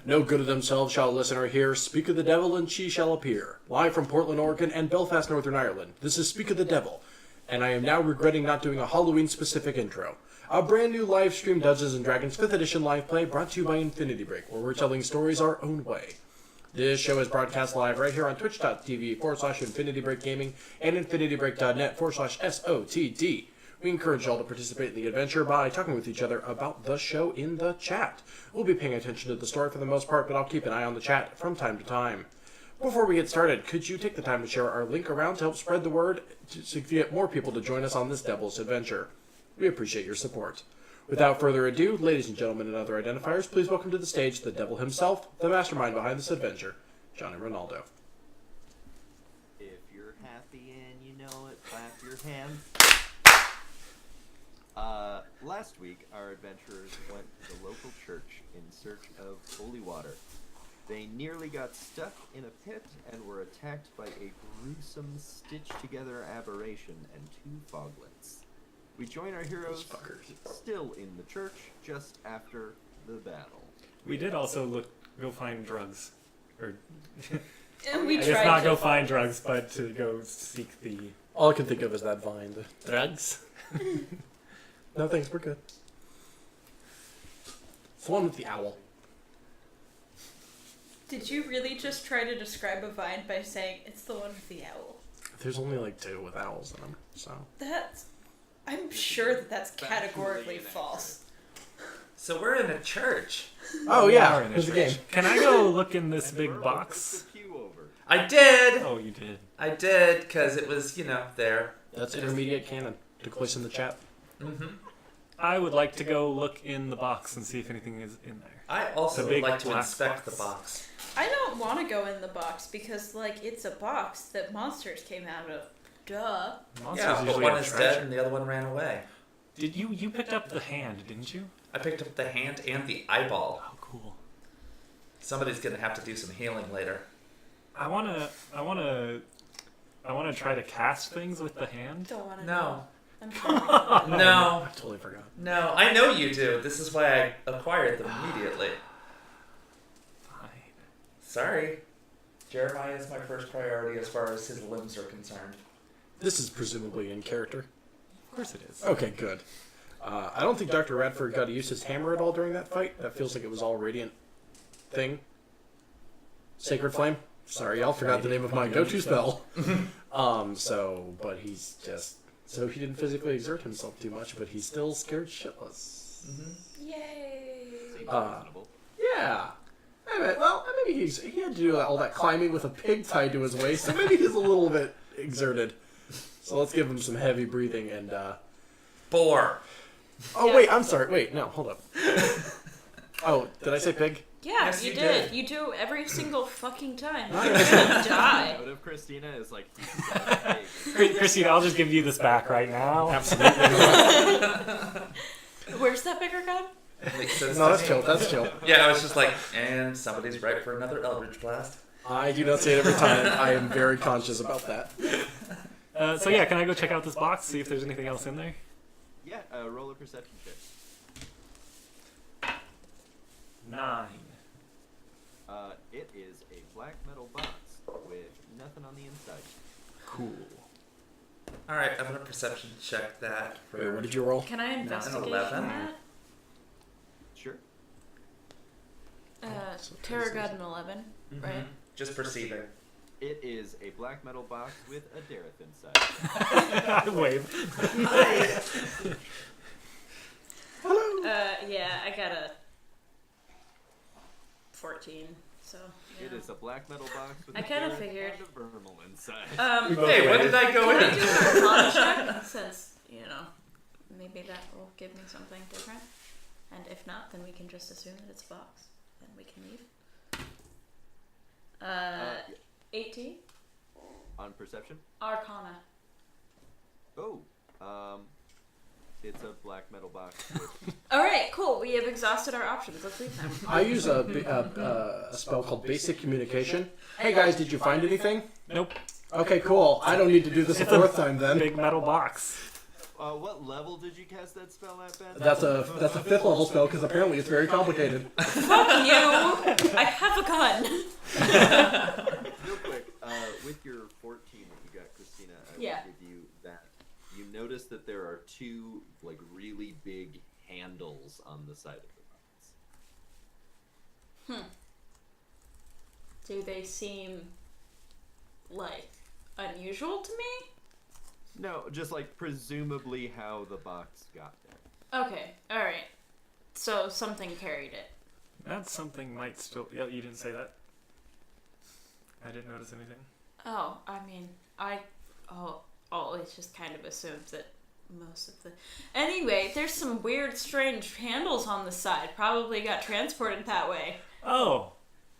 No good of themselves shall a listener hear. Speak of the devil and she shall appear. Live from Portland, Oregon and Belfast, Northern Ireland. This is Speak of the Devil. And I am now regretting not doing a Halloween-specific intro. A brand new live stream Dungeons & Dragons 5th edition live play brought to you by Infinity Break, where we're telling stories our own way. This show is broadcast live right here on twitch.tv/Infinity Break Gaming and infinityBreak.net/SOTD. We encourage y'all to participate in the adventure by talking with each other about the show in the chat. We'll be paying attention to the story for the most part, but I'll keep an eye on the chat from time to time. Before we get started, could you take the time to share our link around to help spread the word to get more people to join us on this devil's adventure? We appreciate your support. Without further ado, ladies and gentlemen and other identifiers, please welcome to the stage the devil himself, the mastermind behind this adventure, Johnny Rinaldo. If you're happy and you know it, clap your hands. Last week, our adventurers went to the local church in search of holy water. They nearly got stuck in a pit and were attacked by a gruesome stitched-together aberration and 2 foglets. We join our heroes still in the church just after the battle. We did also go find drugs. Or And we I guess tried not to go find drugs, but to go seek the... All I can think of is that vine, the drugs. No thanks, we're good. It's the one with the owl. Did you really just try to describe a vine by saying it's the one with the owl? There's only like 2 with owls in them, so... I'm sure that's categorically false. So we're in a church. Oh yeah, We're in a there's a church. game. Can I go look in this big Merlin box? took the pew over. I did. Oh, you did. I did, because it was, there. That's intermediate canon. Took place in the chat. Mm-hmm. I would like to go look in the box and see if anything is in there. I also The would big like to black inspect box. the box. I don't want to go in the box because, it's a box that monsters came out of. Duh. Monsters Yeah, but usually one have is treasure. dead and the other one ran away. Did you picked up the hand, didn't you? I picked up the hand and the eyeball. Oh, cool. Somebody's gonna have to do some healing later. I wanna try to cast things with the hand. Don't want to No. know. I'm sorry. No. I totally forgot. No, I know you do. This is why I acquired them immediately. Fine. Sorry. Jeremiah is my first priority as far as his limbs are concerned. This is presumably in character. Of course it is. Okay, good. I don't think Dr. Radford got to use his hammer at all during that fight. That feels like it was all radiant thing. Sacred Flame? Sorry, y'all forgot the name of my go-to spell. But he's just... So he didn't physically exert himself too much, but he's still scared shitless. Mm-hmm. Yay. Seems reasonable. Yeah. Maybe he had to do all that climbing with a pig tied to his waist, so maybe he's a little bit exerted. So let's give him some heavy breathing and, Boar. Oh, Yeah. wait, I'm sorry. Wait, no, hold up. Oh, did I say pig? Yeah, Yes, you you did. did. You do every single fucking time. Nice. You're gonna die. What if Christina is like, Christina, I'll just give you this back right now. Absolutely. Where's that bigger gun? Makes sense No, to that's me. chill. That's chill. Yeah, I was just like, and somebody's ripe for another Eldritch Blast. I do not say it every time. I am very conscious about that. So yeah, can I go check out this box, see if there's anything else in there? yeah, roll a perception check. 9. It is a black metal box with nothing on the inside. Cool. Alright, I'm gonna perception check that. Wait, what did you roll? Can I investigate 11. that? Sure. Terra got an 11, right? Mhm. Just perceiving. It is a black metal box with a Dareth inside. I wave. Hello. Yeah, I got a 14, so, yeah. It is a black metal box with I a kinda Dareth figured. and a Vermal inside. Hey, when did I go Can I in? do an Arcana check? Since, maybe that will give me something different. And if not, then we can just assume that it's a box. Then we can leave. 18? On perception? Arcana. Oh, it's a black metal box. Alright, cool. We have exhausted our options. Let's leave now. I use a spell called Basic Communication. Hey guys, did you find anything? Nope. Okay, cool. I don't need to do this a 4th time then. Big metal box. What level did you cast that spell at, Ben? That's a 5th level spell because apparently it's very complicated. Fuck you! two like really big handles on the side of the box. Do they seem like unusual to me? No, just like presumably how the box got there. Okay, alright. So something carried it. That something might still. Yeah, you didn't say that. I didn't notice anything. Oh, I mean, I always just kind of assumed that most of the... Anyway, there's some weird, strange handles on the side. Probably got transported that way. Oh,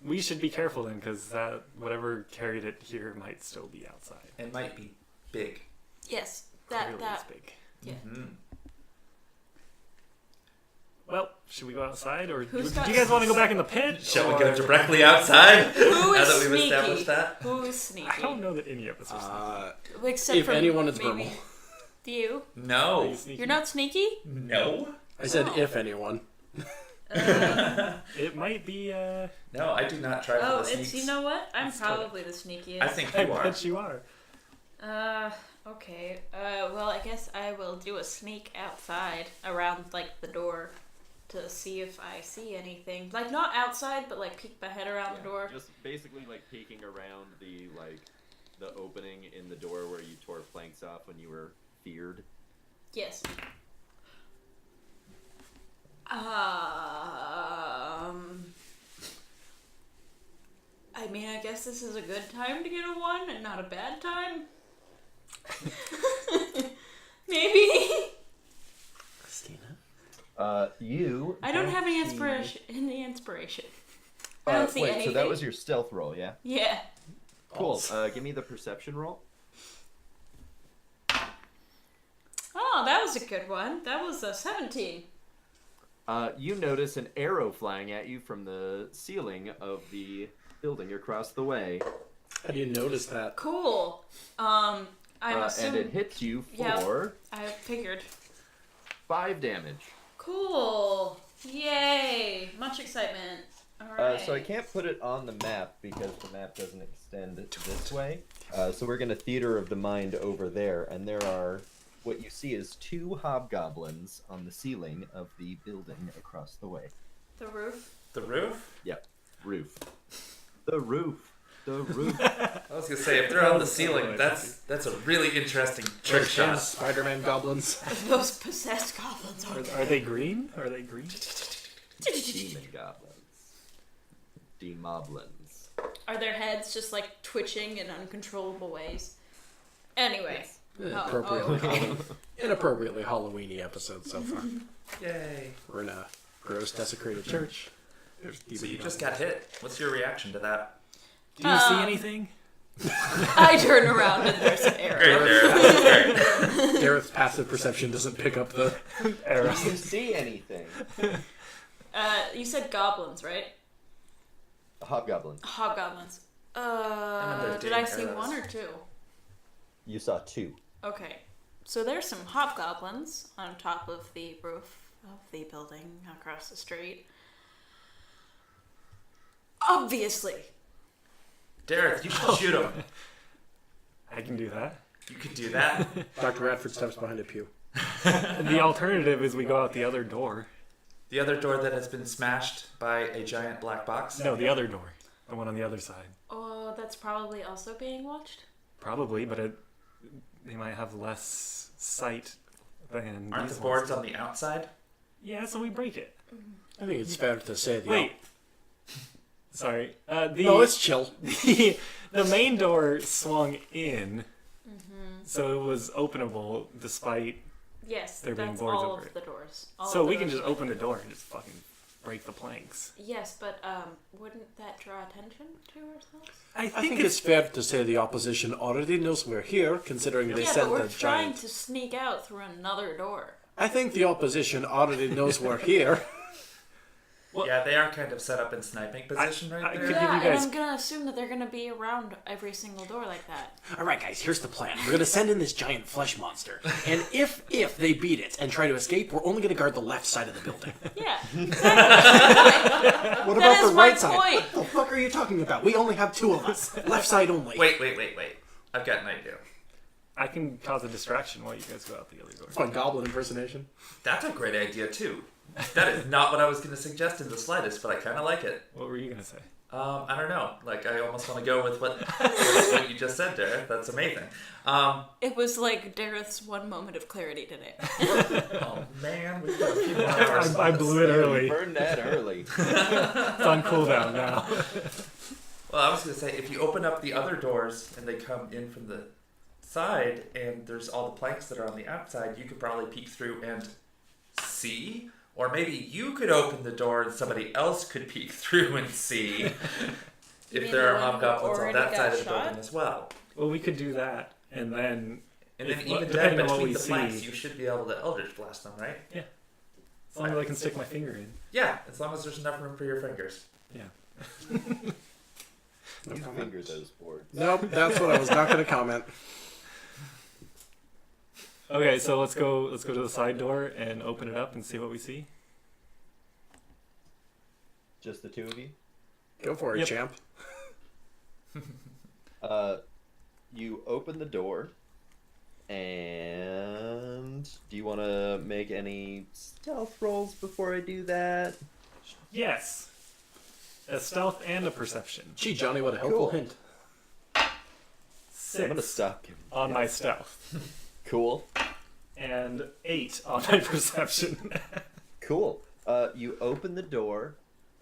we should be careful then, because that whatever carried it here might still be outside. It might be big. Yes, Clearly that... it's big. Yeah. Mm-hmm. Well, should we go outside, or do Who's you got- guys want to go back in the pit? Shall we or- go directly outside? Who now is that we've sneaky? established that? Who is sneaky? I don't know that any of us are Except if for anyone, it's maybe Vermal. you. No. sneaky. You're not sneaky? No. I said Oh. if anyone. It might be. No, I do not try for Oh, the it's... sneaks. You know what? I'm Let's probably the sneakiest. I think I you are. bet you are. Okay. Well, I guess I will do a sneak outside around, like, the door to see if I see anything. Like, not outside, but, like, peek my head around the door. Just basically like peeking around the opening in the door where you tore planks off when you were feared. Yes. I mean, I guess this is a good time to get a 1 and not a bad time. Maybe. Christina? You. I don't have any see- inspiration. I don't see wait, anything. so that was your stealth roll, yeah? Yeah. Cool. Give me the perception roll. Oh, that was a good one. That was a 17. You notice an arrow flying at you from the ceiling of the building across the way. How do you notice that? Cool. I'm And assuming... it hits you Yeah. for I figured. 5 damage. Cool. Yay. Much excitement. Alright. So I can't put it on the map because the map doesn't extend this way. So we're going to Theater of the Mind over there, and there are... What you see is 2 hobgoblins on the ceiling of the building across the way. The roof. The roof? Yep. Roof. The roof. The roof. I was gonna say, if they're on the ceiling, that's a really interesting trick shot. Spider-Man goblins. Those possessed goblins are... Are they green? Are they green? Demon goblins. Demoblins. Are their heads just like twitching in uncontrollable ways? Anyway. Inappropriately Halloween-y episode so far. Yay. We're in a gross, desecrated church. There's So you just got hit. What's your reaction to that? Do you see anything? I turn around and there's an arrow. Great. Gareth's passive perception doesn't pick up the... Arrow. Do you see anything? You said goblins, right? Hobgoblins. Hobgoblins. they're Did I damn see arrows. 1 or 2? You saw 2. Okay. So there's some hobgoblins on top of the roof of the building across the street. Obviously. Derek, you should shoot him. I can do that. You could do that. Dr. Radford steps behind a pew. The alternative is we go out the other door. The other door that has been smashed by a giant black box? No, the other door. The one on the other side. Oh, that's probably also being watched? Probably, but they might have less sight than Aren't these the boards ones. on the outside? Yeah, so we break it. I think it's fair to say the... Wait. Sorry. No, it's chill. The main door swung in, so it was openable despite... Yes, There being that's boards all over of it. the doors. All So of we the can doors just open the door and just fucking break the planks. Yes, but wouldn't that draw attention to ourselves? I I think it's fair to say the opposition already knows we're here, considering they Yeah, but sent we're the trying giant... to sneak out through another door. I think the opposition already knows we're here. Well- Yeah, they are kind of set up in sniping position I right could there. give Yeah, you guys- and I'm gonna assume that they're gonna be around every single door like that. All right, guys, here's the plan. We're gonna send in this giant flesh monster, and if they beat it and try to escape, we're only gonna guard the left side of the building. Yeah, exactly. What That about is the my right side? point. What the fuck are you talking about? We only have 2 of us. Left side only. Wait. I've got an idea. I can cause a distraction while you guys go out the other door. Fun goblin impersonation. That's a great idea too. That is not what I was going to suggest in the slightest, but I kind of like it. What were you gonna say? I don't know. Like, I almost want to go with what you just said, Derek. That's amazing. It was like Dareth's one moment of clarity today. Oh man, we've got a few more hours. I blew it early. Burn that early. It's on cooldown now. Well, I was going to say, if you open up the other doors and they come in from the side, and there's all the planks that are on the outside, you could probably peek through and see. Or maybe you could open the door and somebody else could peek through and see if mean there the are one who hobgoblins on already that got side of the shot? building as well. Well, we could do that, and then And then If- even then, depending on what between we the see. planks, you should be able to Eldritch Blast them, right? as long as I can stick my finger in. Yeah, as long as there's enough room for your fingers. Yeah. No You comment. finger those boards. Nope, that's what I was not going to comment. Okay, so let's go to the side door and open it up and see what we see. Just the two of you? Go for it, Yep. champ. You open the door, and do you want to make any stealth rolls before I do that? Yes. A stealth and a perception. Gee, Johnny, what a helpful Cool. hint. 6 I'm gonna stop. on my stealth Cool. and 8 on my perception. Cool. You open the door,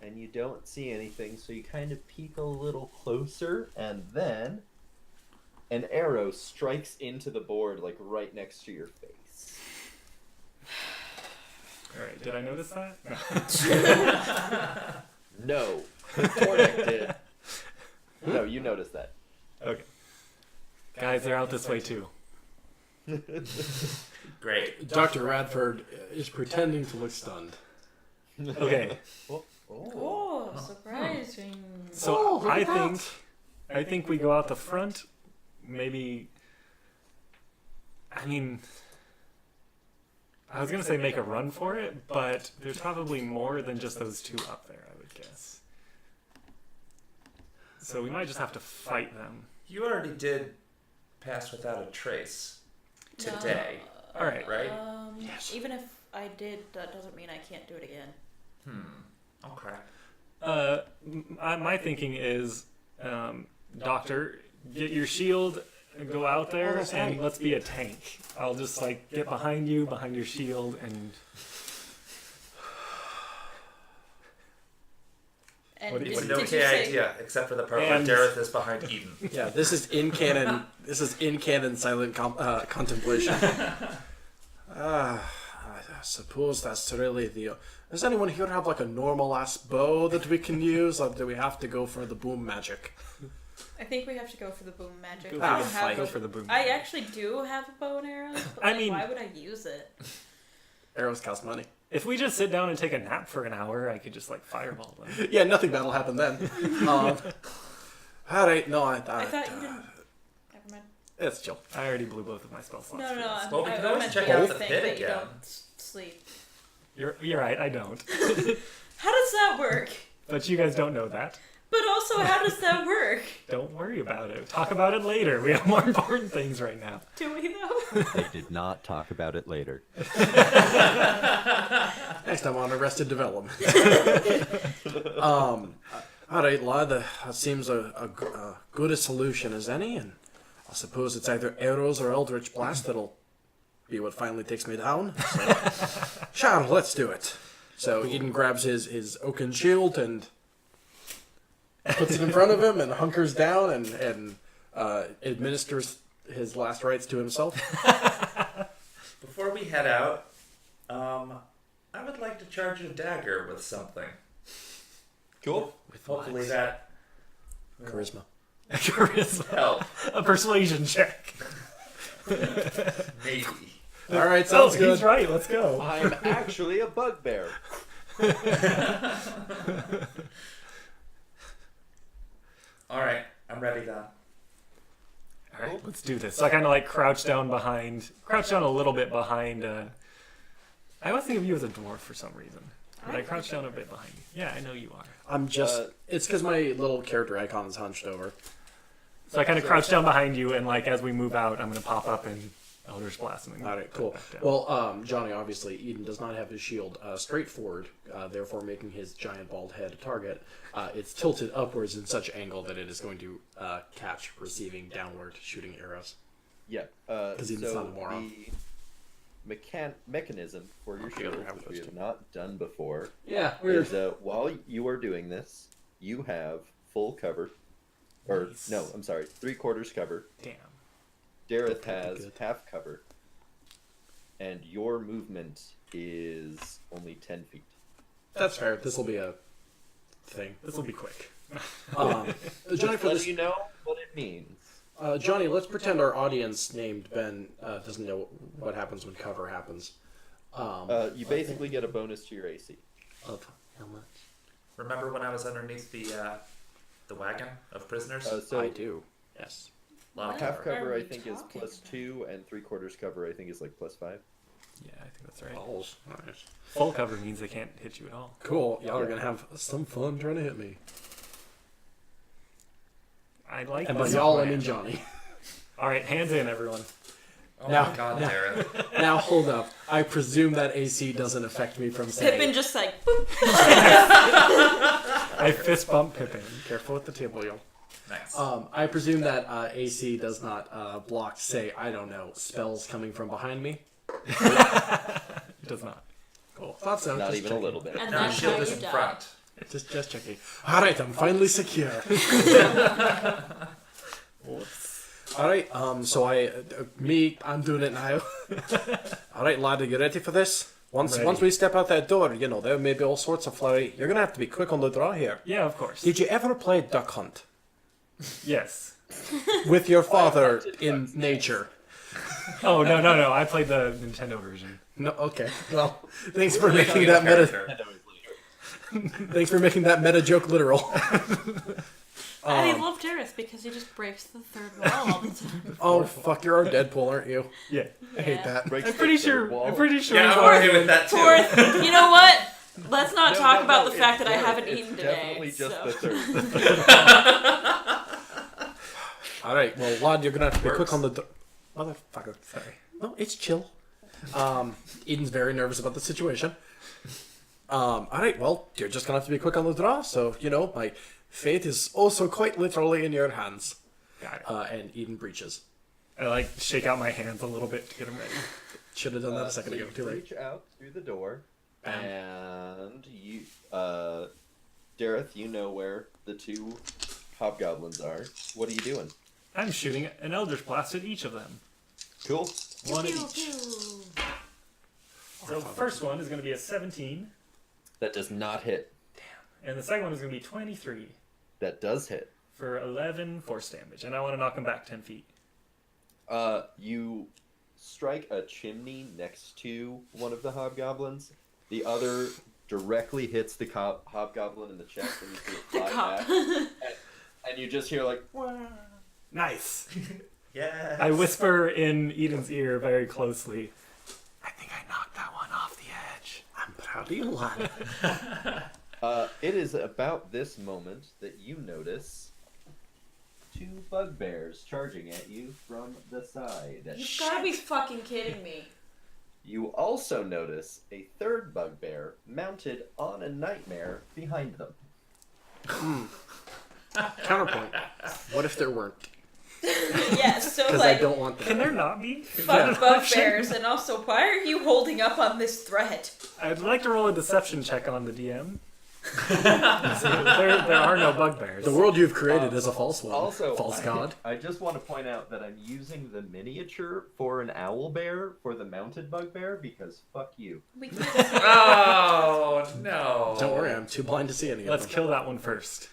and you don't see anything, so you kind of peek a little closer, and then an arrow strikes into the board, like right next to your face. All right, did I notice that? No. No. Tornek did. No, you noticed that. Okay. Guys, they're out this way too. Great. Dr. Radford is pretending to look stunned. Okay. Oh, surprising. So Oh, look I at that. think we go out the front. Maybe. I mean, I was gonna say make a run for it, but there's probably more than just those two up there, I would guess. So we might just have to fight them. You already did pass without a trace today. All right. Right? Yes. Even if I did, that doesn't mean I can't do it again. Okay. My thinking is, Doctor, get your shield and go out there, that's and right. let's be a tank. I'll just like get behind you, behind your shield, and And What do you- It's did, an did you okay say, idea, except for the part where And- Dareth is behind Eden. Yeah, this is in canon. This is in canon silent contemplation. I suppose that's really the. Does anyone here have like a normal ass bow that we can use, or do we have to go for the boom magic? I think we have to go for the boom magic. go I for don't the have fight. Go a- for the boom. I actually do have a bow and arrow, but I like, mean- why would I use it? Arrows cost money. If we just sit down and take a nap for an hour, I could just like fireball them. Yeah, nothing bad'll happen then. All right, no, I I thought you didn't. Never mind. it's chill. I already blew both of my spell slots. No, for no, this. I'm, Well, we can I always meant check the out other the thing pit that you again. don't sleep. You're right. I don't. How does that work? But you guys don't know that. But also, how does that work? Don't worry about it. Talk about it later. We have more important things right now. Do we though? They did not talk about it later. Next time on Arrested Development. All right, lad, that seems a good a solution as any, and I suppose it's either arrows or Eldritch Blast that'll be what finally takes me down. So, sure, let's do it. So Eden grabs his oaken shield and puts it in front of him and hunkers down and administers his last rites to himself. Before we head out, I would like to charge a dagger with something. Cool. Hopefully that Charisma. Charisma. help. A persuasion check. Maybe. All right, sounds good. He's right. Let's go. I'm actually a bugbear. All right, I'm ready then. All right, let's do this. So I kind of like crouch down a little bit behind. I was thinking of you as a dwarf for some reason, but I crouch down a bit behind you. Yeah, I know you are. I'm just. It's because my little character icon is hunched over. So I kind of crouch down behind you, and like as we move out, I'm gonna pop up and Eldritch Blast. And then All right, cool. back down. Well, Johnny, obviously, Eden does not have his shield straight forward, therefore making his giant bald head a target. It's tilted upwards in such angle that it is going to catch receiving downward shooting arrows. Yeah. Eden's not a moron. The mechanism for your shield, which we have not done before, Yeah, weird. is while you are doing this, you have full cover. Or, Nice. no, I'm sorry, 3/4 cover. Damn. Dareth has Good. half cover. And your movement is only 10 feet. That's fair. This will be a thing. This will be quick. Johnny, Just for let this, you know what it means. Johnny, let's pretend our audience named Ben doesn't know what happens when cover happens. You basically get a bonus to your AC. Of how much? Remember when I was underneath the wagon of prisoners? So I do. Yes. Lot of half cover. cover are I we think is talking +2, and 3/4 cover I think is like +5. Yeah, I think that's right. Balls. Nice. Full cover means they can't hit you at all. Cool. Y'all are gonna have some fun trying to hit me. I like. And by this y'all, I plan. mean Johnny. All right, hands in, everyone. Oh Now- my god, now- Terra. Now hold up. I presume that AC doesn't affect me from saying. Pippin just like, boop. I fist bump Pippin. Careful with the table, y'all. Nice. I presume that AC does not block, say, I don't know, spells coming from behind me. It does not. Cool. Thought so. Not just even checking. a little bit. And No, the that's how shield you is in die. front. Just checking. All right, I'm finally secure. All right. So I'm doing it now. All right, lad, are you ready for this? Once Ready. we step out that door, you know there may be all sorts of flurry. You're gonna have to be quick on the draw here. Yeah, of course. Did you ever play Duck Hunt Yes. with your father in nature? Oh no! I played the Nintendo version. No. Okay. Well, thanks for They making don't that get a meta. character. Thanks for making that meta joke literal. And I love Dareth because he just breaks the third wall all the time. Oh fuck! You're our Deadpool, aren't you? Yeah. I hate Yeah. that. Breaks I'm the pretty third sure. wall. I'm pretty sure. Yeah, he's I'm already- okay with that too. Fourth, you know what? Let's not talk about the it's fact that I Dareth. haven't It's eaten definitely today. just so. the third. All right. Well, lad, you're gonna have to be Works. quick on the. Motherfucker. Sorry. No, it's chill. Eden's very nervous about the situation. All right, well, you're just gonna have to be quick on the draw. So you know, my fate is also quite literally in your hands. Got it. And Eden breaches. I like shake out my hands a little bit to get him ready. Should have done that a second So ago. you Too late. reach out through the door, Bam. and you, Dareth, you know where the two hobgoblins are. What are you doing? I'm shooting an Eldritch Blast at each of them. Cool. One Pew, each. pew. So the first one is going to be a 17, That does not hit. and the second one is going to be 23 That does hit. for 11 force damage, and I want to knock him back 10 feet. You strike a chimney next to one of the hobgoblins. The other directly hits the hobgoblin in the chest, and you see it The fly cop. back. And you just hear like, Nice. Yeah. I whisper in Eden's ear very closely. I think I knocked that one off the edge. I'm proud of you, lad. it is about this moment that you notice two bugbears charging at you from the side. You've gotta be fucking kidding me. You also notice a third bugbear mounted on a nightmare behind them. Counterpoint. What if there weren't? Yeah, so Because like, I don't want Can that. there not be? fuck bugbears, and also, why are you holding up on this threat? I'd like to roll a deception check on the DM. there are no bugbears. The world you've created is a false one. Also, false god. I just want to point out that I'm using the miniature for an owl bear for the mounted bugbear because fuck you. We can't see it. Oh no. Don't worry, I'm too blind to see any Let's of them. kill that one first.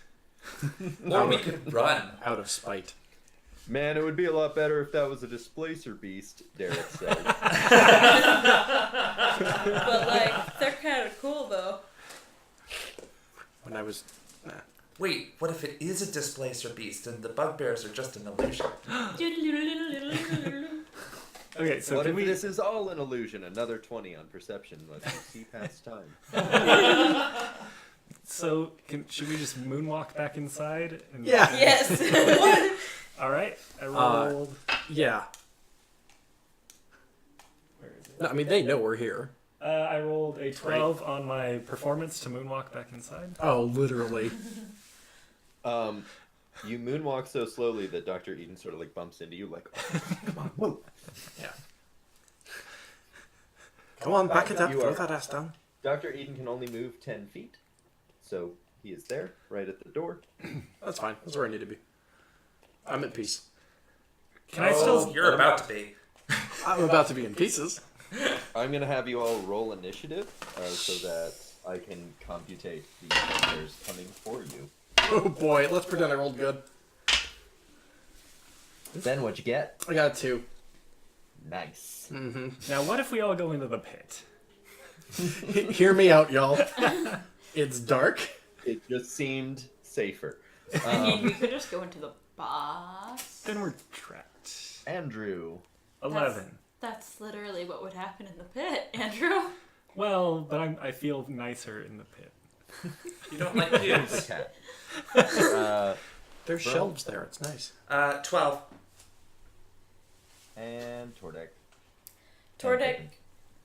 Or we could run. Out of spite. Man, it would be a lot better if that was a displacer beast, Derek said. But like, they're kind of cool though. When I was. Nah. Wait, what if it is a displacer beast and the bugbears are just an illusion? Okay, so What can if we? this is all an illusion? Another 20 on perception. Let's see past time. So should we just moonwalk back inside? And Yeah. Yes. All right. I rolled. Yeah. Where is it? No, I mean, they know we're here. I rolled a 12 on my performance to moonwalk back inside. Oh, literally. You moonwalk so slowly that Dr. Eden sort of like bumps into you, like, come on, move. Yeah. Come on, back it up. You Throw are- that ass down. Dr. Eden can only move 10 feet, so he is there, right at the door. That's fine. That's where I need to be. I'm at peace. Can I still? You're about to be. I'm about to be in pieces. I'm going to have you all roll initiative so that I can computate the players coming for you. Oh boy, let's pretend I rolled good. Then what'd you get? I got 2. Nice. Mm-hmm. Now, what if we all go into the pit? Hear me out, y'all. It's dark. It just seemed safer. I mean, we could just go into the boss. Then we're trapped. Andrew. 11. That's literally what would happen in the pit, Andrew. Well, but I feel nicer in the pit. You don't like The cubes. cat. There's shelves there. It's nice. 12. And Tordek. Tordek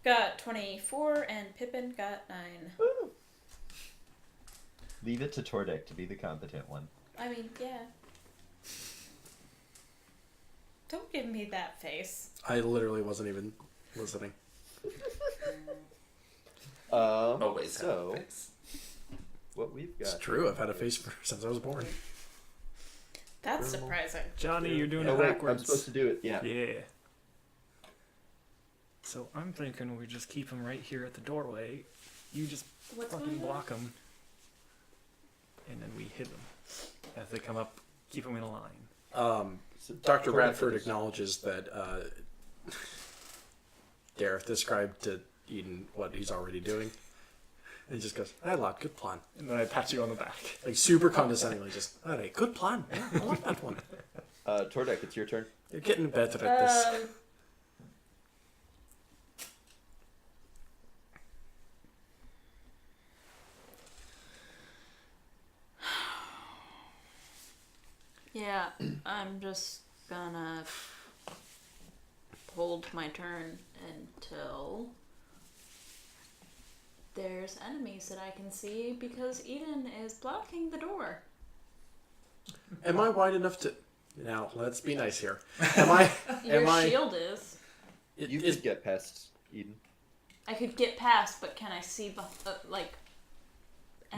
got 24 and Pippin got 9. Woo. Leave it to Tordek to be the competent one. I mean, yeah. Don't give me that face. I literally wasn't even listening. Always have so a face. what we've got. It's true. I've had a face since I was born. That's surprising. Johnny, you're doing Oh it wait, backwards. I'm supposed to do it. Yeah. Yeah. So I'm thinking we just keep him right here at the doorway. You just What's fucking going on? block them. And then we hit them. As they come up, keep them in a line. So Dr. Tordek Bradford is- acknowledges that Gareth described to Eden what he's already doing. And he just goes, "Hey, lad, good plan." And then I pat you on the back. Like, super condescendingly, just, "All right, good plan. Yeah, I like that one. Tordek, it's your turn. You're getting better at this." Yeah, I'm just gonna hold my turn until there's enemies that I can see because Eden is blocking the door. Am I wide enough to... Now, let's be nice here. Am I... Your Am I... shield is. You is- could get past Eden. I could get past, but can I see like?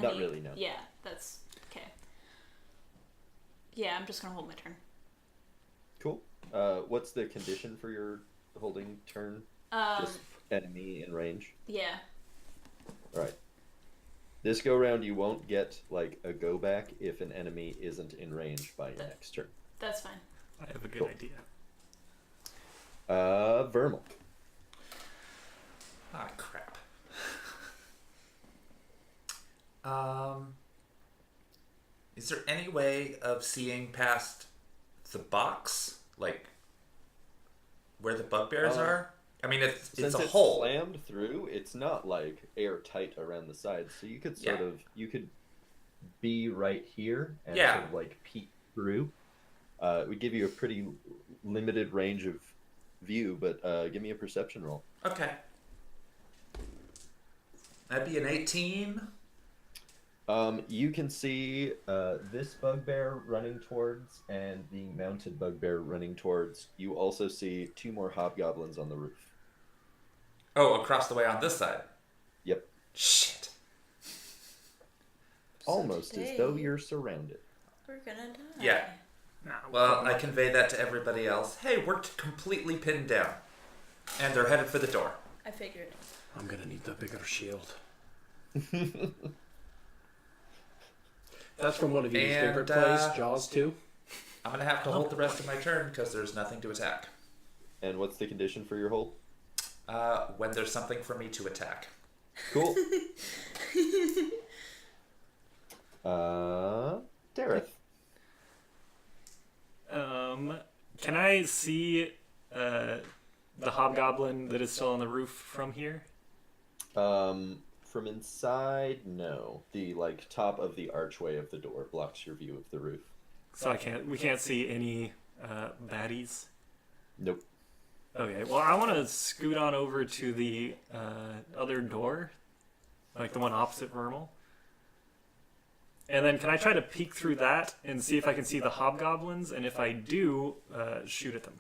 Not really, no. Yeah, that's okay. Yeah, I'm just gonna hold my turn. Cool. What's the condition for your holding turn? Just enemy in range. Yeah. All right. This go round, you won't get like a go back if an enemy isn't in range by your next turn. That's fine. I have a good Cool. idea. Vermal. Ah, crap. Is there any way of seeing past the box, like where the bugbears are? I mean, it's Since a it's hole. slammed through, it's not like airtight around the sides, so you could sort Yeah. of be right here and Yeah. sort of like peek through. It would give you a pretty limited range of view, but give me a perception roll. Okay. That'd be an 18. You can see this bugbear running towards and the mounted bugbear running towards. You also see 2 more hobgoblins on the roof. Oh, across the way on this side. Yep. Shit. Almost as though you're surrounded. We're gonna die. Yeah. Nah, Well, I convey that to everybody else. Hey, we're completely pinned down. And they're headed for the door. I figured. I'm gonna need the bigger shield. That's from one of your And, favorite plays, Jaws 2. I'm going to have to hold the rest of my turn because there's nothing to attack. And what's the condition for your hold? When there's something for me to attack. Cool. Dareth. Can I see the hobgoblin that is still on the roof from here? From inside, no. The top of the archway of the door blocks your view of the roof. So we can't see any baddies? Nope. Okay, well, I want to scoot on over to the other door, like the one opposite Vermal. And then can I try to peek through that and see if I can see the hobgoblins? And if I do, shoot at them.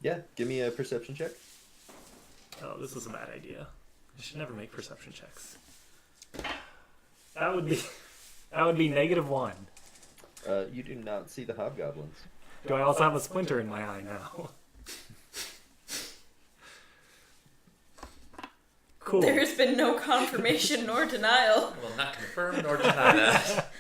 Yeah, give me a perception check. Oh, this is a bad idea. I should never make perception checks. That would be -1. You do not see the hobgoblins. Do I also have a splinter in my eye now? Cool. There's been no confirmation nor denial. I will not confirm nor deny that.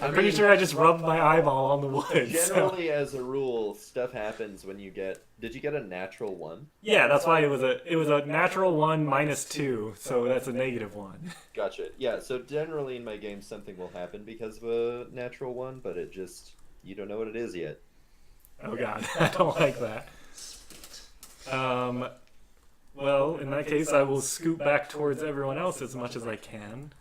I'm pretty sure I just rubbed my eyeball on the wood. so- Generally, as a rule, stuff happens when you get. Did you get a natural 1? Yeah, that's why it was a natural 1 -2, so that's a -1. Gotcha. Yeah, so generally in my game, something will happen because of a natural 1, but it just. You don't know what it is yet. Oh god, I don't like that. Well, in that case, I will scoot back towards everyone else as much as I can.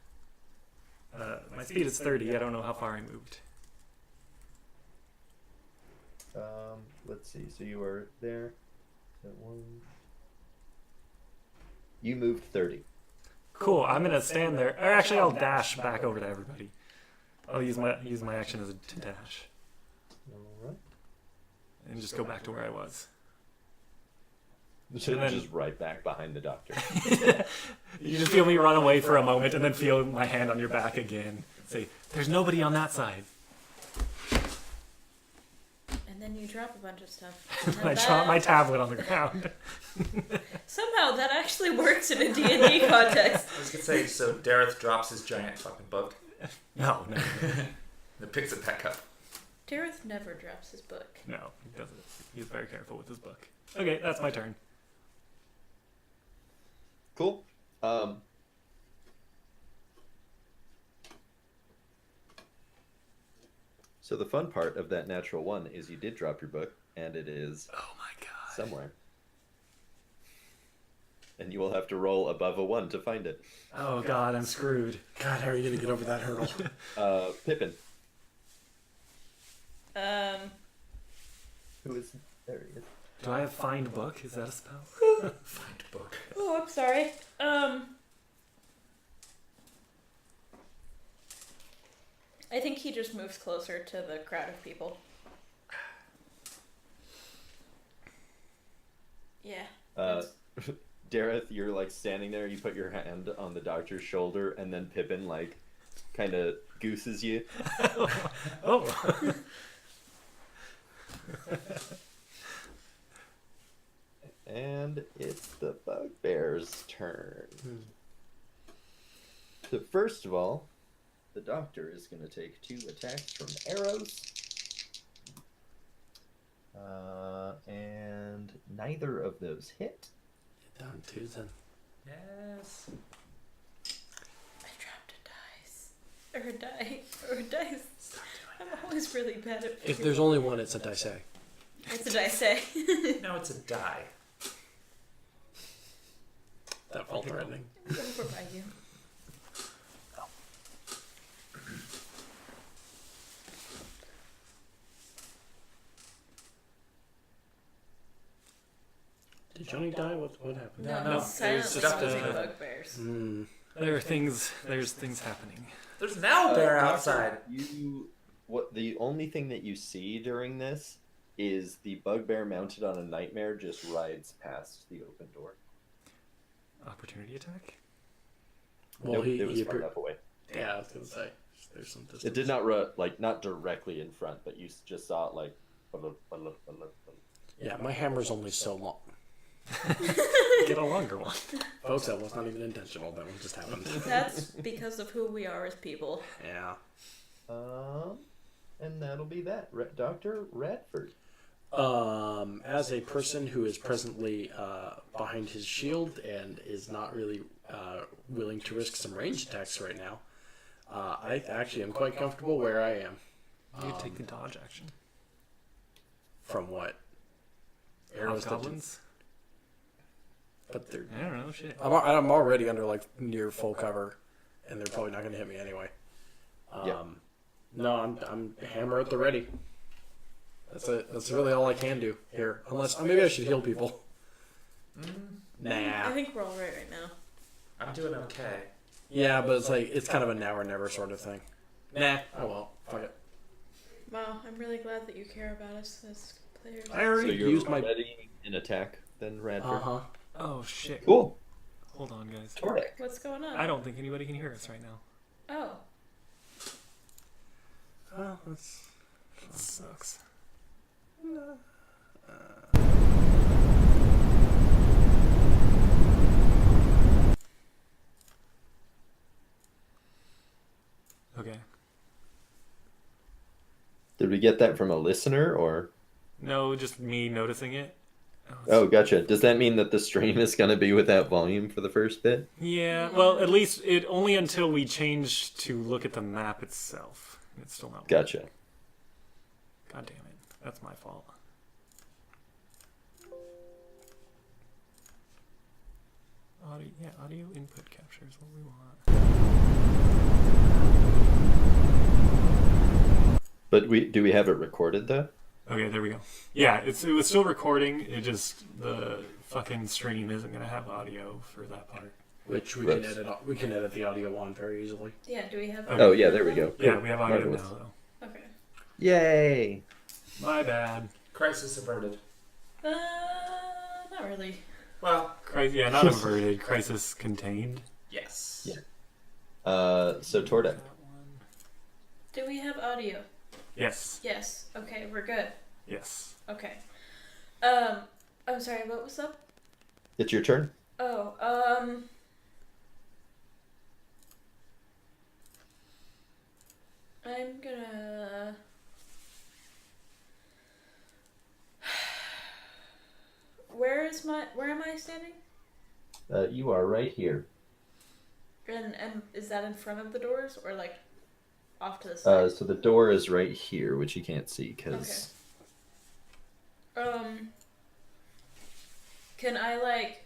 My speed is 30. I don't know how far I moved. Let's see. So you are there. Is that 1? You moved 30. Cool. I'm gonna stand there. Or actually, I'll dash back over to everybody. I'll use my action to dash Alright. and just go back to where I was. So And then- just right back behind the doctor. You just feel me run away for a moment, and then feel my hand on your back again. Say, "There's nobody on that side." And then you drop a bunch of stuff. And I drop my tablet on the ground. Somehow that actually works in a D&D context. I was gonna say, so Dareth drops his giant fucking book No. and picks it back up. Dareth never drops his book. No, he doesn't. He's very careful with his book. Okay, that's my turn. Cool. So the fun part of that natural 1 is you did drop your book, and it is Oh my god. somewhere. And you will have to roll above a 1 to find it. Oh god, I'm screwed. God, how are you gonna get over that hurdle? Pippin. Um, Who is... There he is. Do I have find book? Is that a spell? Find book. oh, I'm sorry. I think he just moves closer to the crowd of people. Yeah. Dareth, you're like standing there, you put your hand on the doctor's shoulder, and then Pippin like kind of gooses you. Oh. And it's the bugbear's turn. So first of all, the doctor is going to take 2 attacks from arrows. And neither of those hit. Down 2 then. Yes. I dropped a dice. I'm always really bad at If there's only one, it's a dice. It's a dice. Now it's a die. That felt threatening. Over by you. Did Johnny die? What happened? No, no, he's there's silently just, moving uh, bugbears. There's things happening. There's an owl bear outside. What the only thing that you see during this is the bugbear mounted on a nightmare just rides past the open door. Opportunity attack? Well, Nope, he it was far appeared. enough away. Yeah, I was gonna say there's some distance. It did not run not directly in front, but you just saw it like. Yeah, my hammer's only so long. Get a longer one. Folks, that was not even intentional. That one just happened. That's because of who we are as people. Yeah. And that'll be that. Dr. Radford. As a person who is presently behind his shield and is not really willing to risk some range attacks right now, I actually am quite comfortable where I am. You take the dodge action. From what? Arrows that Goblins? but they're. I don't know, shit. I'm already under like near full cover, and they're probably not going to hit me anyway. Yeah. No, I'm hammer at the ready. That's it. That's really all I can do here. Unless maybe I should heal people. I Nah. think we're all right now. I'm doing okay. Yeah, but it's like it's kind of a now or never sort of thing. Nah. Oh well. Fuck it. Wow, I'm really glad that you care about us as players. I So already you're used my. ready in attack then, Radford? Uh-huh. Oh shit. Cool. Hold on, guys. Tordic. What's going on? I don't think anybody can hear us right now. Oh. Well, that's. That sucks. Okay. Did we get that from a listener or? No, just me noticing it. Oh, gotcha. Does that mean that the stream is going to be without volume for the first bit? Yeah, well, at least it only until we change to look at the map itself. It's still not. Gotcha. God damn it. That's my fault. Audio input capture is what we want. But do we have it recorded though? Okay, there we go. Yeah, it was still recording. It just the fucking stream isn't gonna have audio for that part. Which we Whoops. can edit. We can edit the audio on very easily. Yeah, do we have... Okay. Oh yeah, there we go. Yeah, we have audio Marvelous. now though. Okay. Yay! My bad. Crisis averted. Not really. Well, Yeah, not averted. Crisis contained. yes. Yeah. So Tordic. That one. Do we have audio? Yes. Yes. Okay, we're good. Yes. Okay. I'm sorry, what was up? It's your turn. Oh, I'm gonna... Where am I standing? You are right here. And is that in front of the doors or like off to the side? So the door is right here, which you can't see because. Can I like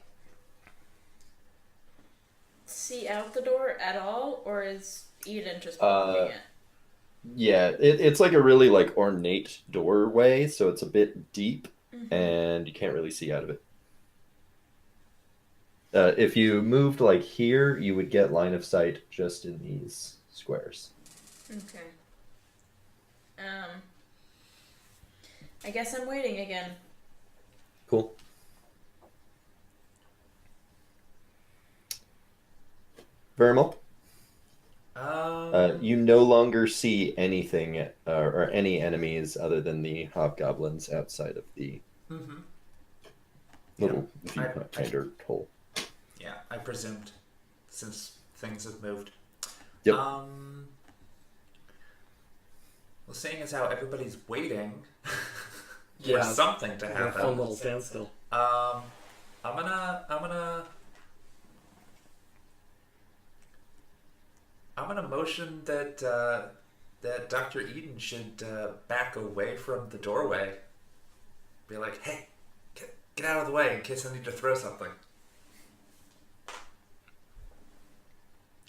see out the door at all, or is Eden just blocking it? Yeah, it's like a really like ornate doorway, so it's a bit deep, and you can't really see out of it. If you moved like here, you would get line of sight just in these squares. Okay. I guess I'm waiting again. Cool. Vermal, you no longer see anything or any enemies other than the hobgoblins outside of the little viewpoint finder hole. Yeah, I presumed, since things have moved. Yep. Well, seeing as how everybody's waiting for something to Yeah, happen, fun little standstill. I'm gonna motion that that Dr. Eden should back away from the doorway. Be like, hey, get out of the way in case I need to throw something.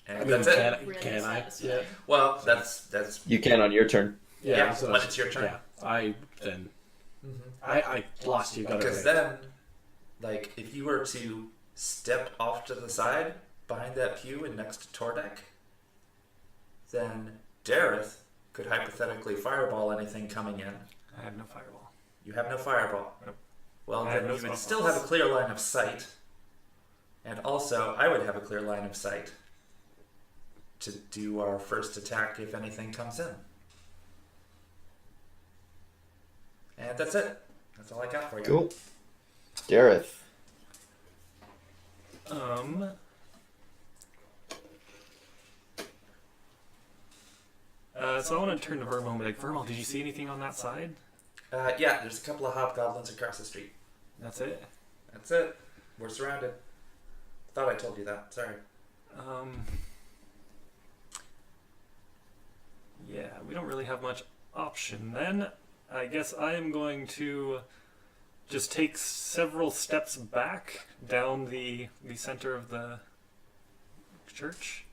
And that's it. Really Can I? satisfying. Yeah. Well, that's You can on your turn. Yeah, so when it's your turn. Yeah, I lost you. Got it because right. then, like, if you were to step off to the side behind that pew and next to Tordek, then Dareth could hypothetically fireball anything coming in. I have no fireball. You have no fireball. Nope. Well, I have then no you would spellcraft. still have a clear line of sight. And also, I would have a clear line of sight to do our first attack if anything comes in. And that's it. That's all I got for you. Cool. Dareth. So I want to turn to Vermal and be like, Vermal, did you see anything on that side? Yeah, there's a couple of hobgoblins across the street. That's it? That's it. We're surrounded. Thought I told you that. Sorry. Yeah, we don't really have much option then. I guess I am going to just take several steps back down the center of the church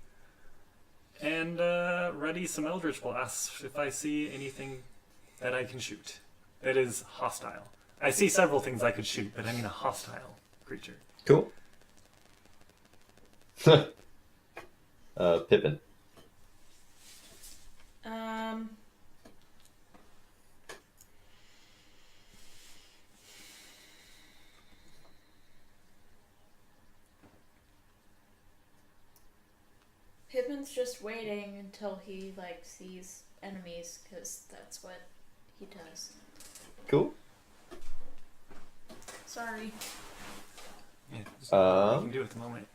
and ready some Eldritch Blasts if I see anything that I can shoot. that is hostile. I see several things I could shoot, but I mean a hostile creature. Cool. Pippin. Pippin's just waiting until he sees enemies, because that's what he does. Cool. Sorry, Yeah, there's nothing I Um, can do at the moment.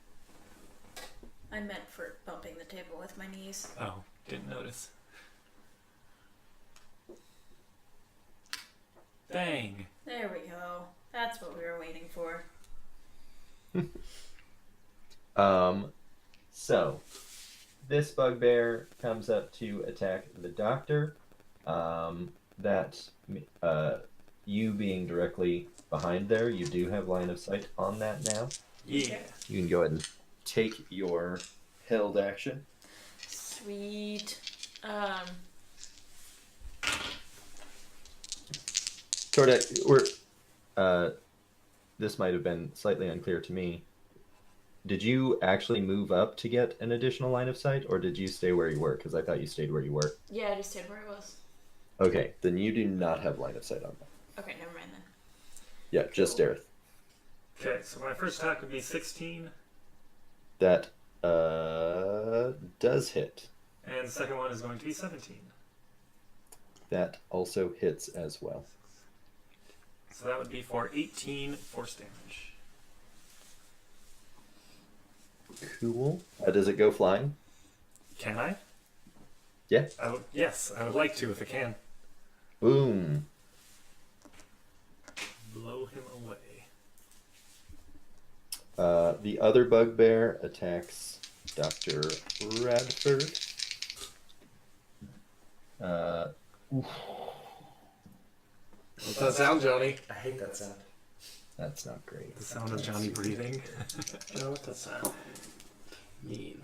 I meant for bumping the table with my knees. Oh, didn't notice. Dang. There we go. That's what we were waiting for. So this bugbear comes up to attack the doctor. You being directly behind there, you do have line of sight on that now. Yeah. You can go ahead and take your held action. Sweet. Tordak, this might have been slightly unclear to me. Did you actually move up to get an additional line of sight, or did you stay where you were? Because I thought you stayed where you were. Yeah, I just stayed where I was. Okay, then you do not have line of sight on that. Okay, never mind then. Yeah, just Dareth. Okay, so my first attack would be 16, That does hit. and the second one is going to be 17. That also hits as well. So that would be for 18 force damage. Cool. Does it go flying? Can I? Yeah. Yes, I would like to if I can. Boom. Blow him away. The other bugbear attacks Dr. Radford. What's that sound, Johnny? I hate that sound. That's not great. The sound of Johnny breathing. You know what that sound? Mean.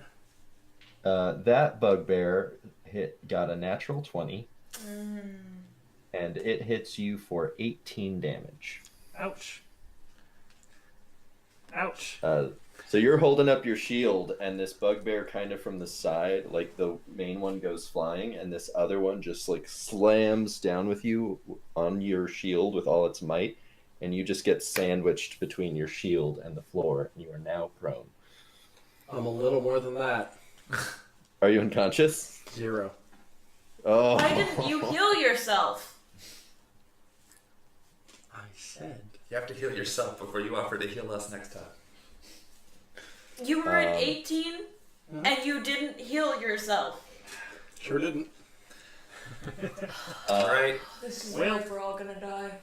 That bugbear got a natural 20, and it hits you for 18 damage. Ouch. Ouch. So you're holding up your shield, and this bugbear kind of from the side, like the main one goes flying, and this other one just like slams down with you on your shield with all its might, and you just get sandwiched between your shield and the floor, and you are now prone. I'm a little more than that. Are you unconscious? 0. Oh. Why didn't you heal yourself? I said. You have to heal yourself before you offer to heal us next time. You were at 18, and you didn't heal yourself. Sure didn't. Alright. This is Well- why we're all gonna die.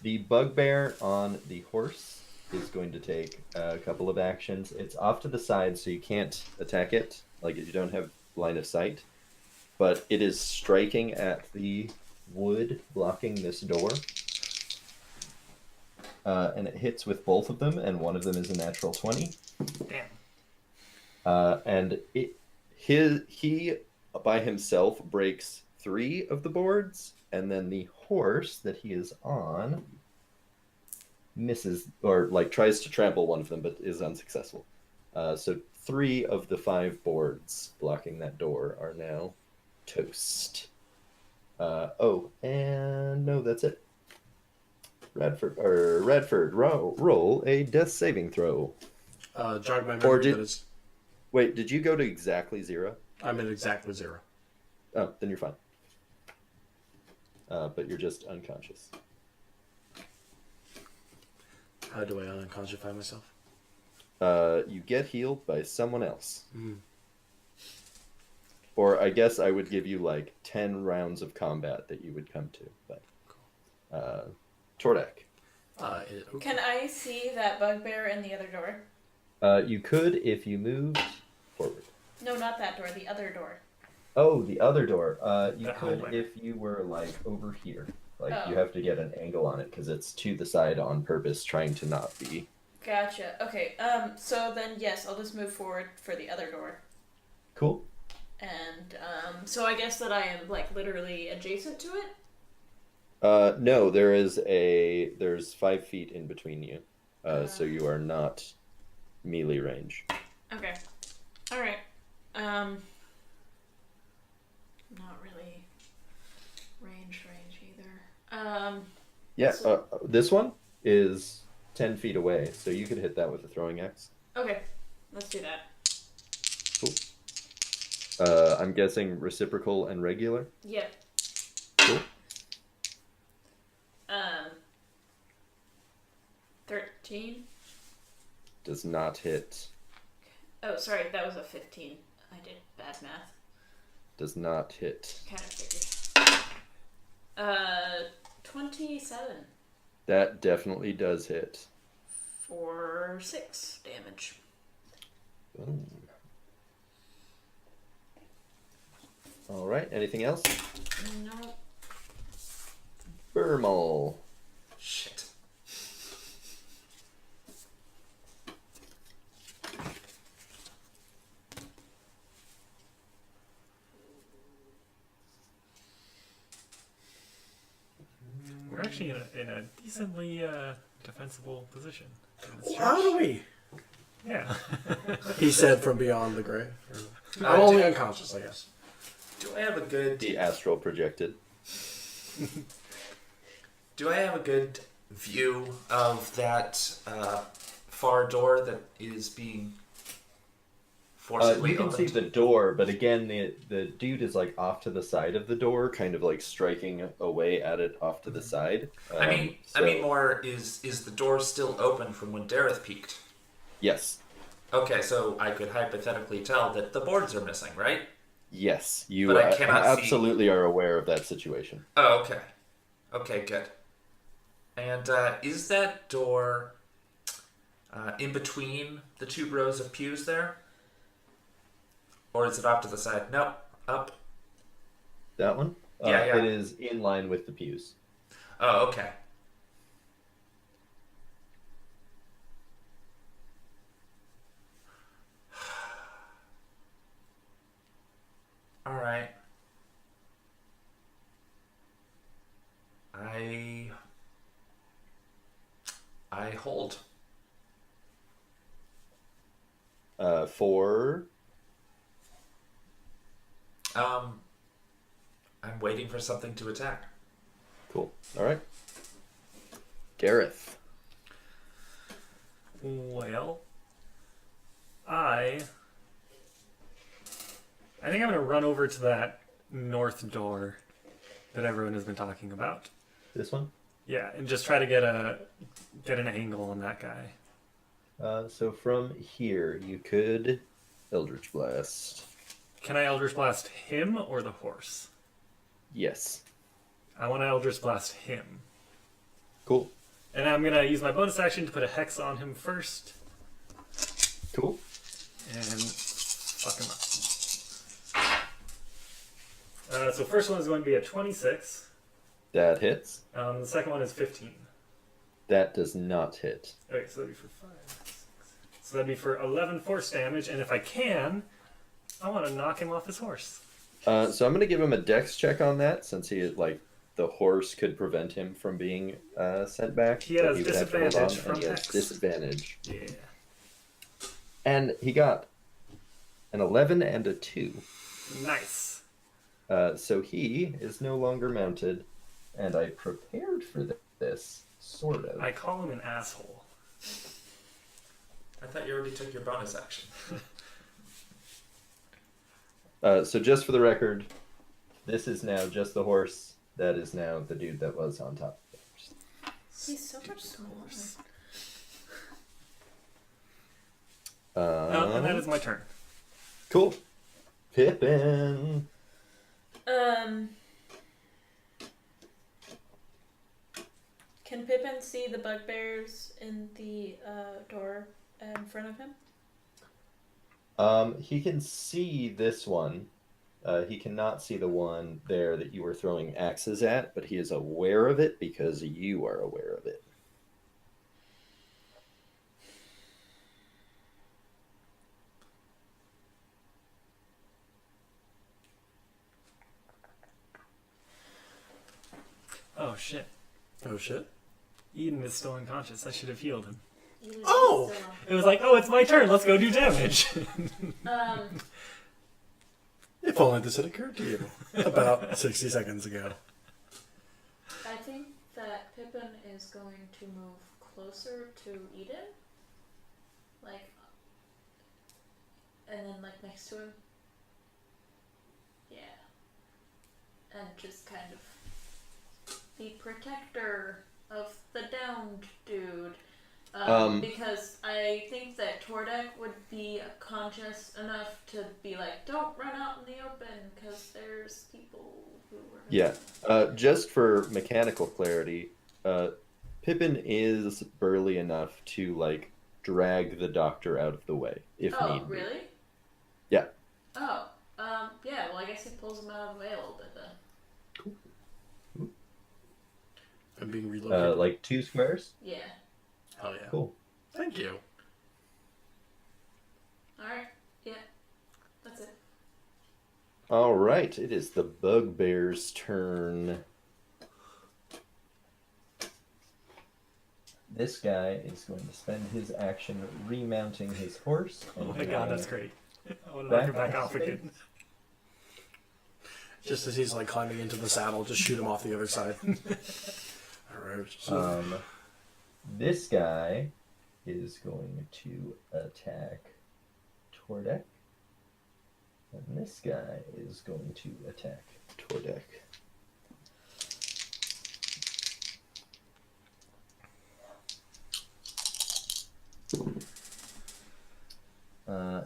The bugbear on the horse is going to take a couple of actions. It's off to the side, so you can't attack it. Like, you don't have line of sight. But it is striking at the wood blocking this door. And it hits with both of them, and one of them is a natural 20. Damn. And he by himself breaks 3 of the boards, and then the horse that he is on misses, or like tries to trample one of them, but is unsuccessful. So 3 of the 5 boards blocking that door are now toast. And no, that's it. Radford, roll a death saving throw. Jog my Or memory. did- That is, Wait, did you go to exactly 0? I'm at exactly 0. Oh, then you're fine. But you're just unconscious. How do I unconscify myself? You get healed by someone else. Mm. Or I guess I would give you like 10 rounds of combat that you would come to. But Tordak. Can I see that bugbear in the other door? You could if you moved forward. No, not that door. The other door. Oh, the other door. You That could hallway. if you were like over here. Like Oh. you have to get an angle on it because it's to the side on purpose, trying to not be. Gotcha. Okay. So then, yes, I'll just move forward for the other door. Cool. And so I guess that I am like literally adjacent to it. No, there's 5 feet in between you, so you are not melee range. Okay. All right. Not really range either. Yeah, So- this one is 10 feet away, so you could hit that with a throwing axe. Okay. Let's do that. Cool. I'm guessing reciprocal and regular. Yep. Cool. 13. Does not hit. Oh, sorry, that was a 15. I did bad math. Does not hit. Kind of figured. 27 That definitely does hit. for 6 damage. Boom. All right. Anything else? No. Burmal. Shit. We're actually in a decently defensible position. in this How church. do we? Yeah. He said from beyond the grave. I'm only unconscious, I guess. Do I have a good? The astral projected. Do I have a good view of that far door that is being forcibly You can see opened? the door, but again, the dude is like off to the side of the door, kind of like striking away at it off to the side. I mean more is the door still open from when Dareth peeked? Yes. Okay, so I could hypothetically tell that the boards are missing, right? Yes, you But I cannot see- absolutely are aware of that situation. Oh, okay. Okay, good. And is that door in between the 2 rows of pews there? Or is it off to the side? No, up. That one? Yeah. It is in line with the pews. Oh, okay. All right. I hold. For I'm waiting for something to attack. cool. All right. Gareth. Well, I think I'm gonna run over to that north door that everyone has been talking about. This one. Yeah, and just try to get an angle on that guy. So from here, you could Eldritch Blast. Can I Eldritch Blast him or the horse? Yes. I want to Eldritch Blast him. Cool. And I'm going to use my bonus action to put a hex on him first Cool. and fuck him up. So first one is going to be a 26. That hits. The second one is 15. That does not hit. Okay, so that'd be for 5, 6. So that'd be for 11 force damage, and if I can, I want to knock him off his horse. So I'm going to give him a dex check on that, since the horse could prevent him from being sent back. He but has would have to hold disadvantage on, from and he has hex. disadvantage. Yeah. And he got an 11 and a 2. Nice. So he is no longer mounted, and I prepared for this, sort of. I call him an asshole. I thought you already took your bonus action. So just for the record, this is now just the horse. That is now the dude that was on top of the horse. He's so much smaller. And that is my turn. Cool. Pippin. Can Pippin see the bugbears in the door in front of him? He can see this one. He cannot see the one there that you were throwing axes at, but he is aware of it because you are aware of it. Oh, Oh shit. Oh shit. Eden is still unconscious. I should have healed him. Oh! It was like, oh, it's my turn. Let's go do damage. If only this had occurred to you about 60 seconds ago. I think that Pippin is going to move closer to Eden. Like, and then, like, next to him. Yeah. And just kind of be protector of the downed dude. Because I think that Tordek would be conscious enough to be like, don't run out in the open, because there's people who are... Yeah. Just for mechanical clarity, Pippin is burly enough to, like, drag the doctor out of the way, if need be. Really? Yeah. Oh, yeah, well, I guess he pulls him out of the way a little bit then. Cool. I'm being relocated. Like 2 squares? Yeah. Hell yeah. Cool. Thank you. Alright, yeah. That's it. All right, it is the bugbear's turn. This guy is going to spend his action remounting his horse. Oh and my god, going that's great. I want to knock him back off again. Just as he's like climbing into the saddle, just shoot him off the other side. Alright. So, This guy is going to attack Tordek. And this guy is going to attack Tordek.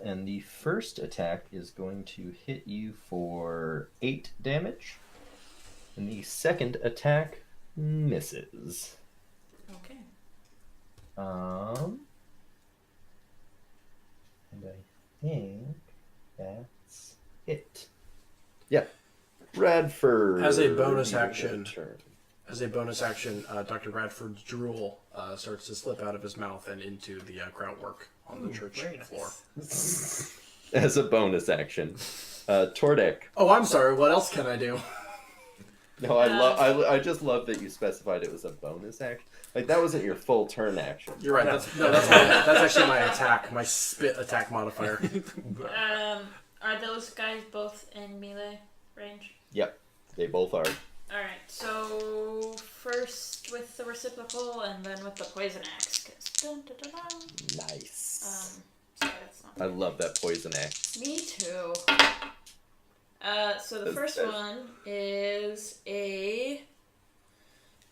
And the first attack is going to hit you for 8 damage. And the second attack misses. Okay. And I think that's it. Yeah. Bradford. As a bonus you have action. turn. Dr. Bradford's drool starts to slip out of his mouth and into the groundwork on the church very nice. floor. As a bonus action. Tordek. Oh, I'm sorry. What else can I do? No, I just love that you specified it was a bonus action. Like, that wasn't your full turn action. You're right. That's actually my attack, my spit attack modifier. Are those guys both in melee range? Yep, they both are. Alright, so first with the reciprocal and then with the poison axe. 'Cause dun, dun, dun, dun. Nice. Sorry, that's not I love that poison axe. me too. So the That's first good. one is a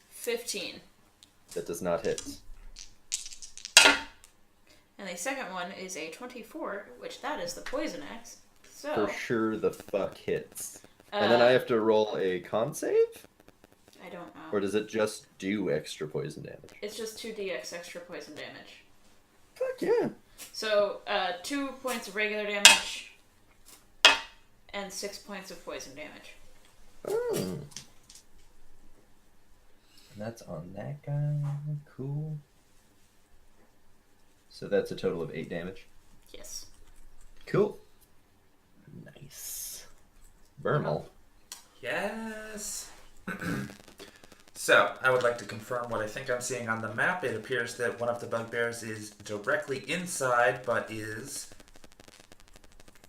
15. That does not hit. And the second one is a 24, which that is the poison axe. So, For sure the fuck hits. And then I have to roll a con save? I don't know. Or does it just do extra poison damage? It's just 2d6 extra poison damage. Fuck yeah. So, 2 points of regular damage and 6 points of poison damage. Oh. And that's on that guy. Cool. So that's a total of 8 damage. Yes. Cool. Nice. Vermal. Yes. So, I would like to confirm what I think I'm seeing on the map. It appears that one of the bugbears is directly inside, but is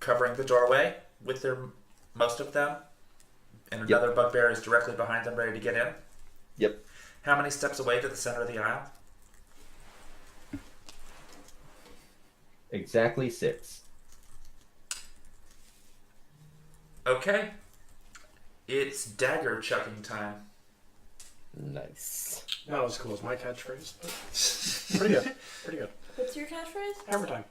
covering the doorway with most of them. And another bugbear is directly behind them, ready to get in. Yep. How many steps away to the center of the aisle? Exactly 6. Okay. It's dagger chucking time. Nice. Not as cool as my catchphrase, but pretty good. Pretty good. What's your catchphrase? Hammer time.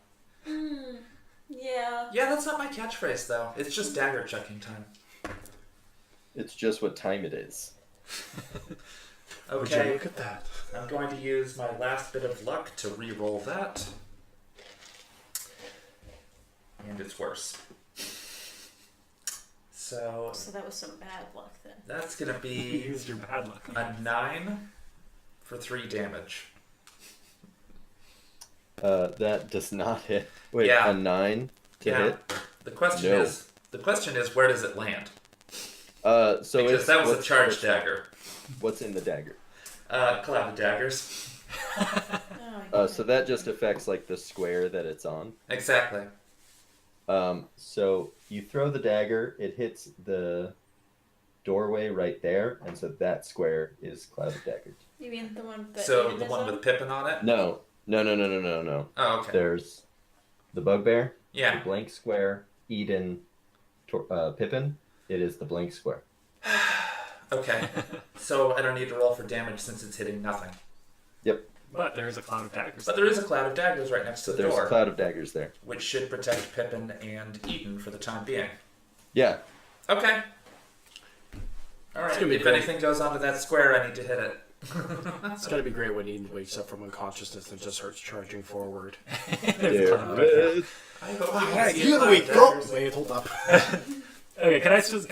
Yeah. Yeah, that's not my catchphrase, though. It's just dagger chucking time. It's just what time it is. Would you Okay. look at that? I'm going to use my last bit of luck to re-roll that. And it's worse. So So that was some bad luck then. that's going to You be used your bad luck. a 9 for 3 damage. That does not hit. Wait, Yeah. a 9 to hit? The question No. is where does it land? So Because that was a what's- charged dagger. What's in the dagger? Cloud of daggers. So that just affects like the square that it's on. Exactly. So you throw the dagger, it hits the doorway right there, and so that square is cloud of daggers. You mean the one that So Eden the is one on? with Pippin on it? No. Oh, okay. There's the bugbear, the Yeah. blank square, Eden, Pippin. It is the blank square. Okay. So I don't need to roll for damage since it's hitting nothing. Yep. But there is a cloud of daggers. But there is a cloud of daggers right next to So the there's door, a cloud of daggers there. which should protect Pippin and Eden for the time being. Yeah. Okay. All right. gonna be If cool. anything goes onto that square, I need to hit it. It's gotta be great when Eden wakes up from unconsciousness and just starts charging forward. There's a cloud of daggers. I hope Alright, you here can we see go! daggers. Wait, hold up. Okay, can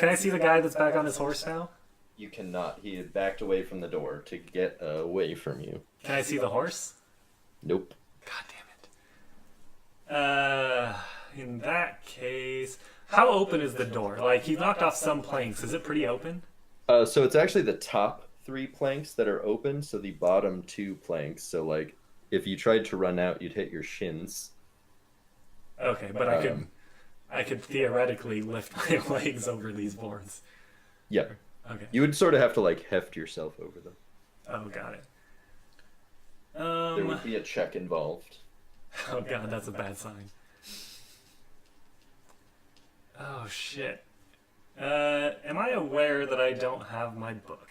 I see the guy that's back on his horse now? You cannot. He had backed away from the door to get away from you. Can I see the horse? Nope. God damn it. In that case, how open is the door? Like, he knocked off some planks. Is it pretty open? So it's actually the top 3 planks that are open, so the bottom 2 planks. So like, if you tried to run out, you'd hit your shins. Okay, but I could theoretically lift my legs over these boards. Yeah. Okay. You would sort of have to like heft yourself over them. Oh, got it. There would be a check involved. Oh god, that's a bad sign. Oh shit. Am I aware that I don't have my book?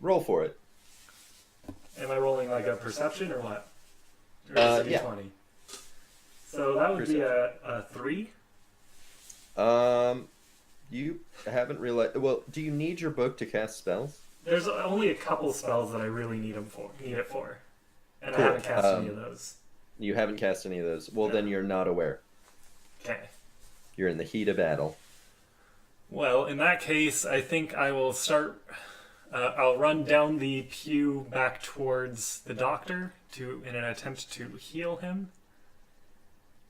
Roll for it. Am I rolling like a perception or what? Or is it Yeah. D20? So that would be a 3? You haven't realized. Well, do you need your book to cast spells? There's only a couple spells that I really need it for. And Cool. I haven't cast any of those. You haven't cast any of those. Well, No. then you're not aware. Okay. You're in the heat of battle. Well, in that case, I think I will start. I'll run down the pew back towards the doctor in an attempt to heal him.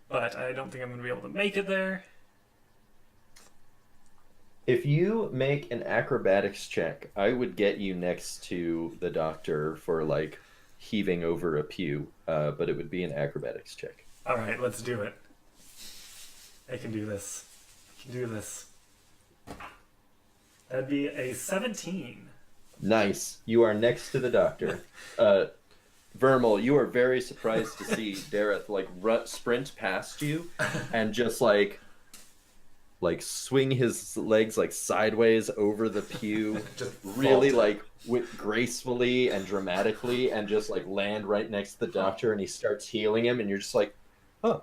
But I don't think I'm going to be able to make it there. If you make an acrobatics check, I would get you next to the doctor for like heaving over a pew, but it would be an acrobatics check. All right, let's do it. I can do this. I can do this. That'd be a 17. Nice. You are next to the doctor. Vermal, you are very surprised to see Dareth like sprint past you and just like swing his legs like sideways over the pew, Just really vault. like gracefully and dramatically, and just like land right next to the doctor, and he starts healing him, and you're just like, huh.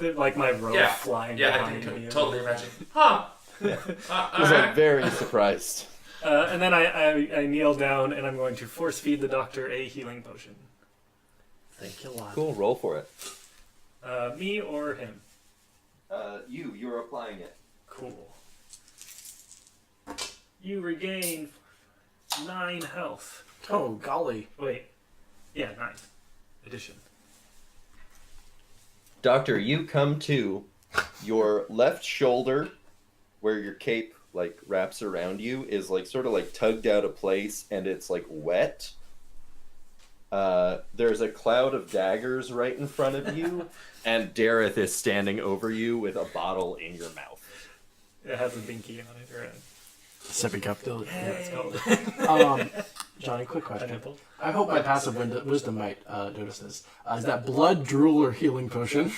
Like my robe Yeah. flying Yeah, I behind can me. totally imagine. Huh. He's like very surprised. And then I kneel down and I'm going to force feed the doctor a healing potion. Thank you a lot. Cool, roll for it. Me or him? You're applying it. Cool. You regain 9 health. Oh, golly. Wait. Yeah, 9. Addition. Doctor, you come to your left shoulder where your cape like wraps around you is like sort of like tugged out of place and it's like wet. There's a cloud of daggers right in front of you, and Dareth is standing over you with a bottle in your mouth. It has a binky on it, or a Sippy cup. it's called Johnny, quick a question. nipple. I hope my passive wisdom might notice this. Is that blood, drool, or healing potion?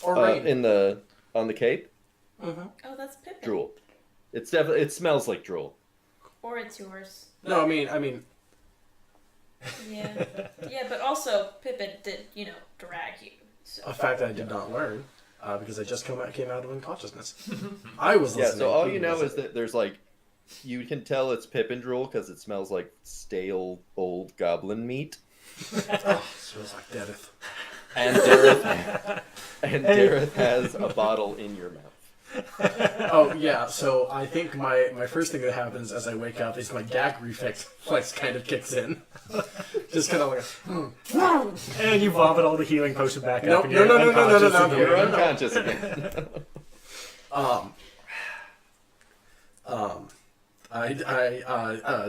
Or rain? On the cape, Oh, that's Pippin. drool. It's definitely it smells like drool. Or it's yours. No, I mean, Yeah. Yeah, but also Pippin did, drag you. So. a fact that I did not learn because I just came out of unconsciousness. I was Yeah, listening. so all he you know wasn't. is that there's like you can tell it's Pippin drool because it smells like stale old goblin meat. Smells like death. And Dareth has a bottle in your mouth. Oh yeah, so I think my first thing that happens as I wake up is my gag reflex kind of kicks in. Just kind of like, And you vomit all the healing potion back Nope, up. And you're no. unconscious You're again. unconscious again.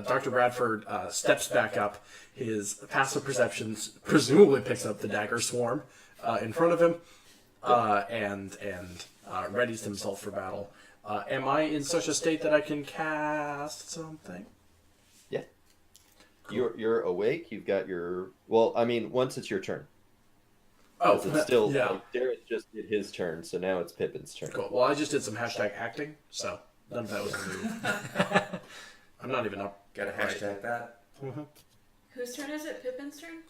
Dr. Bradford steps back up. His passive perception presumably picks up the dagger swarm in front of him, and readies himself for battle. Am I in such a state that I can cast something? Yeah. You're awake. You've got your. Well, I mean, once it's your turn. Oh, 'Cause it's still. yeah. Like, Darren just did his turn, so now it's Pippin's turn. Cool. Well, I just did some hashtag acting, so none of that was a move. I'm not even up. Gotta hashtag that. Whose turn is it? Pippin's turn?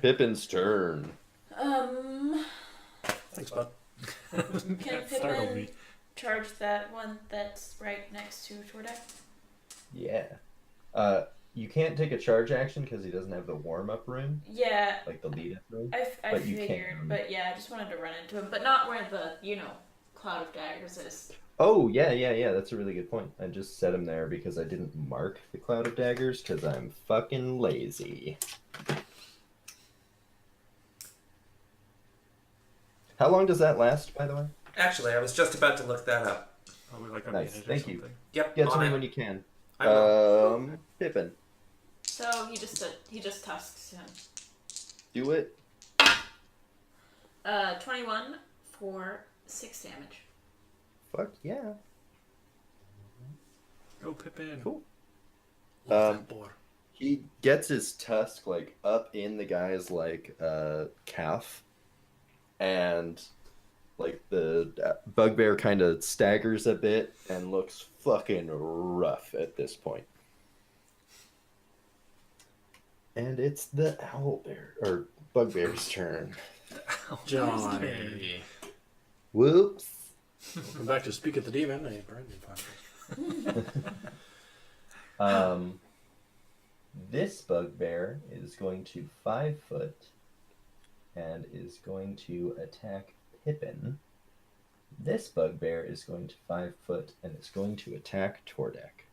Pippin's turn. Thanks, bud. Can Startled Pippin me. charge that one that's right next to Tordek? Yeah. You can't take a charge action because he doesn't have the warm-up rune, Yeah, like the lead-up rune. I But you figured. can. But yeah, I just wanted to run into him. But not where the, cloud of daggers is. Oh, yeah. That's a really good point. I just set him there because I didn't mark the cloud of daggers because I'm fucking lazy. How long does that last, by the way? Actually, I was just about to look that up. Probably like a Nice, minute or thank you. something. Yep. Yeah, tell on me it. when you can. I will. Pippin, So he just tusks him. do it. 21 for 6 damage. Fuck yeah. Go Pippin. Cool. Love that boar. He gets his tusk like up in the guy's calf, and like the bugbear kind of staggers a bit and looks fucking rough at this point. And it's the bugbear's turn. Johnny. Whoops. Welcome back to Speak of the Demon, a brand new podcast. This bugbear is going to 5 foot and is going to attack Pippin. This bugbear is going to 5 foot and is going to attack Tordek.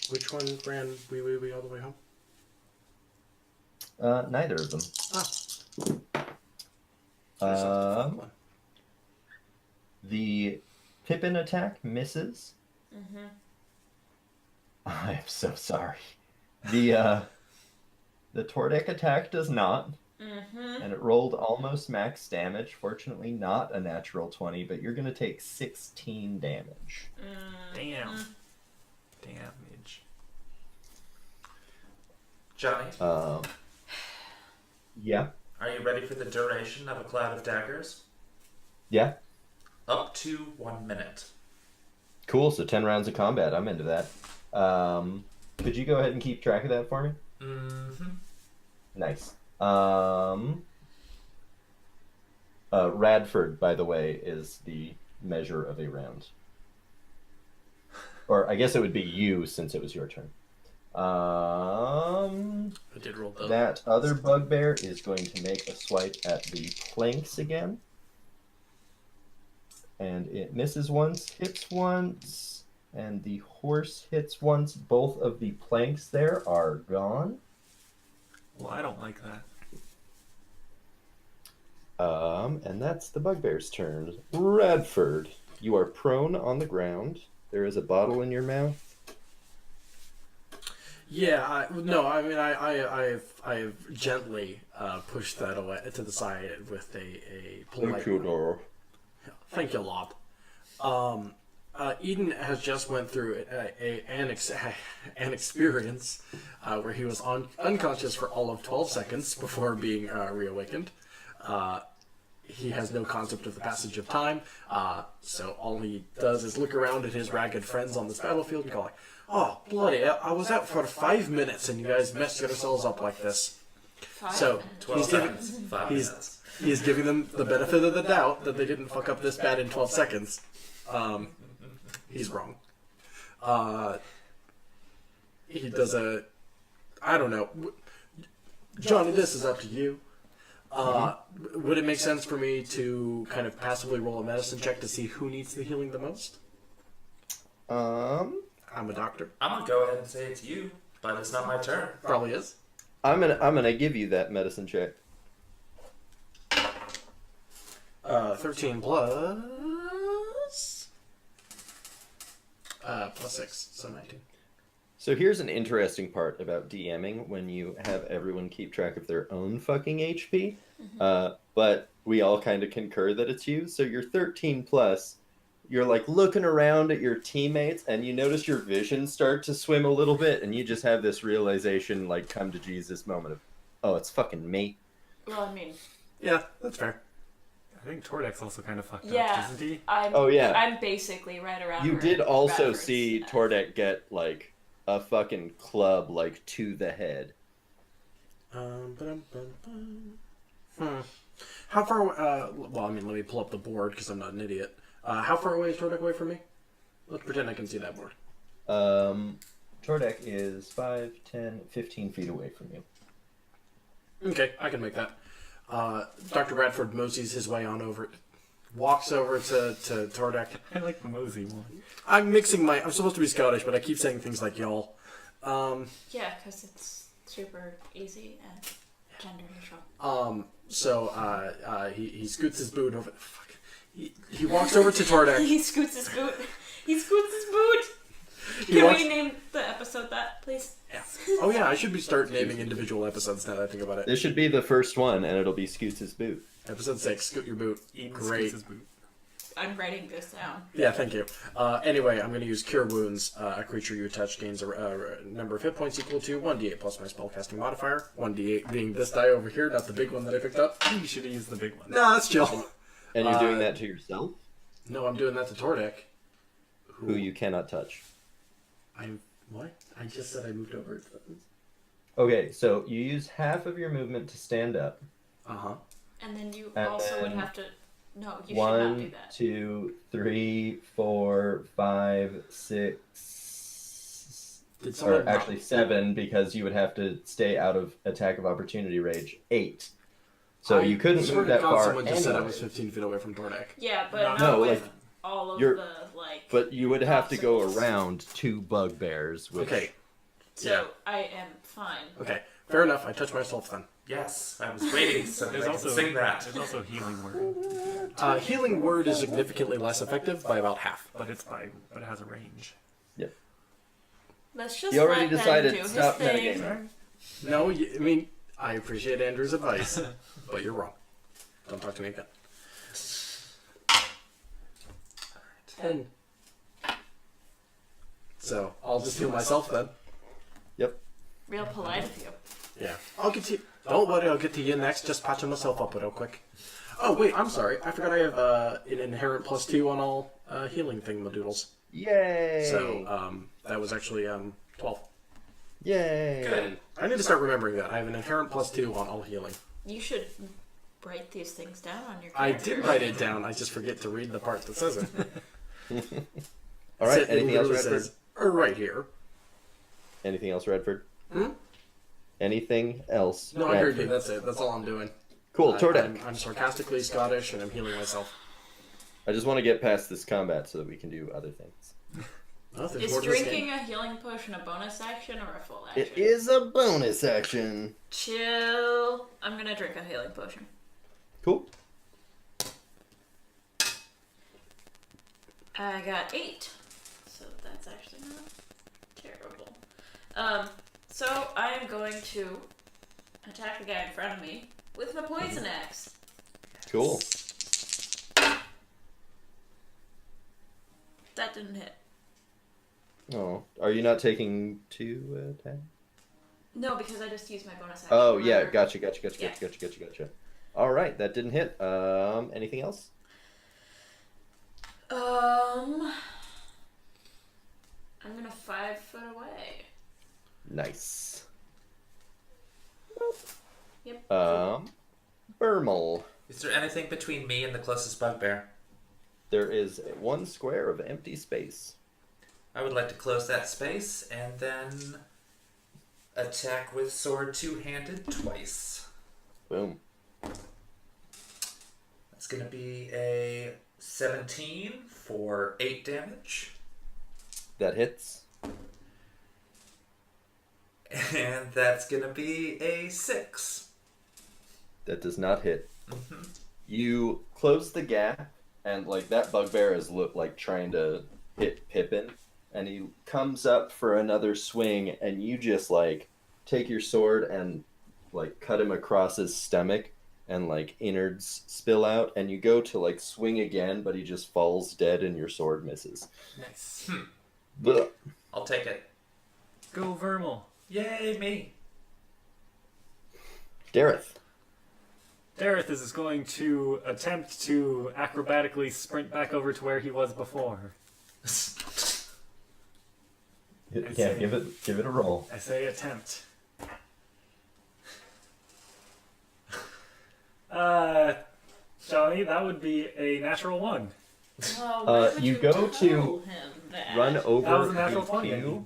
Which one ran wee all the way home? Neither of them. One. The Pippin attack misses. Mm-hmm. I'm so sorry. The Tordek attack does not. Mm-hmm. And it rolled almost max damage. Fortunately, not a natural 20, but you're going to take 16 damage. Damn. Damage. Johnny, Yeah. are you ready for the duration of a cloud of daggers? Yeah. Up to 1 minute. Cool. So 10 rounds of combat. I'm into that. Could you go ahead and keep track of that for me? Mm-hmm. Nice. Radford, by the way, is the measure of a round. Or I guess it would be you since it was your turn. I did roll the... That other bugbear is going to make a swipe at the planks again. And it misses once, hits once, and the horse hits once. Both of the planks there are gone. Well, I don't like that. And that's the bugbear's turn. Radford, you are prone on the ground. There is a bottle in your mouth. Yeah, I've gently pushed that away to the side with a polite... Thank you, Lord. Eden has just went through an experience where he was unconscious for all of 12 seconds before being reawakened. He has no concept of the passage of time, so all he does is look around at his ragged friends on this battlefield and go like, "Oh, bloody hell, I was out for 5 minutes and you guys messed yourselves up like this." 5 So, minutes. 12 he's giving, seconds. 5 he's- minutes. he is giving them the benefit of the doubt that they didn't fuck up this bad in 12 seconds. He's wrong. He does I don't know. Johnny, this is up to you. Would it make sense for me to kind of passively roll a medicine check to see who needs the healing the most? I'm a doctor. I'm gonna go ahead and say it's you, but it's not my turn. Probably is. I'm gonna give you that medicine check. 13 plus... plus 6, so 19. So here's an interesting part about DMing when you have everyone keep track of their own fucking HP. But we all kind of concur that it's you. So you're 13 plus. You're like looking around at your teammates and you notice your vision start to swim a little bit and you just have this realization, like, come to Jesus moment of, oh, it's fucking me. Well, I mean, Yeah, that's fair. I think Tordek's also kind of fucked up, yeah. isn't he? I'm basically right around. You where did also Bradford's see at. Tordek get, like, a fucking club, like, to the head. How far away, well, I mean, let me pull up the board because I'm not an idiot. How far away is Tordek away from me? Let's pretend I can see that board. Tordek is 5, 10, 15 feet away from you. Okay, I can make that. Dr. Bradford moseys his way on over, walks over to Tordek. I like the Mosey one. I'm supposed to be Scottish, but I keep saying things like y'all. Yeah, because it's super easy and gender neutral. He scoots his boot over. Fuck. He walks over to Tordek. He scoots his boot. He scoots his boot. He Can walks- we name the episode that, please? Yeah. Oh yeah, I should start naming individual episodes now that I think about it. This should be the first one, and it'll be Scoots' boot. Episode 6, Scoot Your Boot. Eden Great. scoots his boot. I'm writing this down. Yeah, thank you. Anyway, I'm going to use Cure Wounds. A creature you touch gains a number of hit points equal to 1d8 plus my spellcasting modifier. 1d8 being this die over here, not the big one that I picked up. You should have used the big one. Nah, that's chill. And you're doing that to yourself, No, I'm doing that to Tordek. who you cannot touch. What? I just said I moved over. Okay, so you use half of your movement to stand up. Uh-huh. And then you And also would then have to. No, you should not do 1, that. 2, 3, 4, 5, 6, Did someone or actually 7, because you would have to stay out of attack of opportunity range. 8. So you couldn't swear move to that God, far. Someone just said I anyways. was 15 feet away from Tordek. Yeah, but No, not no, with like, all of you're- the like. But you would have to go obstacles. around 2 bugbears. Which, Okay. So yeah. I am fine. Okay. Fair enough. I touch myself then. Yes, I was waiting so that I There's could also sing that. There's also healing word, Healing Word is significantly less effective by about half. but it has a range. Let's just You already let Ben decided do to his stop thing. metagaming. No, I mean, I appreciate Andrew's advice, but you're wrong. Don't talk to me again. 10. So, I'll just heal myself then. Real polite of you. Yeah. I'll get to Don't worry, I'll get to you next. Just patching myself up real quick. Oh, wait, I'm sorry. I forgot I have an inherent +2 on all healing thingamadoodles. Yay! So, that was actually 12. Yay! Good. I need to start remembering that. I have an inherent +2 on all healing. You should write these things down on your I character. did write it down. I just forget to read the part that says it. All right. It Anything else, literally Redford? says, right here. Anything else, Redford? Hmm? Anything else? No, I heard you. Radford? That's it. That's all I'm doing. Cool, Tordek. I'm sarcastically Scottish, and I'm healing myself. I just want to get past this combat so that we can do other things. Oh, there's Is more to this drinking game. a healing potion a bonus action or a full action? It is a bonus action. Chill. I'm gonna drink a healing potion. Cool. I got 8. So that's actually not terrible. So I am going to attack the guy in front of me with my poison axe. Cool. That didn't hit. Oh, are you not taking 2 attacks? No, because I just used my bonus action. Oh yeah, Remember? gotcha. All right, that didn't hit. Anything else? I'm gonna 5 foot away. Nice. Yep. Burmal. Is there anything between me and the closest bugbear? There is 1 square of empty space. I would like to close that space and then attack with sword 2-handed twice. Boom. That's going to be a 17 for 8 damage. That hits. And that's going to be a 6. That does not hit. You close the gap, and like that bugbear is trying to hit Pippin, and he comes up for another swing, and you just like take your sword and like cut him across his stomach, and like innards spill out, and you go to like swing again, but he just falls dead, and your sword misses. Nice. Blech. I'll take it. Go Vermal. Yay, me. Dareth. Dareth is going to attempt to acrobatically sprint back over to where he was before. Yeah, give it a roll. I say attempt. Johnny, that would be a natural 1. Well, why would You you go tell to him that? Run over That was a natural the 20, I pew. mean.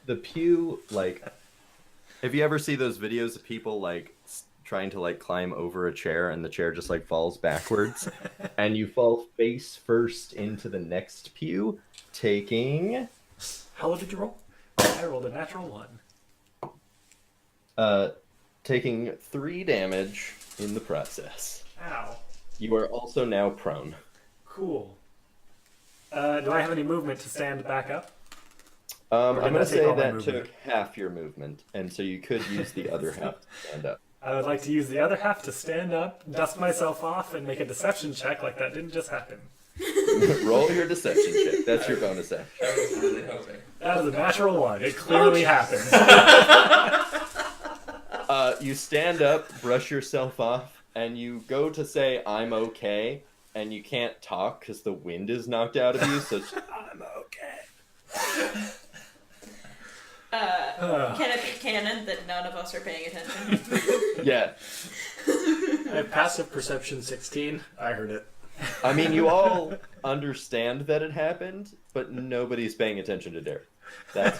The pew, like, if you ever see those videos of people like trying to like climb over a chair and the chair just like falls backwards, and you fall face first into the next pew, taking How low did you roll? I rolled a natural 1. taking 3 damage in the process. Ow. You are also now prone. Cool. Do I have any movement to stand back up? I'm did going that to take say all my that movement? took half your movement, and so you could use the other half to stand up. I would like to use the other half to stand up, dust myself off, and make a deception check like that didn't just happen. Roll your deception check. That's your bonus action. I was really hoping. That is a natural 1. It clearly happened. You stand up, brush yourself off, and you go to say, I'm okay, and you can't talk because the wind is knocked out of you, so it's, I'm okay. Can it be canon that none of us are paying attention? Yeah. I have passive perception 16. I heard it. I mean, you all understand that it happened, but nobody's paying attention to Derek. That's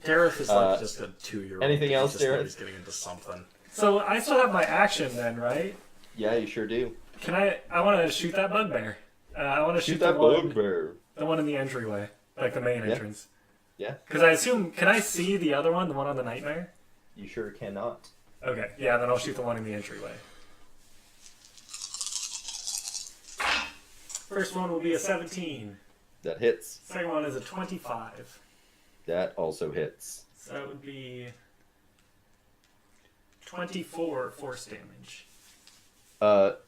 Dareth is like just a 2-year-old. anything else, He just knows Dareth? he's getting into something. So I still have my action then, right? Yeah, you sure do. Can I want to shoot that bugbear. I want to shoot Shoot that the one, bugbear. the one in the entryway, like the main Yeah. entrance. Yeah, Because I assume, can I see the other one, the one on the nightmare? you sure cannot. Okay, yeah, then I'll shoot the one in the entryway. First one will be a 17. That hits. Second one is a 25. That also hits. So that would be 24 force damage.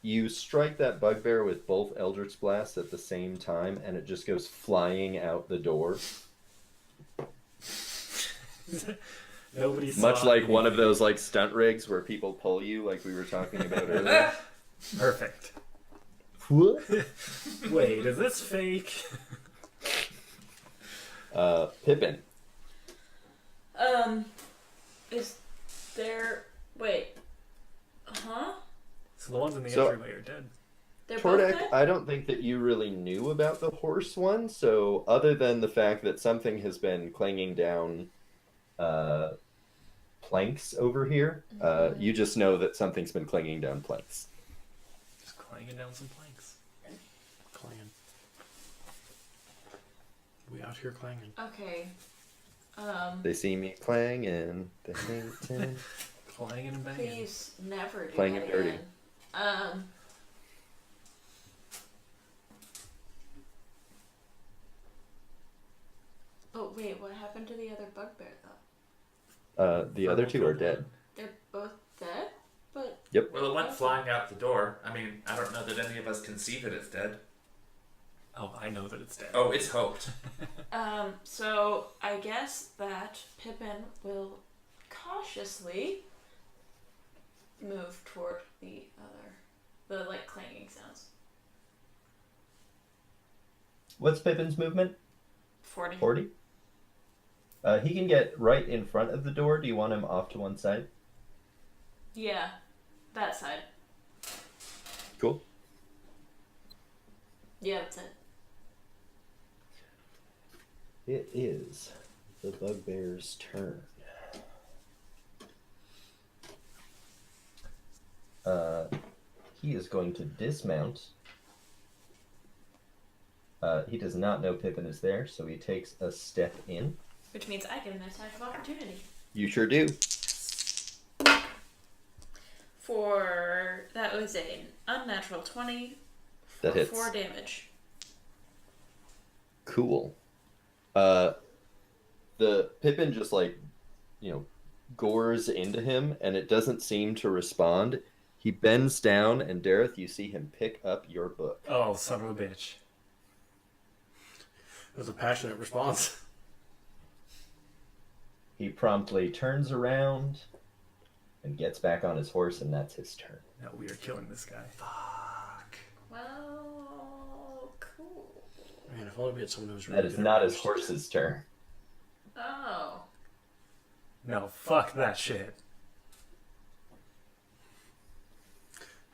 You strike that bugbear with both Eldritch Blasts at the same time, and it just goes flying out the door. Nobody saw Much like one of anything. those like stunt rigs where people pull you, like we were talking about earlier. Perfect. What? Wait, is this fake? Pippin. Is there... Wait. Huh? So the ones in the So- entryway are dead. They're both Tordek, dead? I don't think that you really knew about the horse one, so other than the fact that something has been clanging down planks over here, you just know that something's been clanging down planks. Just clanging down some planks. Clanging. We out here clanging. Okay. They see me clanging. They think Clanging and banging. Please never do Playing that it dirty. again. Oh wait, what happened to the other bugbear though? the other two are dead. They're both dead? But Well, it went flying out the door. I mean, I don't know that any of us can see that it's dead. Oh, I know that it's dead. Oh, it's hoped. so I guess that Pippin will cautiously move toward the like clanging sounds. What's Pippin's movement? 40. 40? He can get right in front of the door. Do you want him off to one side? Yeah, that side. Cool. Yeah, that's it. It is the bugbear's turn. he is going to dismount. He does not know Pippin is there, so he takes a step in. Which means I get an attack of opportunity. You sure do. That was an unnatural 20 That for hits. 4 damage. Cool. The Pippin just gores into him, and it doesn't seem to respond. He bends down, and Dareth, you see him pick up your book. Oh, son of a bitch. It was a passionate response. He promptly turns around and gets back on his horse, and that's his turn. No, we are killing this guy. Fuck. Well, cool. Man, if only we had someone who was really That is good not at his horse's turn. Oh. No, fuck that shit.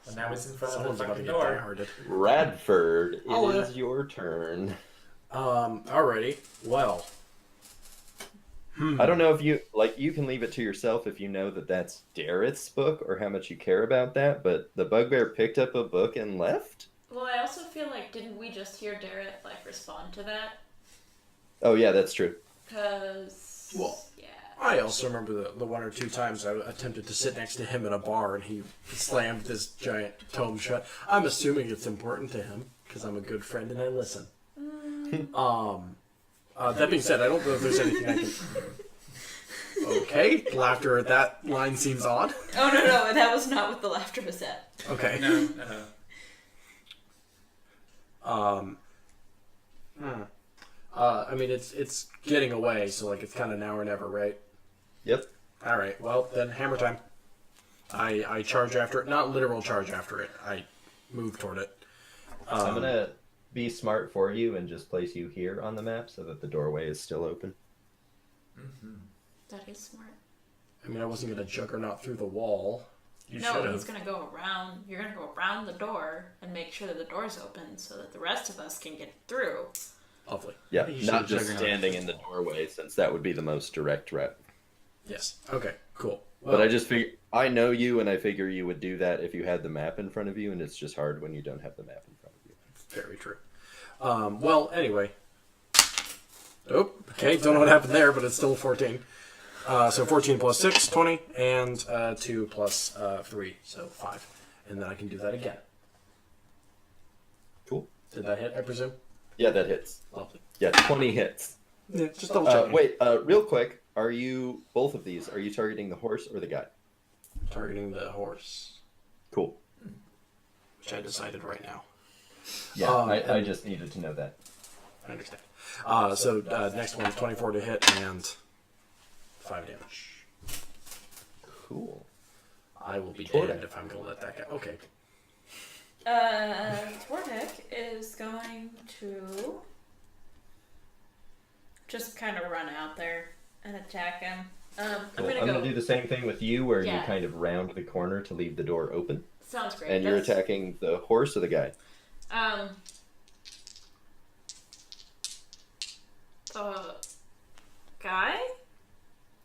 And now he's in front Someone's of the about to fucking get door. die-hearted. Radford, it Oh, is your turn. Alrighty. Well. I don't know if you can leave it to yourself if you know that that's Dareth's book or how much you care about that, but the bugbear picked up a book and left? Well, I also feel like, didn't we just hear Dareth, respond to that? Oh, yeah, that's true. Because... Well, yeah. I also remember the one or two times I attempted to sit next to him in a bar and he slammed this giant tome shut. I'm assuming it's important to him because I'm a good friend and I listen. That being said, I don't know if there's anything I can... Okay, laughter at that line seems odd. Oh, no, that was not what the laughter was at. Okay. No. I mean, it's getting away, so it's kind of now or never, right? Yep. All right. Well, then hammer time. I charge after it, not literal charge after it. I move toward it. I'm gonna be smart for you and just place you here on the map so that the doorway is still open. Mm-hmm. That is smart. I mean, I wasn't gonna juggernaut through the wall. You No, should he's have. gonna go around. You're gonna go around the door and make sure that the door's open so that the rest of us can get through. Lovely. Yeah, You not should just juggernaut. standing in the doorway, since that would be the most direct route. Yes. Okay. Cool. But I just figure I know you, and I figure you would do that if you had the map in front of you, and it's just hard when you don't have the map in front of you. Very true. Well, anyway. Oh, okay. Don't know what happened there, but it's still 14. So 14 plus 6, 20, and 2 plus 3, so 5. And then I can do that again. Cool. Did that hit, I presume? Yeah, that hits. Lovely. Yeah, 20 hits. Yeah, just double checking. Wait, real quick, are you both of these? Are you targeting the horse or the guy? Targeting the horse, Cool. which I decided right now. Yeah, I and- just needed to know that. I understand. So next one is 24 to hit and 5 damage. Cool. I will be Tordak. damned if I'm going to let that guy. Okay. Tordak is going to just kind of run out there and attack him. I'm Cool. gonna I'm go. gonna do the same thing with you, where you Yeah. kind of round the corner to leave the door open, Sounds great. and you're That's- attacking the horse or the guy. The guy?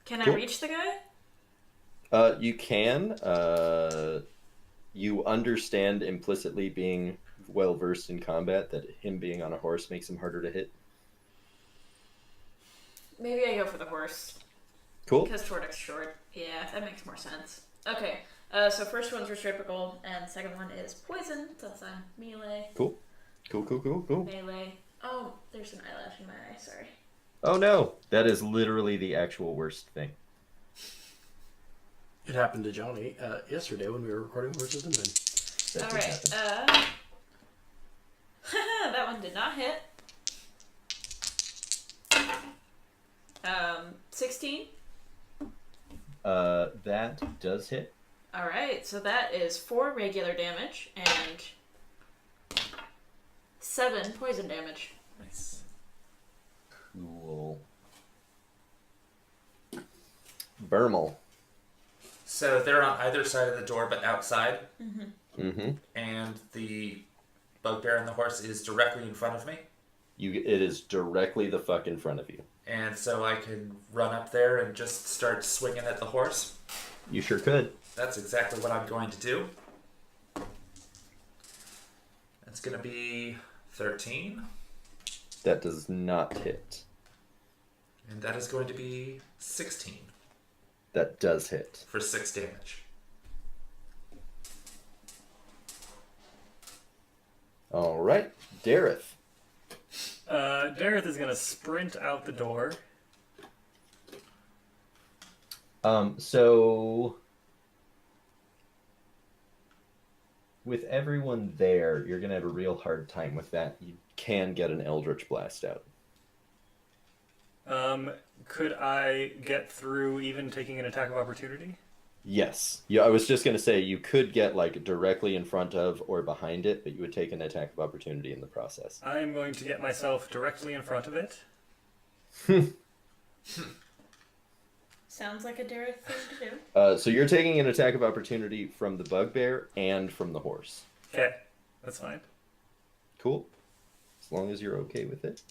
Can I Cool. reach the guy? You can. You understand implicitly, being well versed in combat, that him being on a horse makes him harder to hit. Maybe I go for the horse. Cool. Because Tordak's short. Yeah, that makes more sense. Okay, so first one's reciprocal, and second one is poison. So that's a melee. Cool. Melee. Oh, there's an eyelash in my eye, sorry. Oh no, that is literally the actual worst thing. It happened to Johnny yesterday when we were recording Horses and Men. That did Alright, happen. that one did not hit. 16. That does hit. Alright, so that is 4 regular damage and 7 poison damage. Nice. Cool. Burmal. So they're on either side of the door, but outside, Mm-hmm. and the bugbear and the horse is directly in front of me. It is directly the fuck in front of you. And so I can run up there and just start swinging at the horse. You sure could. That's exactly what I'm going to do. It's going to be 13. That does not hit. And that is going to be 16 That does hit. for 6 damage. All right, Dareth. Dareth is going to sprint out the door. So with everyone there, you're gonna have a real hard time with that. You can get an Eldritch Blast out. Could I get through even taking an attack of opportunity? Yes. Yeah, I was just gonna say you could get like directly in front of or behind it, but you would take an attack of opportunity in the process. I am going to get myself directly in front of it. Sounds like a Dareth thing to do. So you're taking an attack of opportunity from the bugbear and from the horse. Okay, that's fine. Cool. As long as you're okay with it.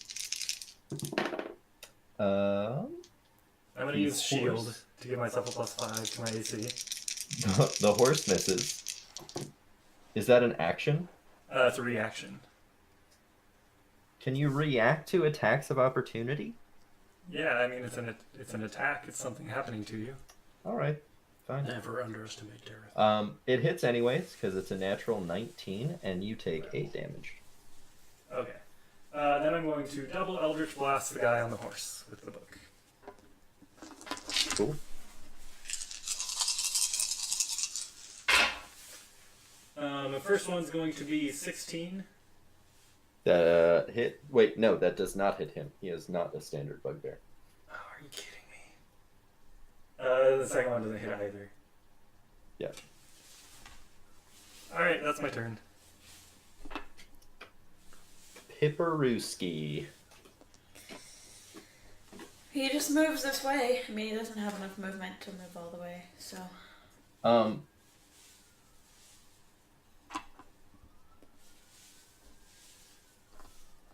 I'm going to The use shield horse. to give myself a +5 to my AC. The horse misses. Is that an action? It's a reaction. Can you react to attacks of opportunity? Yeah, I mean, it's an attack. It's something happening to you. All right, fine. Never underestimate Terra. It hits anyways because it's a natural 19, and you take 8 damage. Okay. Then I'm going to double Eldritch Blast the guy on the horse with the book. Cool. The first one's going to be 16. That hit. Wait, no, that does not hit him. He is not a standard bugbear. Oh, are you kidding me? The second one doesn't hit either. Yeah. Alright, that's my turn. Pipperooski. He just moves this way. I mean, he doesn't have enough movement to move all the way, so.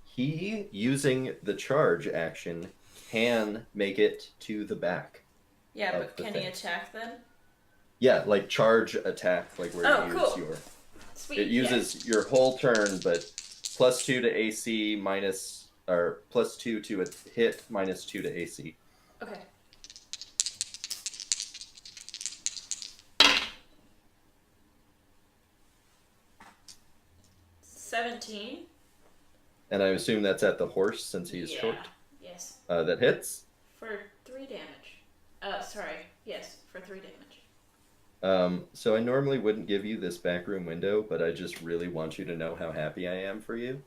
He, using the charge action, can make it to the back. Yeah, Of but the can he thing. attack then? Yeah, like charge attack, like where Oh, you cool. use your... Sweet. It uses your whole turn, but +2 to AC minus... Or +2 to a hit, -2 to AC. Yeah. Okay. $17. And I assume that's at the horse, since he's Yeah. short. Yes. That hits. For 3 damage. Sorry. Yes, for 3 damage. So I normally wouldn't give you this backroom window, but I just really want you to know how happy I am for you.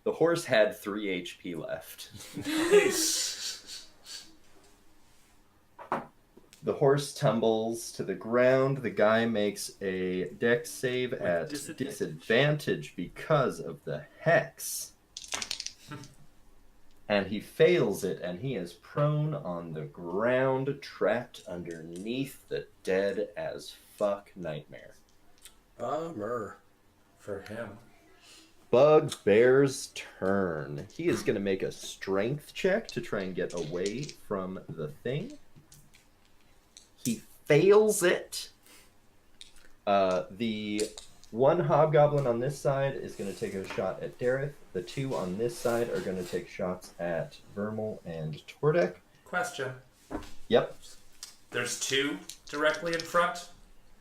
The horse had 3 HP left. The horse tumbles to the ground. The guy makes a dex save at disadvantage because of the hex. And he fails it, and he is prone on the ground, trapped underneath the dead as fuck nightmare. Bummer. For him. Bugbear's turn. He is going to make a strength check to try and get away from the thing. He fails it. The one hobgoblin on this side is going to take a shot at Dareth. The 2 on this side are going to take shots at Vermal and Tordek. Question. Yep. There's 2 directly in front.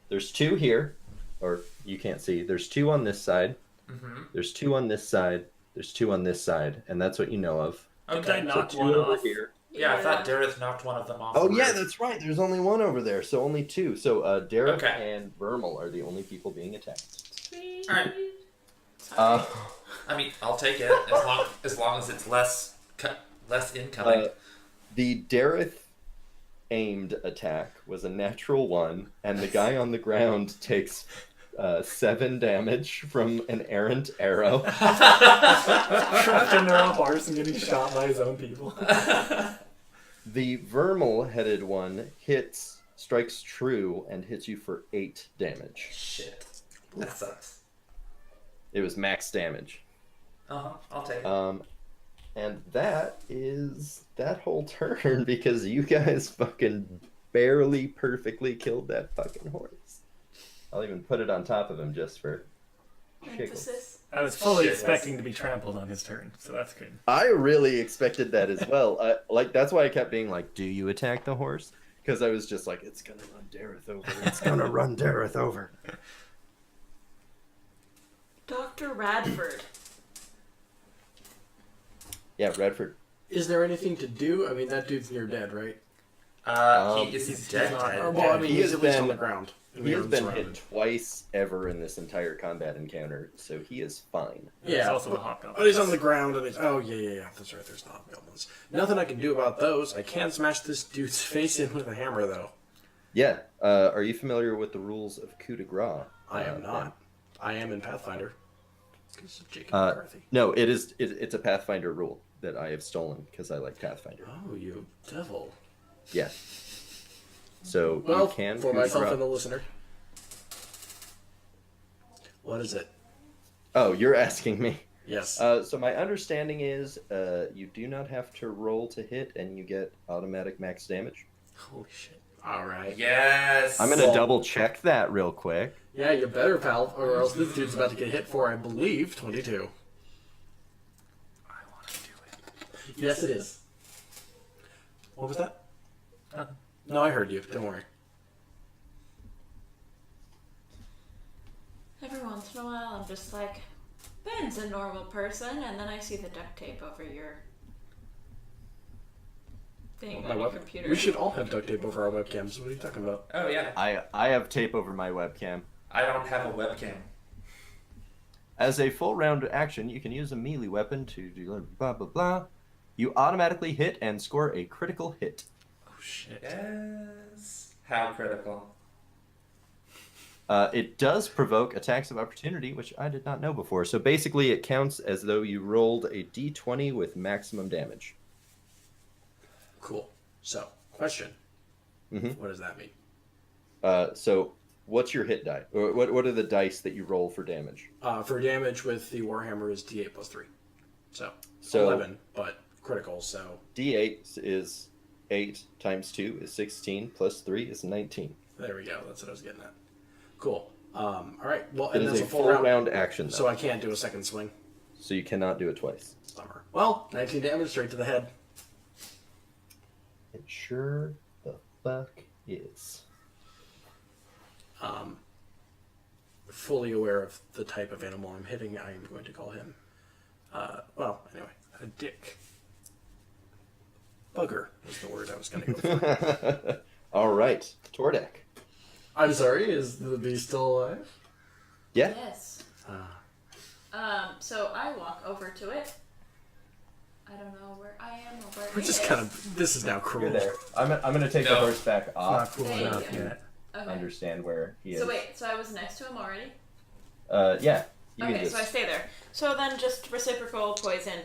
There's 2 here. Or you can't see. There's 2 on this side. Mm-hmm. There's 2 on this side. There's 2 on this side. And that's what you know of. Did I Okay. knock so 2 one over off? here. Yeah, I thought Dareth knocked one of them off. Oh the yeah, roof. that's right. There's only 1 over there, so only 2. So Dareth Okay. and Vermal are the only people being attacked. Sweet. Alright. Uh, I mean, I'll take it as long as it's less incoming. the Dareth aimed attack was a natural 1, and the guy on the ground takes 7 damage from an errant arrow. Trapped under a horse and getting shot by his own people. The Vermal-headed one strikes true, and hits you for 8 damage. Shit. That sucks. It was max damage. I'll take it. And that is that whole turn because you guys fucking barely perfectly killed that fucking horse. I'll even put it on top of him just for Emphasis. I was fully Shit. expecting to be trampled on his turn, so that's good. I really expected that as well. Like that's why I kept being like, "Do you attack the horse?" Because I was just like, "It's gonna run Dareth over. It's gonna run Dareth over." Dr. Radford. Yeah, Redford. Is there anything to do? I mean, that dude's near dead, right? He is he's dead. not- dead. Or, well, I mean, He he's has at least on been- the ground. He has been hit twice ever in this entire combat encounter, so he is fine. There's Yeah, also the hobgoblin. but he's on the ground, and it's yeah. That's right. There's the hobgoblins. Nothing I can do about those. I can smash this dude's face in with a hammer, though. Yeah. Are you familiar with the rules of coup de grace? I am not. I am in Pathfinder. It's 'cause of Jacob Uh, McCarthy. No, it's a Pathfinder rule that I have stolen because I like Pathfinder. Oh, you devil. Yeah. So Well, you can for coup de myself grace. and the listener. What is it? Oh, you're asking me. Yes. So my understanding is you do not have to roll to hit, and you get automatic max damage. Holy shit. All right. Yes. I'm gonna Well- double check that real quick. Yeah, you better, pal, or else this dude's about to get hit for, I believe, 22. I want to do it. Yes, it is. What was that? Nothing. No, I heard you. Don't worry. Every once in a while, I'm just like, Ben's a normal person, and then I see the duct tape over your thing My on your web- computer. We should all have duct tape over our webcams. What are you talking about? Oh yeah. I have tape over my webcam. I don't have a webcam. As a full round action, you can use a melee weapon to do blah blah blah. You automatically hit and score a critical hit. Oh shit. Yes. How critical. It does provoke attacks of opportunity, which I did not know before. So basically, it counts as though you rolled a d20 with maximum damage. Cool. So, question. Mhm. What does that mean? So what's your hit die? Or what are the dice that you roll for damage? For damage with the Warhammer is D8 plus 3. So, So 11, but critical, so D8 is 8 times 2 is 16 plus 3 is 19. there we go. That's what I was getting at. Cool. All right. Well, It and is that's a a full full round. round action, though, So I can't do a second swing. so you cannot do it twice. Bummer. Well, 19 damage straight to the head. It sure the fuck is. Fully aware of the type of animal I'm hitting, I am going to call him. Well, anyway, a dick. Bugger was the word I was going to go for. All right, Tordek. I'm sorry, is the beast still alive? Yeah. Yes. Ah. So I walk over to it. I don't know where I am or where We're it just is. kind of. This is now cruel. You're there. I'm gonna take the No. horse back Not off. cool Thank enough you. yet. Okay. Understand where he is. So wait, so I was next to him already? Yeah. You Okay, can so I just. stay there. So then just reciprocal poison.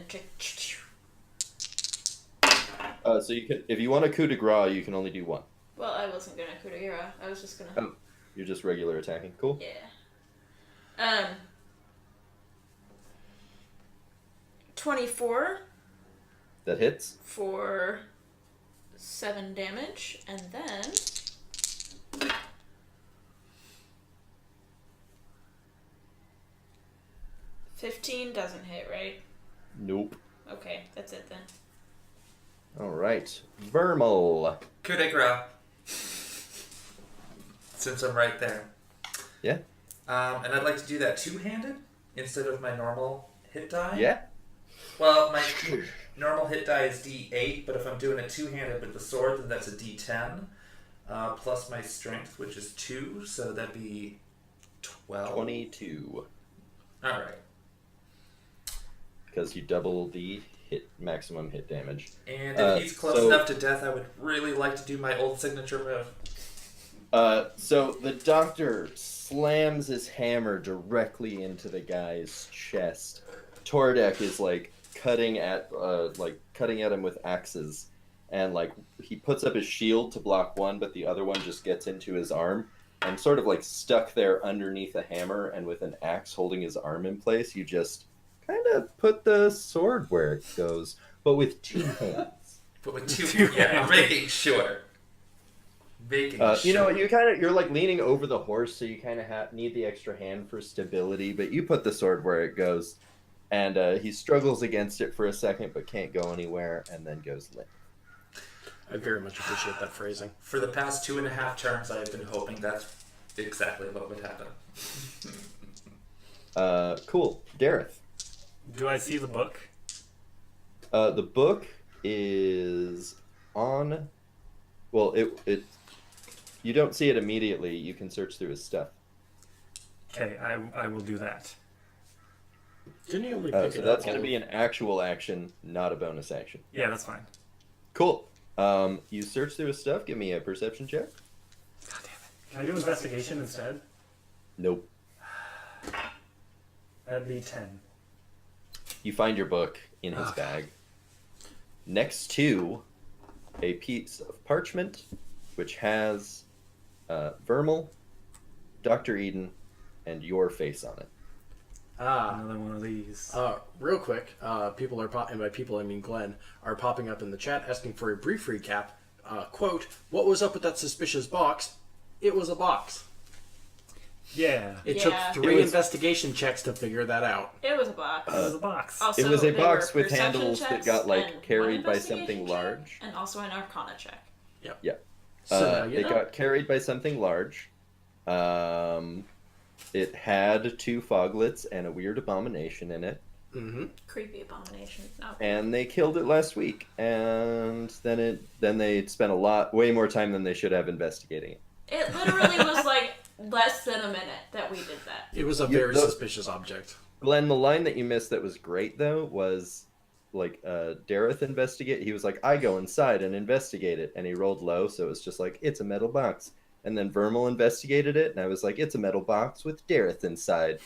So you can, if you want a coup de grace, you can only do one. Well, I wasn't gonna coup de grace. I was just gonna. Oh. You're just regular attacking. Cool. Yeah. 24 That hits. for 7 damage, and then 15 doesn't hit, right? Nope. Okay, that's it then. All right, Vermal. Coup de grace. Since I'm right there. Yeah. And I'd like to do that two-handed instead of my normal hit die. Yeah. Well, my normal hit die is D8, but if I'm doing it two-handed with the sword, then that's a D10. Plus my strength, which is 2, so that'd be 12. 22. All right. Because you double the maximum hit damage. And if he's close so- enough to death, I would really like to do my old signature move. So the doctor slams his hammer directly into the guy's chest. Tordek is cutting at him with axes, and he puts up his shield to block one, but the other one just gets into his arm and sort of stuck there underneath a hammer, and with an axe holding his arm in place, you just kind of put the sword where it goes, but with two hands. But with two, yeah, I'm making sure. Making You know, sure. you're like leaning over the horse, so you kind of need the extra hand for stability. But you put the sword where it goes, and he struggles against it for a second, but can't go anywhere, and then goes limp. I very much appreciate that phrasing. For the past 2.5 turns, I have been hoping that's exactly what would happen. Cool, Gareth. Do I see the book? The book is on. Well, it. You don't see it immediately. You can search through his stuff. Okay, I will do that. Didn't you only pick So it that's up going to all- be an actual action, not a bonus action. Yeah, that's fine. Cool. You search through his stuff. Give me a perception check. God damn it. Can I do investigation instead? Nope. That'd be 10. You find your book in his bag. Next to a piece of parchment, which has Vermal, Dr. Eden, and your face on it. Another one of these. Real quick, people are and by people I mean Glenn, are popping up in the chat asking for a brief recap. Quote, what was up with that suspicious box? It was a box. Yeah. It took Yeah. 3 It was- investigation checks to figure that out. It was a box. It was a box. Also, It was a they box were with perception handles that checks got, like, and carried one by something investigation check, large. and also an Arcana check. Yeah. So now you It know. got carried by something large. It had 2 foglets and a weird abomination in it. Mm-hmm. Creepy abomination. No. And they killed it last week. And then they spent way more time than they should have investigating it. It literally was like less than a minute that we did that. It was a You- very the- suspicious object. Glenn, the line that you missed that was great though was like Dareth investigate. He was like, I go inside and investigate it, and he rolled low, so it was just like it's a metal box. And then Vermal investigated it, and I was like, it's a metal box with Dareth inside.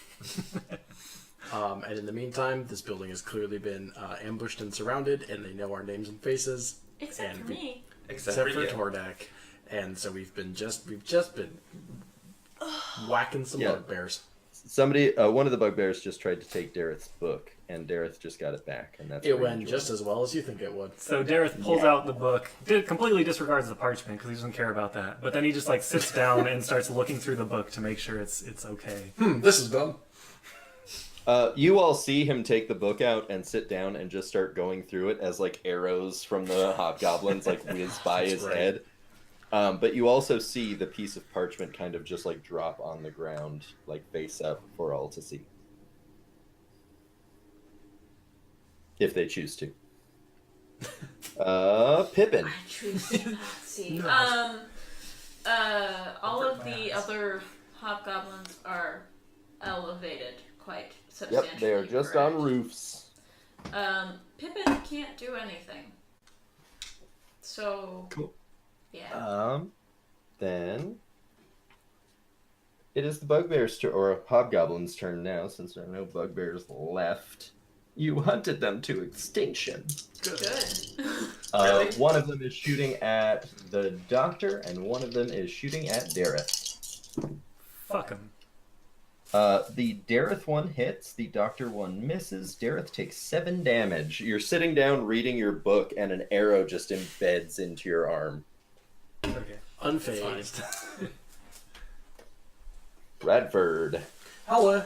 And in the meantime, this building has clearly been ambushed and surrounded, and they know our names and faces, Except And for we- me. Except, except for for you. Tordek. And so we've just been whacking some Yeah. bugbears. Somebody, one of the bugbears just tried to take Dareth's book, and Dareth just got it back, and that's It pretty went enjoyable. just as well as you think it would. So Dareth pulls out the book, completely disregards the parchment because he doesn't care about that. But then he just like sits down and starts looking through the book to make sure it's okay. This is dumb. You all see him take the book out and sit down and just start going through it as like arrows from the hobgoblins like whiz by That's his great. head. But you also see the piece of parchment kind of just like drop on the ground, like face up for all to see. If they choose to. Pippin. I choose to not see. No. All of the other hobgoblins are elevated quite Yep, substantially. they are just correct? on roofs. Pippin can't do anything. So. Cool. Yeah. Then it is the bugbear's turn, or hobgoblin's turn now, since there are no bugbears left. You hunted them to extinction. Good. Really? One of them is shooting at the doctor, and one of them is shooting at Dareth. Fuck him. The Dareth one hits, the doctor one misses. Dareth takes 7 damage. You're sitting down reading your book, and an arrow just embeds into your arm. Okay. Unfazed. Bradford. Hello.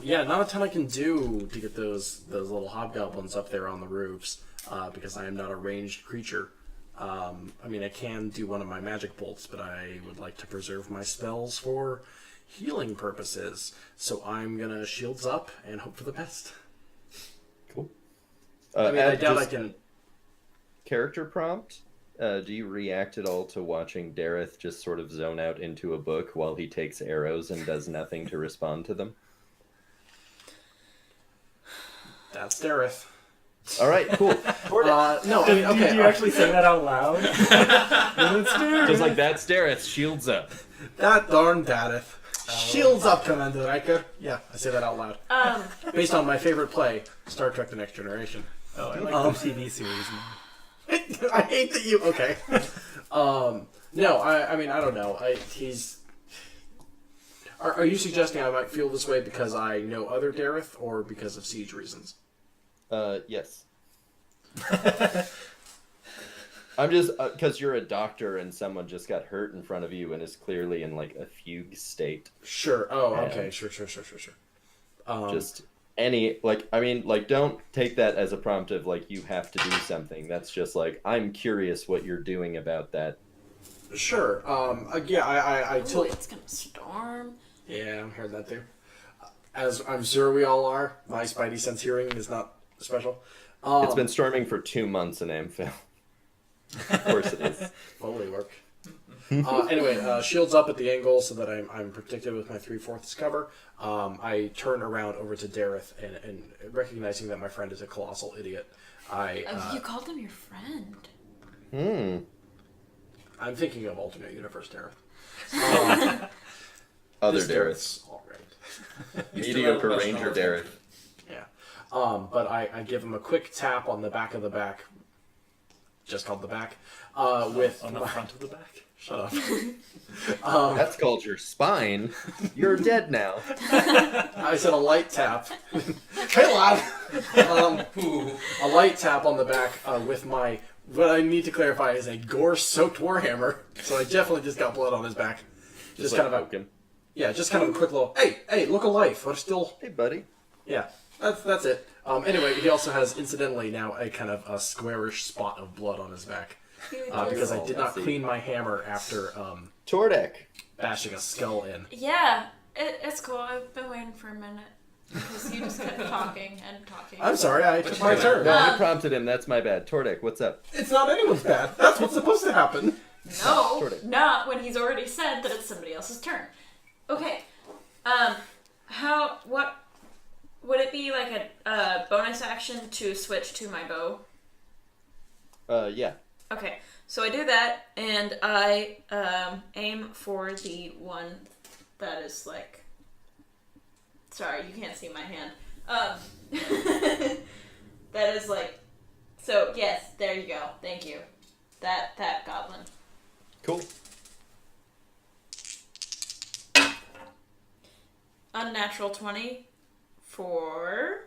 Yeah, not a ton I can do to get those little hobgoblins up there on the roofs, because I am not a ranged creature. I mean, I can do one of my magic bolts, but I would like to preserve my spells for healing purposes. So I'm gonna shields up and hope for the best. Cool. I mean, I doubt I just can. Character prompt. Do you react at all to watching Dareth just sort of zone out into a book while he takes arrows and does nothing to respond to them? That's Dareth. All right, cool. No, I mean, okay. Did you actually say that out loud? That's Dareth. Just like that's Dareth. Shields up. That darn Dareth. Shields up, Commander Riker. Yeah, I say that out loud. Based on my favorite play, Star Trek: The Next Generation. Oh, I like the TV series more. I hate that you. Okay. No, I mean, I don't know. He's. Are you suggesting I might feel this way because I know other Dareth, or because of siege reasons? Yes. I'm just because you're a doctor and someone just got hurt in front of you and is clearly in like a fugue state. Sure. Oh, And okay. Sure. Just any like I mean like don't take that as a prompt of like you have to do something. That's just like I'm curious what you're doing about that. Sure. Yeah, I Ooh, tilt. it's gonna storm. Yeah, I'm hearing that too. As I'm sure we all are. My spidey sense hearing is not special. It's been storming for 2 months in Amphil. Of course it is. Fully work. Anyway, shields up at the angle so that I'm protected with my 3/4 cover. I turn around over to Dareth and recognizing that my friend is a colossal idiot, You called him your friend. I'm thinking of alternate universe Dareth. Other This Dareth. Dareth's all right. Mediocre Ranger Dareth. Yeah. But I give him a quick tap on the back of the back. Just called the back. With On the my- front of the back. Shut up. That's called your spine. You're dead now. I said a light tap. Hey, lad. A light tap on the back with my. What I need to clarify is a gore-soaked warhammer. So I definitely just got blood on his back. Just like kind of a. poke him. Yeah, just kind of a quick little. Hey, look alive. We're still. Hey, buddy. Yeah, that's it. Anyway, he also has incidentally now a kind of a squarish spot of blood on his back because I did not clean my hammer after Tordek. bashing a skull in. Yeah, it's cool. I've been waiting for a minute because you just kept talking and talking. I'm sorry, I took my turn. No, I prompted him. That's my bad. Tordek, what's up? It's not anyone's bad. That's what's supposed to happen. No, Sort of. not when he's already said that it's somebody else's turn. Okay. What would it be like a bonus action to switch to my bow? Yeah. Okay, so I do that, and I aim for the one that is like. Sorry, you can't see my hand. That is like. So yes, there you go. Thank you. That goblin. Cool. Unnatural 20 for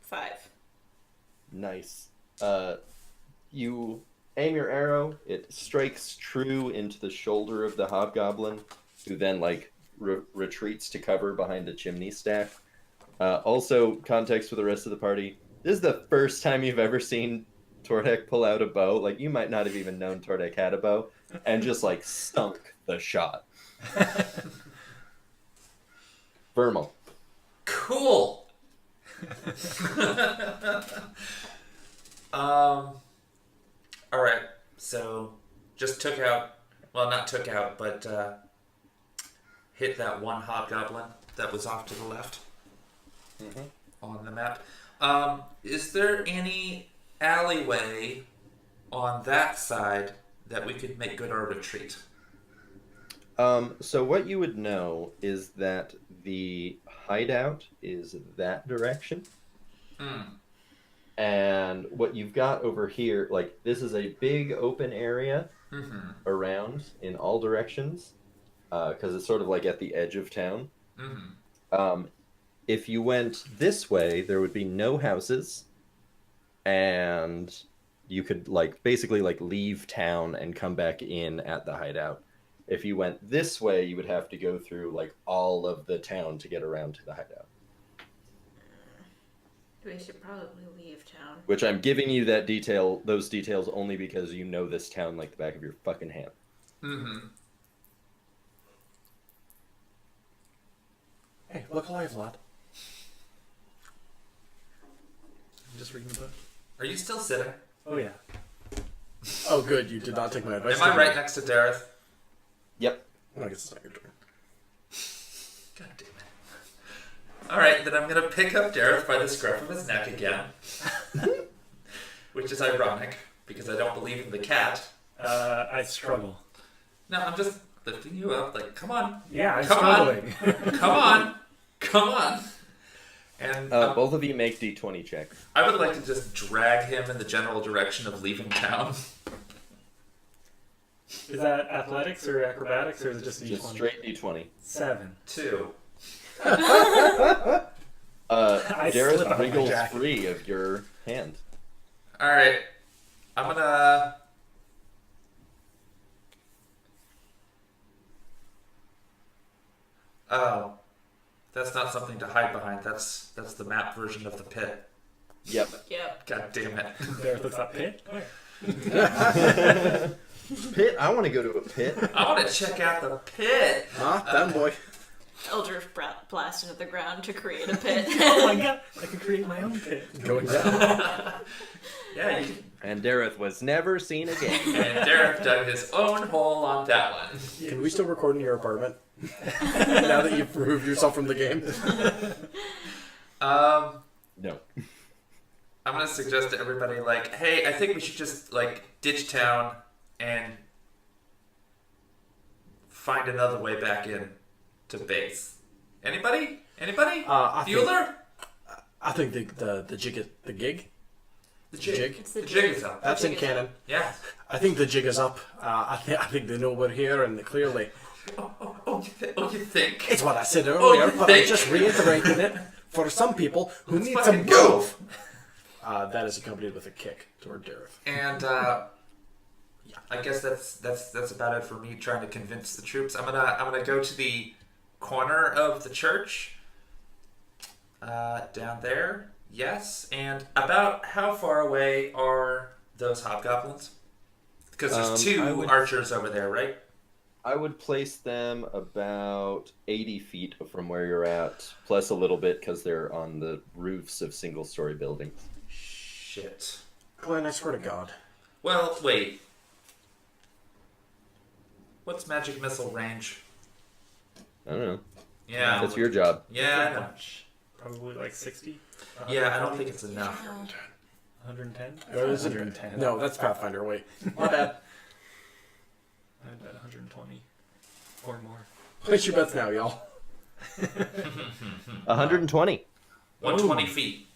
5. Nice. You aim your arrow. It strikes true into the shoulder of the hobgoblin, who then like retreats to cover behind a chimney stack. Also, context for the rest of the party. This is the first time you've ever seen Tordek pull out a bow. Like, you might not have even known Tordek had a bow, and just like stunk the shot. Vermal. Cool. All right. So just took out, well, not took out, but hit that one hobgoblin that was off to the left on the map. Is there any alleyway on that side that we could make good our retreat? So what you would know is that the hideout is that direction. And what you've got over here, like, this is a big open area around in all directions, because it's sort of like at the edge of town. If you went this way, there would be no houses, and you could, like, basically, like, leave town and come back in at the hideout. If you went this way, you would have to go through, like, all of the town to get around to the hideout. We should probably leave town. Which I'm giving you those details only because you know this town like the back of your fucking hand. Hey, look alive, lad. I'm just reading the book. Are you still sitting? Oh yeah. Oh, good. You did not take my advice. Am I right next to Dareth? Yep. I guess it's not your turn. God damn it. Alright, then I'm gonna pick up Dareth by the scruff of his neck again. Which is ironic, because I don't believe in the cat. I struggle. No, I'm just lifting you up, like, come on. Yeah, I'm Come struggling. Come on. Come on. And Both of you make d20 checks. I would like to just drag him in the general direction of leaving town. Is that athletics or acrobatics, or is it just Just D20? straight d20. 7. 2. I slip Dareth out of my wriggles jacket. free of your hand. Alright. I'm gonna Oh, that's not something to hide behind. That's the map version of the pit. Yep. Yep. God damn it. Dareth looks up pit. Where? Pit? I want to go to a pit. I want to check out the pit. Huh? Down, boy. Eldritch blast into the ground to create a pit. Oh my god! I could create my own pit. Going down. Yeah, you can. And Dareth was never seen again. And Derek dug his own hole on that one. Can we still record in your apartment? Now that you've removed yourself from the game? No. I'm gonna suggest to everybody, like, hey, I think we should just, like, ditch town and find another way back in to base. Anybody? Anybody? Bueller? I think the jig, the gig? The jig. It's the The jig is up. That's in canon. Yeah. I think the jig is up. I think they know we're here, and clearly. Oh, you think? It's what I said you earlier, but I think? just reiterated it for some people who need fucking some go. move. That is accompanied with a kick toward Dareth. And I guess that's about it for me trying to convince the troops. I'm gonna go to the corner of the church. Down there. Yes. And about how far away are those hobgoblins? Because there's two archers over there, right? I would place them about 80 feet from where you're at, plus a little bit because they're on the roofs of single-story buildings. Shit. Glenn, I swear to God. Well, wait. What's magic missile range? I don't know. Yeah. That's your job. Yeah, I know. Probably like 60. Yeah, I don't think it's enough. 110. Or is it- 110. No, that's Pathfinder. Wait. My bad. I bet 120 or more. Place your bets now, y'all. 120. 120 feet.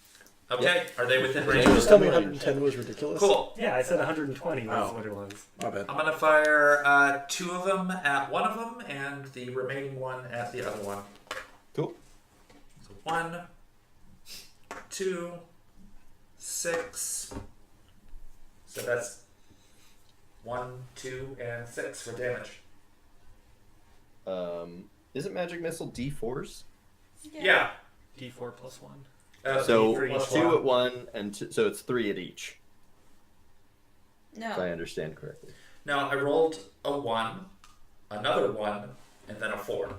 Okay, are they within Did range? you just tell me 110 was ridiculous? Cool. Yeah, I said 120 was Oh. what it was. My bad. I'm gonna fire two of them at one of them, and the remaining one at the other one. Cool. So 1, 2, 6. So that's 1, 2, and 6 for damage. Isn't magic missile D4s? Yeah. D4 plus 1. So for each 2 one. at one, and so it's 3 at each. If I No. understand correctly. No, I rolled a 1, another 1, and then a 4.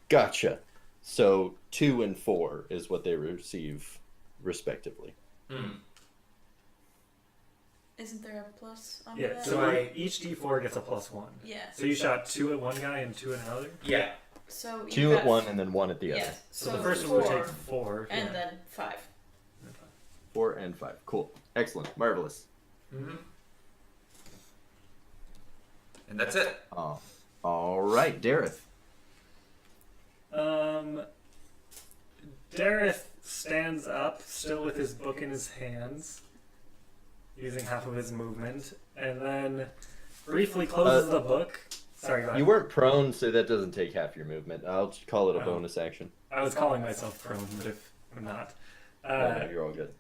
Gotcha. So 2 and 4 is what they receive, respectively. Hmm. Isn't there a plus on Yeah, that? so each D4 gets a plus 1. Yeah. So you shot 2 at one guy and 2 at another? Yeah. So you 2 got at one, and then 1 at the Yeah. other. So the first one would take 4. and yeah. then 5. 4 and 5. Cool. Excellent. Marvelous. Mm-hmm. And that's it. Oh. All right, Dareth. Dareth stands up, still with his book in his hands, using half of his movement, and then briefly closes the book. Sorry, go ahead. You weren't prone, so that doesn't take half your movement. I'll just call it a Oh. bonus action. I was calling myself prone, but if I'm not. No, you're all good.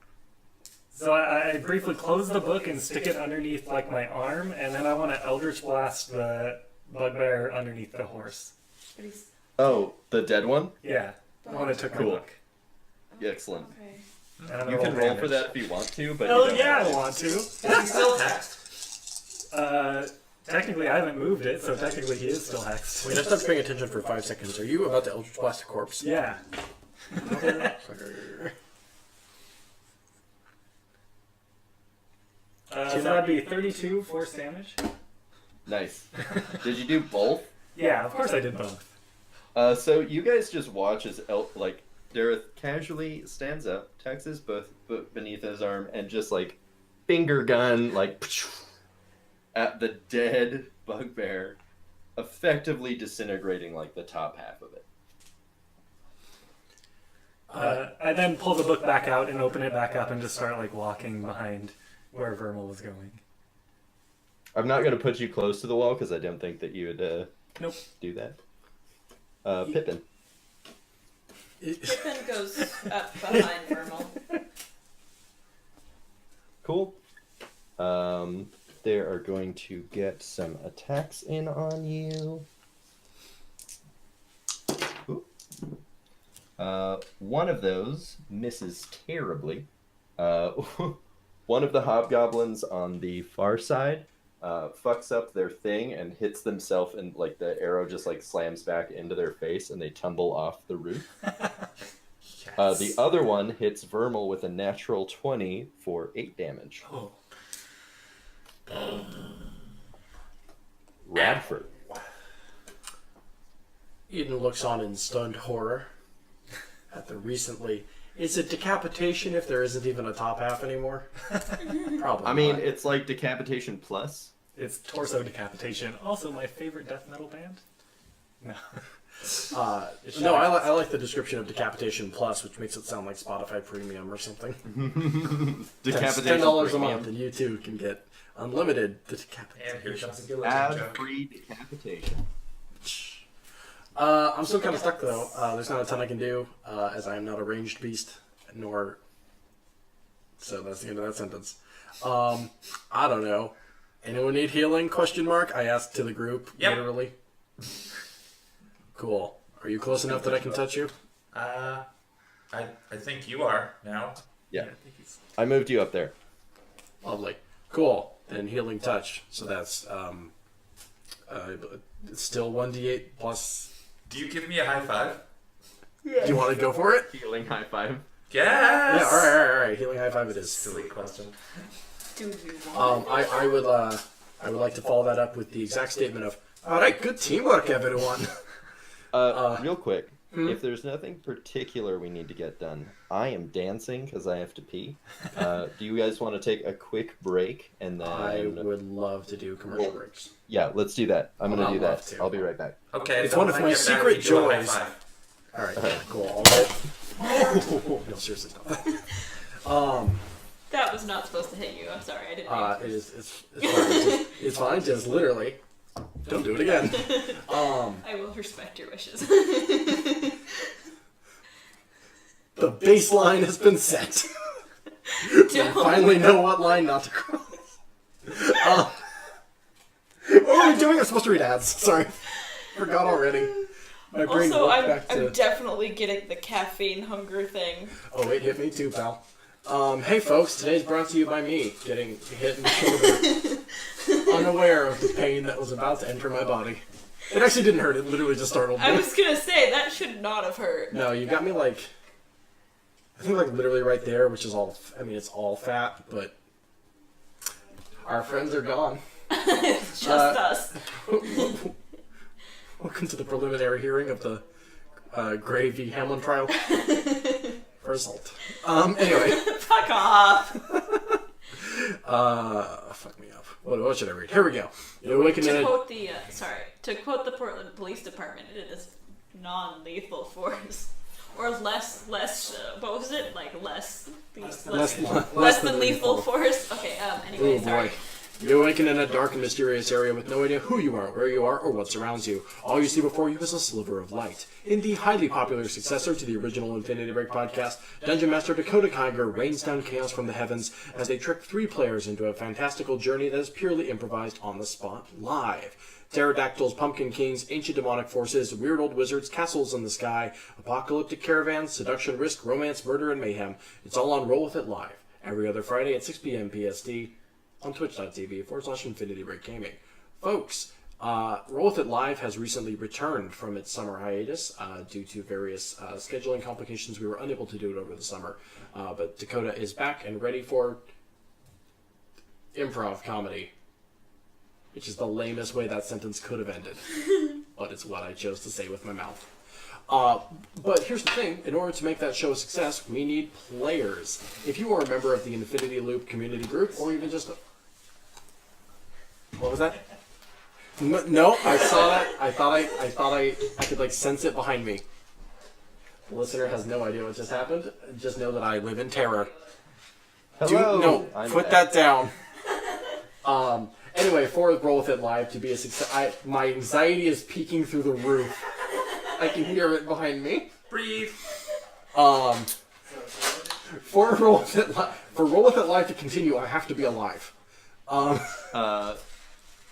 So I briefly close the book and stick it underneath like my arm, and then I want to Eldritch Blast the bugbear underneath the horse. But he's Oh, the dead one? Yeah, the one that took Cool. my book. Excellent. Okay. And I'm You gonna can roll for damage. that if you want to, but you Hell don't yeah, have I to. want to. Is he still hexed? Technically, I haven't moved it, so technically he is still hexed. Wait, I stopped paying attention for 5 seconds. Are you about to Eldritch Blast a corpse? Yeah. So that'd be 32 force damage. Nice. Did you do both? Yeah, of course I did both. So you guys just watch as Dareth casually stands up, tucks his book beneath his arm, and just finger gun at the dead bugbear, effectively disintegrating the top half of it. I then pull the book back out and open it back up and just start walking behind where Vermal was going. I'm not going to put you close to the wall because I don't think that you would Nope. do that. Pippin. Pippin goes up behind Vermal. Cool. They are going to get some attacks in on you. One of those misses terribly. One of the hobgoblins on the far side fucks up their thing and hits themselves, and like the arrow just like slams back into their face, and they tumble off the roof. Yes. The other one hits Vermal with a natural 20 for 8 damage. Oh. Radford. Eden looks on in stunned horror at the recently... Is it decapitation if there isn't even a top half anymore? Probably I mean, not. it's like decapitation plus. It's torso decapitation. Also, my favorite death metal band. No. No, I like the description of decapitation plus, which makes it sound like Spotify Premium or something. Decapitation $10 a premium. month, and you too can get unlimited decapitation. And here comes a guillotine joke. Ad-free decapitation. I'm still kind of stuck though. There's not a ton I can do, as I am not a ranged beast, nor. So that's the end of that sentence. I don't know. Anyone need healing? Question mark. I asked to the group. Yep. Literally. Cool. Are you close enough that I can touch you? I think you are now. Yeah. I moved you up there. Lovely. Cool. Then healing touch. So that's it's still 1d8 plus. Do you give me a high five? Do you want to go for it? Healing high five. Yes! Yeah. All right. Healing high five. It is. Silly question. Do you want I would like to follow that up with the exact statement of, all right, good teamwork, everyone. Real quick, if there's nothing particular we need to get done, I am dancing because I have to pee. Do you guys want to take a quick break and then? I would love to do commercial breaks. Yeah, let's do that. I'm gonna I'd do love that. to. I'll be right back. Okay, It's so one of when I my get back, secret you do a high joys. five. All right, cool. All right. No, seriously, stop that. That was not supposed to hit you. I'm sorry, I didn't. mean to. It's fine. It's fine. Just literally, don't do it again. I will respect your wishes. The baseline has been set. We finally know what line not to cross. What are we doing? I'm supposed to read ads. Sorry, forgot already. My brain Also, went back to. I'm definitely getting the caffeine hunger thing. Oh, it hit me too, pal. Hey folks, today's brought to you by me getting hit in the shoulder, unaware of the pain that was about to enter my body. It actually didn't hurt, it literally just startled me. I was gonna say, that should not have hurt. No, you got me like, I think like literally right there, which is all, I mean it's all fat, but our friends are gone. It's just us. Welcome to the preliminary hearing of the Gray v. Hamlin trial. For assault. Anyway. Fuck off. Fuck me up. What should I read? Here we go. You awaken in To a... quote the, to quote the Portland Police Department, it is non-lethal force. Or less, what was it? Like less than lethal force? Okay, anyway, Oh sorry. boy. You awaken in a dark and mysterious area with no idea who you are, where you are, or what surrounds you. All you see before you is a sliver of light. In the highly popular successor to the original Infinity Break podcast, Dungeon Master Dakota Kiger rains down chaos from the heavens as they trick 3 players into a fantastical journey that is purely improvised on the spot live. Pterodactyls, pumpkin kings, ancient demonic forces, weird old wizards, castles in the sky, apocalyptic caravans, seduction, risk, romance, murder, and mayhem. It's all on Roll With It Live, every other Friday at 6 p.m. PST. On twitch.tv/Infinity Break Gaming. Folks, Roll With It Live has recently returned from its summer hiatus due to various scheduling complications. We were unable to do it over the summer. But Dakota is back and ready for improv comedy, which is the lamest way that sentence could have ended. But it's what I chose to say with my mouth. But here's the thing, in order to make that show a success, we need players. If you are a member of the Infinity Loop community group, or even just what was that? No, I saw that. I thought I could like sense it behind me. The listener has no idea what just happened. Just know that I live in Terra. Hello. Put that down. Anyway, for Roll With It Live to be a success, my anxiety is peeking through the roof. I can hear it behind me. Breathe. For Roll With It Live to continue, I have to be alive.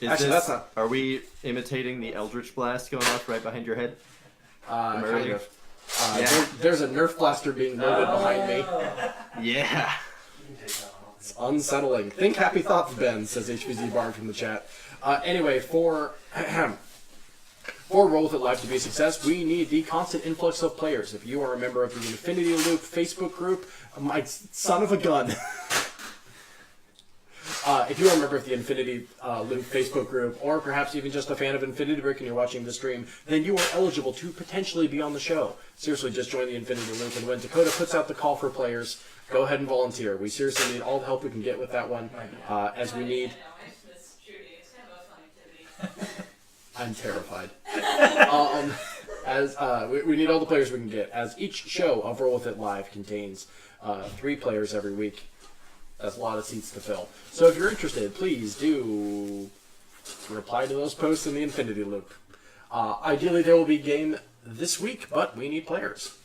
That's not. Are we imitating the Eldritch Blast going off right behind your head? Kind of. There's a Nerf blaster being loaded behind me. Yeah. It's unsettling. Think happy thoughts, Ben, says HVZ Bard from the chat. Anyway, for Roll With It Live to be a success, we need the constant influx of players. If you are a member of the Infinity Loop Facebook group, my son of a gun. If you are a member of the Infinity Loop Facebook group, or perhaps even just a fan of Infinity Brick and you're watching the stream, then you are eligible to potentially be on the show. Seriously, just join the Infinity Loop, and when Dakota puts out the call for players, go ahead and volunteer. We seriously need all the help we can get with that one, as we need... I'm terrified. We need all the players we can get, as each show of Roll With It Live contains 3 players every week. That's a lot of seats to fill. So if you're interested, please do reply to those posts in the Infinity Loop. Ideally, there will be a game this week, but we need players.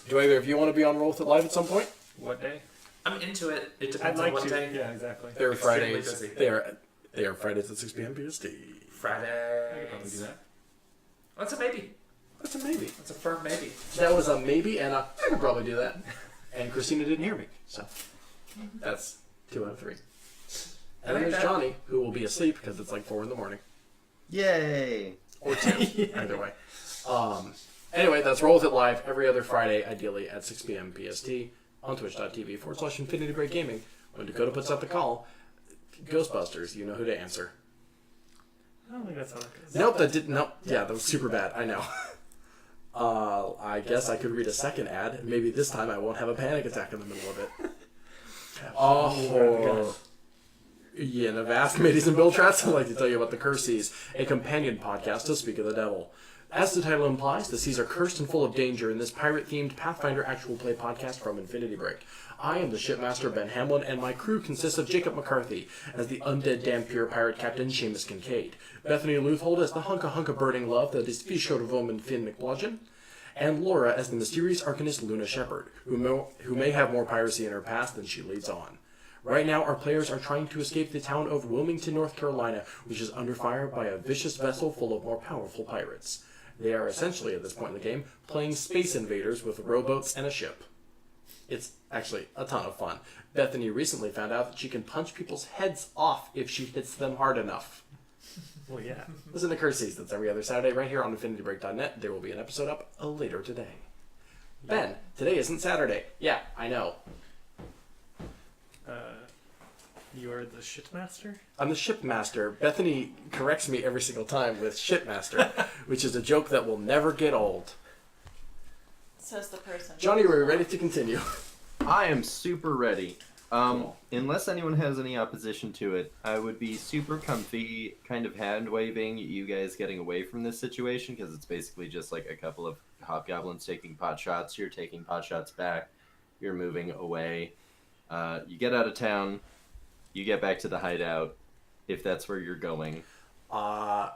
Do either of you want to be on Roll With It Live at some point? What day? I'm into it. It I'd depends like on what to. day. Yeah, exactly. They're Extremely Fridays. busy. They are Fridays at 6 p.m. PST. Friday. I could probably do that. That's a maybe. That's a maybe. That's a firm maybe. That was a maybe, and I could probably do that. And Christina didn't hear me, so that's 2 out of 3. And then there's Johnny, who will be asleep because it's like 4 in the morning. Yay. Or 2, either way. Anyway, that's Roll With It Live every other Friday, ideally at 6 p.m. PST on twitch.tv/Infinity Break Gaming. When Dakota puts out the call, Ghostbusters, you know who to answer. I don't think that's how that goes. Nope, that didn't. Nope. Yeah, that was super bad. I know. I guess I could read a second ad. Maybe this time I won't have a panic attack in the middle of it. Oh. Yeah, Navast, mateys, and Bill Trats, I'd like to tell you about the Curse Seas, a companion podcast to Speak of the Devil. As the title implies, the seas are cursed and full of danger in this pirate-themed Pathfinder actual play podcast from Infinity Break. I am the shipmaster Ben Hamlin, and my crew consists of Jacob McCarthy as the undead dampier pirate captain Seamus Kincaid, Bethany Luthold as the hunka burning love that is Fishor Voman Finn McBludgeon, and Laura as the mysterious arcanist Luna Shepard, who may have more piracy in her past than she leads on. Right now, our players are trying to escape the town of Wilmington, North Carolina, which is under fire by a vicious vessel full of more powerful pirates. They are essentially, at this point in the game, playing Space Invaders with rowboats and a ship. It's actually a ton of fun. Bethany recently found out that she can punch people's heads off if she hits them hard enough. Well, yeah. Listen to Curse Seas. That's every other Saturday right here on InfinityBreak.net. There will be an episode up later today. Ben, today isn't Saturday. Yeah, I know. You are the shitmaster? I'm the shipmaster. Bethany corrects me every single time with shipmaster, which is a joke that will never get old. Says the person. Johnny, are we ready to continue? I am super ready. Unless anyone has any opposition to it, I would be super comfy kind of hand-waving you guys getting away from this situation, because it's basically just like a couple of hobgoblins taking pot shots. You're taking pot shots back. You're moving away. You get out of town. You get back to the hideout, if that's where you're going. I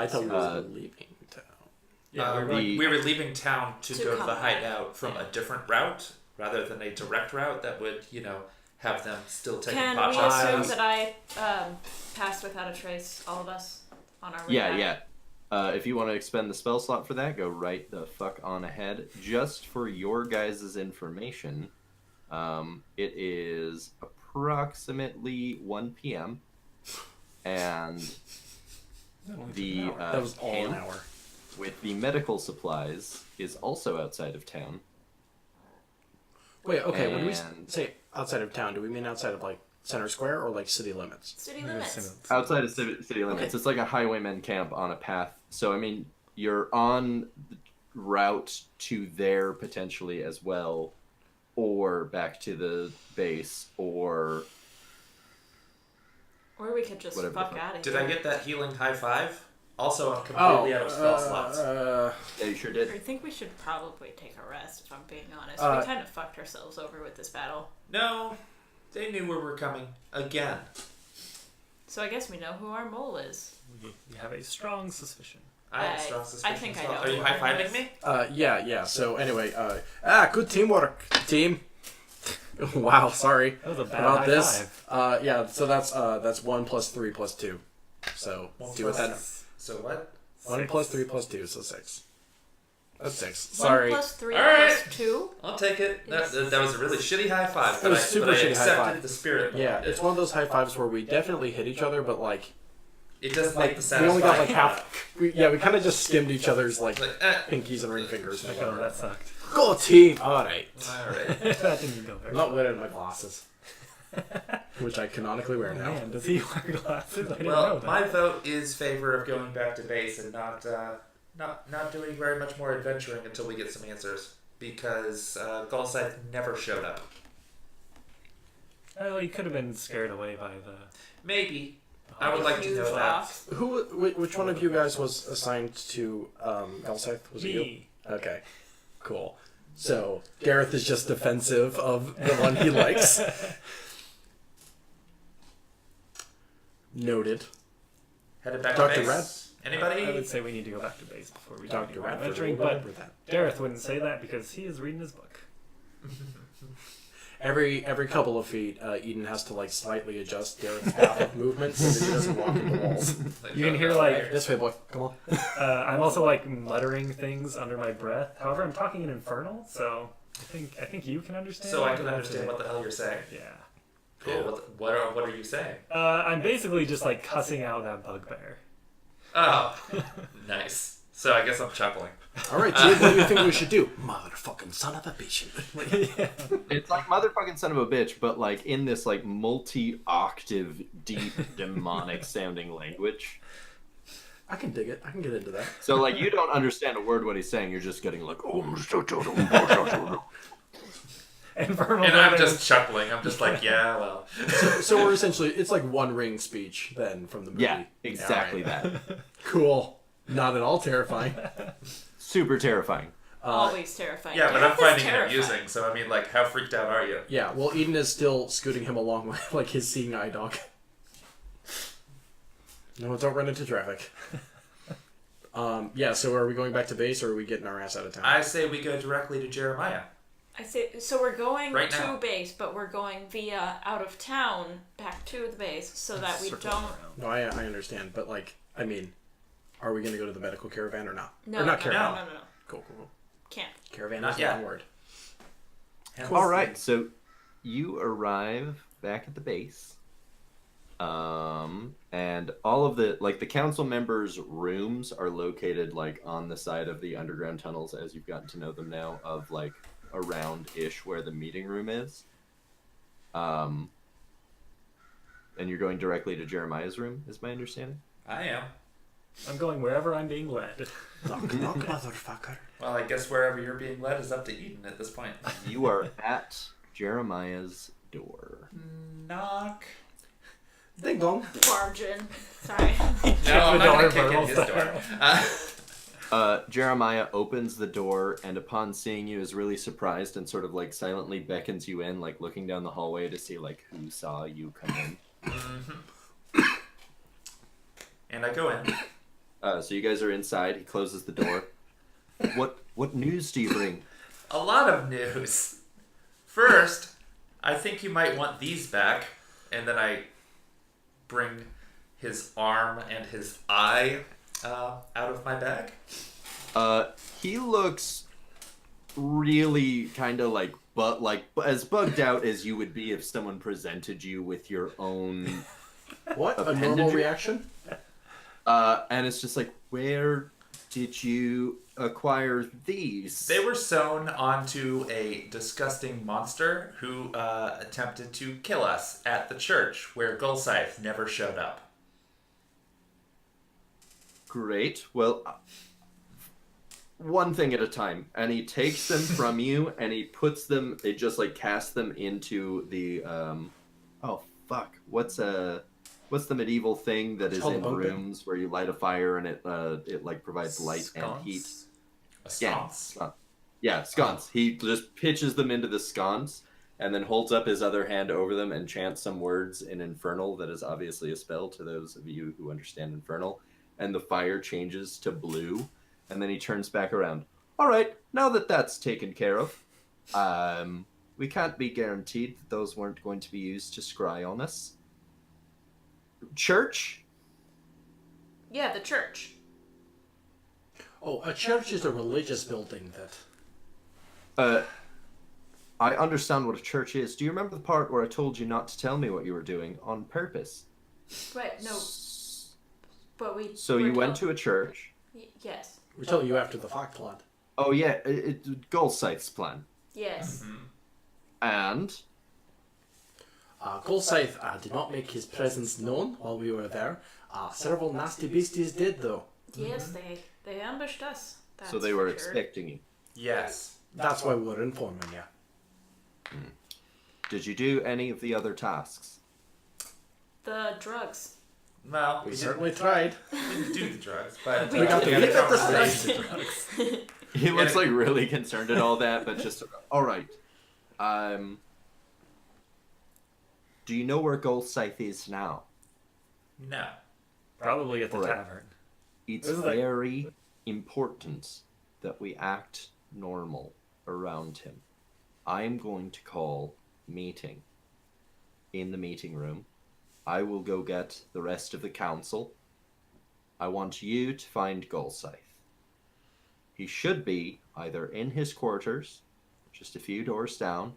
thought we were leaving town. Yeah, we were leaving town to go to the hideout from a different route, rather than a direct route that would, have them still taking Can pot we shots. assume that I passed without a trace, all of us, on our way back? Yeah. If you want to expend the spell slot for that, go right the fuck on ahead. Just for your guys' information, it is approximately 1 p.m. and the that was all an camp hour. with the medical supplies is also outside of town. Wait, okay, when we And- say outside of town, do we mean outside of, like, Center Square or, like, city limits? City limits. Outside of city limits. Okay. It's like a highwayman camp on a path. So, I mean, you're on the route to there potentially as well, or back to the base, or... Or we could just Whatever the fuck fuck. out of here. Did I get that healing high five? Also, I'm completely out of spell slots. Yeah, you sure I did. think we should probably take a rest, if I'm being honest. Uh, We kind of fucked ourselves over with this battle. No, they knew we were coming again. So I guess we know who our mole is. You have a strong suspicion. I have I- strong suspicion. I think as I well. know Are you who high it fiving is. me? Yeah. So, anyway, good teamwork, team. Wow, sorry That was a bad about high this. five. Yeah, so that's 1 plus 3 plus 2. So, One see what plus- that... So what? 1 plus 3 plus 2, so 6. That's 6. 1 Sorry. plus 3 All right. plus 2. I'll take it. That was a really shitty high five. It was but super I shitty high accepted five. the spirit. Yeah, behind it. it's one of those high fives where we definitely hit each other, but like It doesn't make the we satisfying. only got like half. We kind of just skimmed each other's like Like, pinkies and ring fingers. Like, oh, that sucked. Go team! Alright. all right. That didn't go very I'm not wearing my glasses. Which I canonically wear Oh, now. man, does he wear glasses? I didn't know Well, that. my vote is favor of going back to base and not doing very much more adventuring until we get some answers. Because Gulscythe never showed up. Oh, he could have been scared away by the... Maybe. I would like to know Huge that. off. Which one of you guys was assigned to Gulscythe? Was it you? Me. Okay. Cool. So, Gareth is just defensive of the one he likes. Noted. Headed back Dr. to base. Rad? Anybody? I would say we need to go back to base before we do any Dr. more Radford adventuring, will but remember that. Dareth wouldn't say that because he is reading his book. Every couple of feet, Eden has to like slightly adjust Gareth's path of movement so that he doesn't walk into walls. You can hear, like, This way, boy. Come on. I'm also like muttering things under my breath. However, I'm talking in Infernal, so I think you can understand. So I can understand what the hell you're saying. Yeah. Cool. What are you saying? I'm basically just like cussing out that bugbear. Oh, nice. So I guess I'm chuckling. All right, Jid, what do you think we should do? Motherfucking son of a bitch. Yeah. It's like motherfucking son of a bitch, but like in this like multi-octave, deep, demonic sounding language. I can dig it. I can get into that. So like you don't understand a word what he's saying. You're just getting like, Infernal. And I'm Brothers. just chuckling. I'm just like, yeah, well. So we're essentially, it's like One Ring speech then from the movie. yeah, exactly All right. that. Cool. Not at all terrifying. Super terrifying. Always terrifying. Yeah, but I'm Gareth is finding it terrifying. amusing. So I mean, like, how freaked out are you? Yeah, well, Eden is still scooting him along with like his seeing eye dog. No, don't run into traffic. Yeah, so are we going back to base or are we getting our ass out of town? I say we go directly to Jeremiah. I say so. We're going Right to now. base, but we're going via out of town back to the base, so that we Circle don't. around. No, I understand, but like, I mean, are we going to go to the medical caravan or not? No, or not no, caravan. no. Cool, cool, cool. Can't. Caravan Not is the yet. wrong word. All right, so you arrive back at the base, and all of the council members' rooms are located like on the side of the underground tunnels, as you've gotten to know them now, of like around-ish where the meeting room is. And you're going directly to Jeremiah's room, is my understanding. I am. I'm going wherever I'm being led. Knock, knock, motherfucker. Well, I guess wherever you're being led is up to Eden at this point. You are at Jeremiah's door. Knock. Ding dong. Barge in. Sorry. No, I'm the not going door, to kick in Vermal his door. style. Jeremiah opens the door and upon seeing you is really surprised and sort of like silently beckons you in, like looking down the hallway to see like who saw you come in. And I go in. So you guys are inside. He closes the door. What news do you bring? A lot of news. First, I think you might want these back. And then I bring his arm and his eye out of my bag. He looks really kind of like as bugged out as you would be if someone presented you with your own. What? A Appendage? normal reaction? And it's just like, where did you acquire these? They were sewn onto a disgusting monster who attempted to kill us at the church where Gulscythe never showed up. Great. Well, one thing at a time. And he takes them from you and he puts them, they just like cast them into the, oh fuck. What's the medieval thing that is called in a bunk bed. rooms where you light a fire and it like provides light and heat? A sconce. Yeah, sconce. He just pitches them into the sconce and then holds up his other hand over them and chants some words in Infernal that is obviously a spell to those of you who understand Infernal. And the fire changes to blue, and then he turns back around. All right, now that that's taken care of, we can't be guaranteed that those weren't going to be used to scry on us. Church? Yeah, the church. Oh, a church is a religious building that... I understand what a church is. Do you remember the part where I told you not to tell me what you were doing on purpose? Right, no. But we. So you went to a church. Yes. We're telling you after the fact, lad. Oh yeah, Goldscythe's plan. Yes. And Goldscythe did not make his presence known while we were there. Several nasty beasties did, though. Yes, they ambushed us. That's so they were for sure. expecting you. Yes. That's why we're informing you. Did you do any of the other tasks? The drugs. Well, We certainly tried. didn't do the drugs, but We got to got leave it the conversation. He looks like really concerned at all that, but just all right. Do you know where Goldscythe is now? No. Probably at the Alright. tavern. It's Isn't that- very important that we act normal around him. I'm going to call meeting in the meeting room. I will go get the rest of the council. I want you to find Goldscythe. He should be either in his quarters, just a few doors down,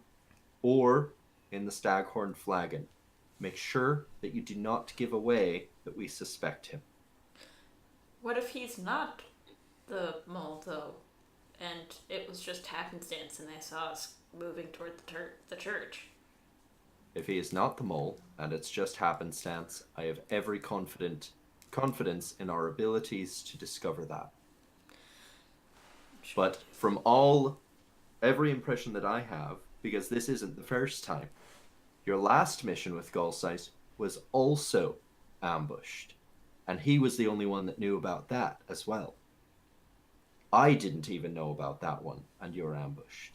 or in the Staghorn Flagon. Make sure that you do not give away that we suspect him. What if he's not the mole, though, and it was just happenstance and they saw us moving toward the church? If he is not the mole, and it's just happenstance, I have every confidence in our abilities to discover that. But from every impression that I have, because this isn't the first time, your last mission with Goldscythe was also ambushed. And he was the only one that knew about that as well. I didn't even know about that one, and you're ambushed.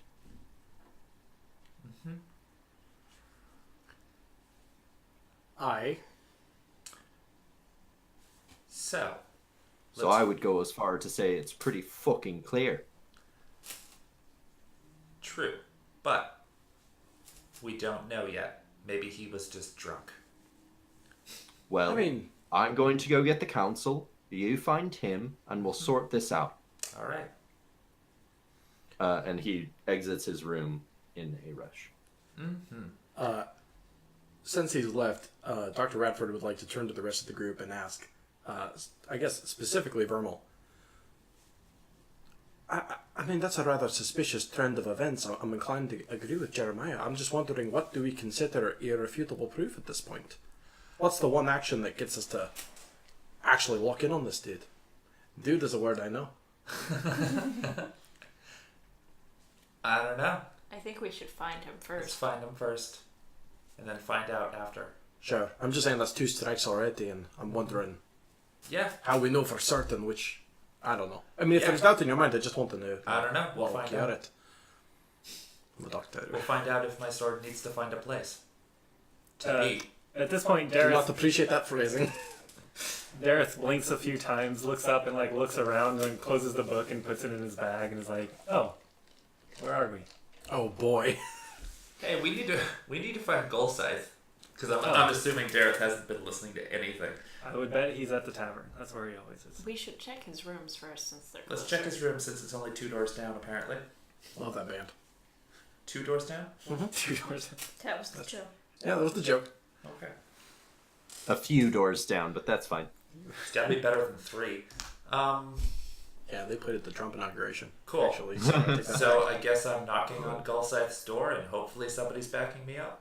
So I would go as far to say it's pretty fucking clear. true, but we don't know yet. Maybe he was just drunk. Well, I mean, I'm going to go get the council. You find him, and we'll sort this out. All right. And he exits his room in a rush. since he's left, Dr. Radford would like to turn to the rest of the group and ask, I guess specifically Vermal. I mean, that's a rather suspicious trend of events. I'm inclined to agree with Jeremiah. I'm just wondering, what do we consider irrefutable proof at this point? What's the one action that gets us to actually lock in on this dude? Dude is a word I know. I don't know. I think we should find him Let's first. find him first, and then find out after. Sure. I'm just saying that's 2 strikes already, and I'm wondering Yeah. how we know for certain which... I don't know. I mean, if Yeah. there's doubt in your mind, I just want to know. I don't know. We'll Well, find get out. it. The doctor. We'll find out if my sword needs to find a place to Uh, be. At this point, Do not Dareth appreciate that phrasing. blinks a few times, looks up and looks around, and closes the book and puts it in his bag, and is like, "Oh, where are we?" Oh boy. Hey, we need to find Goldscythe, because I'm assuming Dareth hasn't been listening to anything. I would bet he's at the tavern. That's where he always is. We should check his rooms first since they're Let's closer. check his room since it's only 2 doors down. Apparently, Love that band. 2 doors down. 2 doors. That was the joke. Yeah, that was the joke. Okay, A few doors down, but that's fine. it's gotta be better than 3. Yeah, they played at the Trump inauguration. Cool. Actually, so, I take that So back. I guess I'm knocking on Goldscythe's door, and hopefully somebody's backing me up.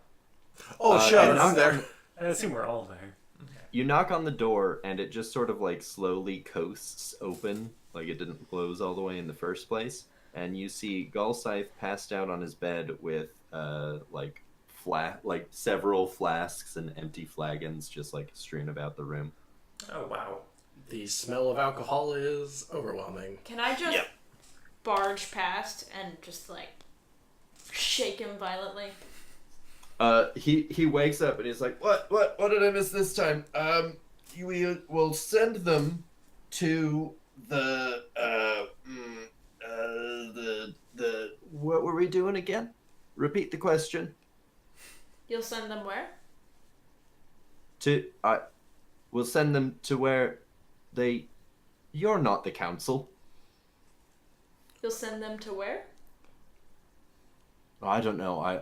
Oh, sure, and I'm there. I assume we're all there. You knock on the door, and it just sort of slowly coasts open, like it didn't close all the way in the first place. And you see Goldscythe passed out on his bed with several flasks and empty flagons just strewn about the room. Oh wow. The smell of alcohol is overwhelming. Can I just barge past and just shake him violently? He wakes up and he's like, what did I miss this time? We will send them to the what were we doing again? Repeat the question. You'll send them where? We'll send them to where you're not the council. He'll send them to where? I don't know. I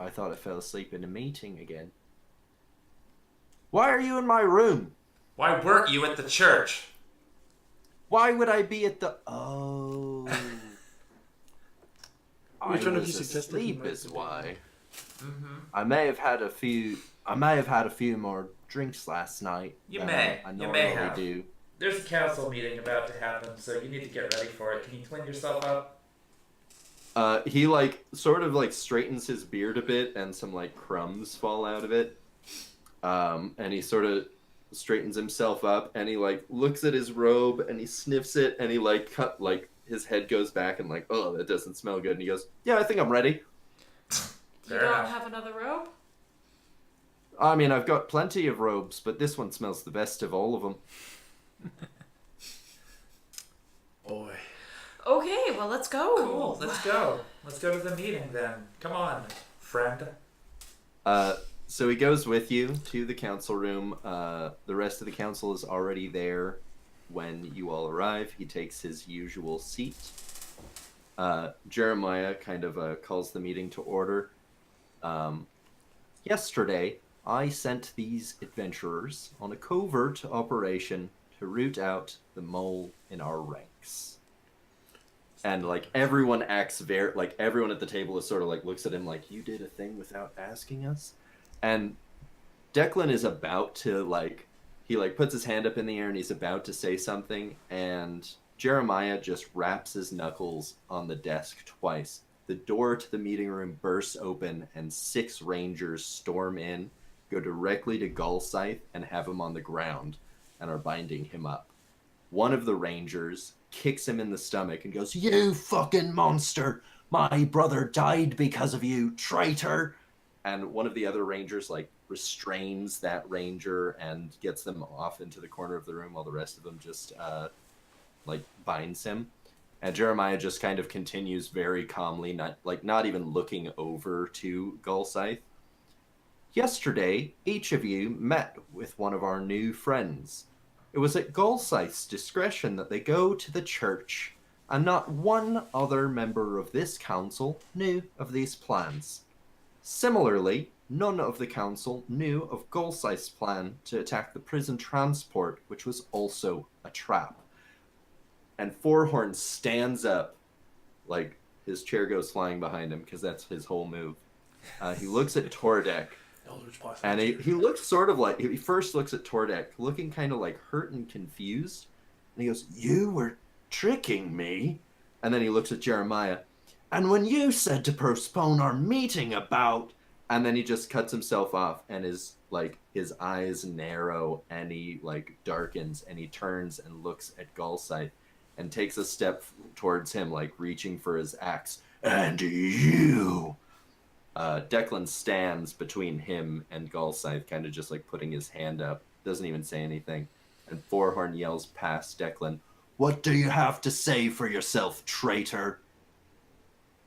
thought I fell asleep in a meeting again. Why are you in my room? Why weren't you at the church? Why would I be at the... Oh... I Which one of was you suggested he asleep might is be? why. Mm-hmm. I may have had a few more drinks last night. You than may. I You normally may have. do. There's a council meeting about to happen, so you need to get ready for it. Can you clean yourself up? He sort of straightens his beard a bit, and some crumbs fall out of it. And he sort of straightens himself up, and he looks at his robe, and he sniffs it, and he his head goes back, and oh, that doesn't smell good. And he goes, "Yeah, I think I'm ready." You Fair don't enough. have another robe? I mean, I've got plenty of robes, but this one smells the best of all of them. Boy. Okay, well, let's go. Cool, let's go. Let's go to the meeting then. Come on, friend. So he goes with you to the council room. The rest of the council is already there when you all arrive. He takes his usual seat. Jeremiah kind of calls the meeting to order. Yesterday, I sent these adventurers on a covert operation to root out the mole in our ranks. And everyone acts everyone at the table is sort of looks at him like, "You did a thing without asking us?" And Declan is about to he puts his hand up in the air and he's about to say something, and Jeremiah just raps his knuckles on the desk twice. The door to the meeting room bursts open and 6 rangers storm in, go directly to Gulscythe and have him on the ground and are binding him up. One of the rangers kicks him in the stomach and goes, "You fucking monster! My brother died because of you, traitor!" And one of the other rangers restrains that ranger and gets them off into the corner of the room while the rest of them just binds him. And Jeremiah just kind of continues very calmly, not even looking over to Gulscythe. "Yesterday, each of you met with one of our new friends. It was at Gulscythe's discretion that they go to the church, and not one other member of this council knew of these plans. Similarly, none of the council knew of Gulscythe's plan to attack the prison transport, which was also a trap." And Fourhorn stands up, his chair goes flying behind him, because that's his whole move. He looks at Tordek, and he looks sort of he first looks at Tordek, looking kind of hurt and confused, and he goes, "You were tricking me?" And then he looks at Jeremiah, "And when you said to postpone our meeting about..." And then he just cuts himself off, and his eyes narrow, and he darkens, and he turns and looks at Gulscythe and takes a step towards him, reaching for his axe. "And you..." Declan stands between him and Gulscythe, kind of just putting his hand up, doesn't even say anything. And Fourhorn yells past Declan, "What do you have to say for yourself, traitor?"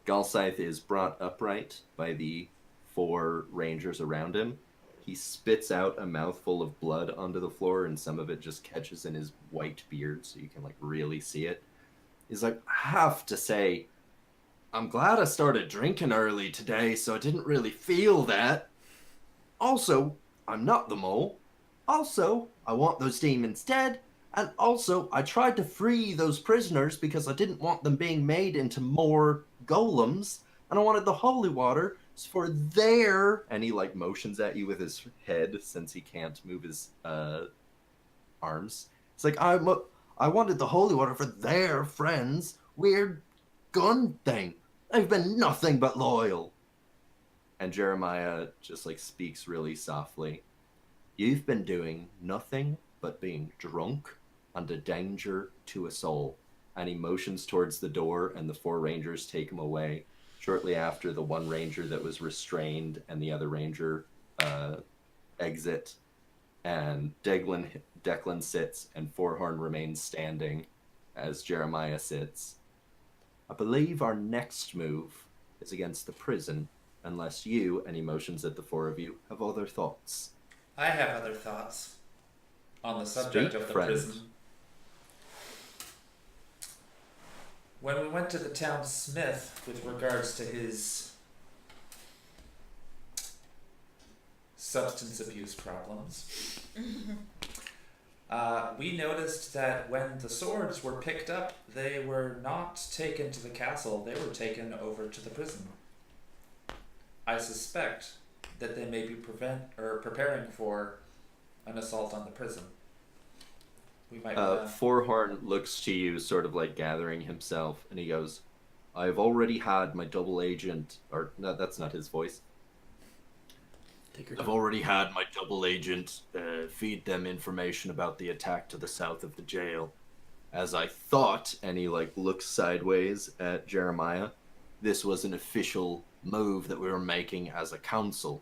Gulscythe is brought upright by the 4 rangers around him. He spits out a mouthful of blood onto the floor, and some of it just catches in his white beard, so you can really see it. He's "I have to say, I'm glad I started drinking early today, so I didn't really feel that. Also, I'm not the mole. Also, I want those demons dead. And also, I tried to free those prisoners because I didn't want them being made into more golems. And I wanted the holy water for their..." And he motions at you with his head, since he can't move his arms. It's I wanted the holy water for their friends' weird gun thing. They've been nothing but loyal." And Jeremiah just speaks really softly. "You've been doing nothing but being drunk and a danger to us all." And he motions towards the door, and the 4 rangers take him away. Shortly after, the one ranger that was restrained and the other ranger exit, and Declan sits, and Fourhorn remains standing as Jeremiah sits. "I believe our next move is against the prison, unless you," and he motions at the 4 of you, "have other thoughts." I have other thoughts on the subject Speak, of the friend. prison. When we went to the town smith with regards to his substance abuse problems, we noticed that when the swords were picked up, they were not taken to the castle, they were taken over to the prison. I suspect that they may be preparing for an assault on the prison. We might Forehorn looks to you, sort of like gathering himself, and he goes, I've already had my double agent, or no, that's not his voice. I've already had my double agent feed them information about the attack to the south of the jail. As I thought, and he like looks sideways at Jeremiah, this was an official move that we were making as a council.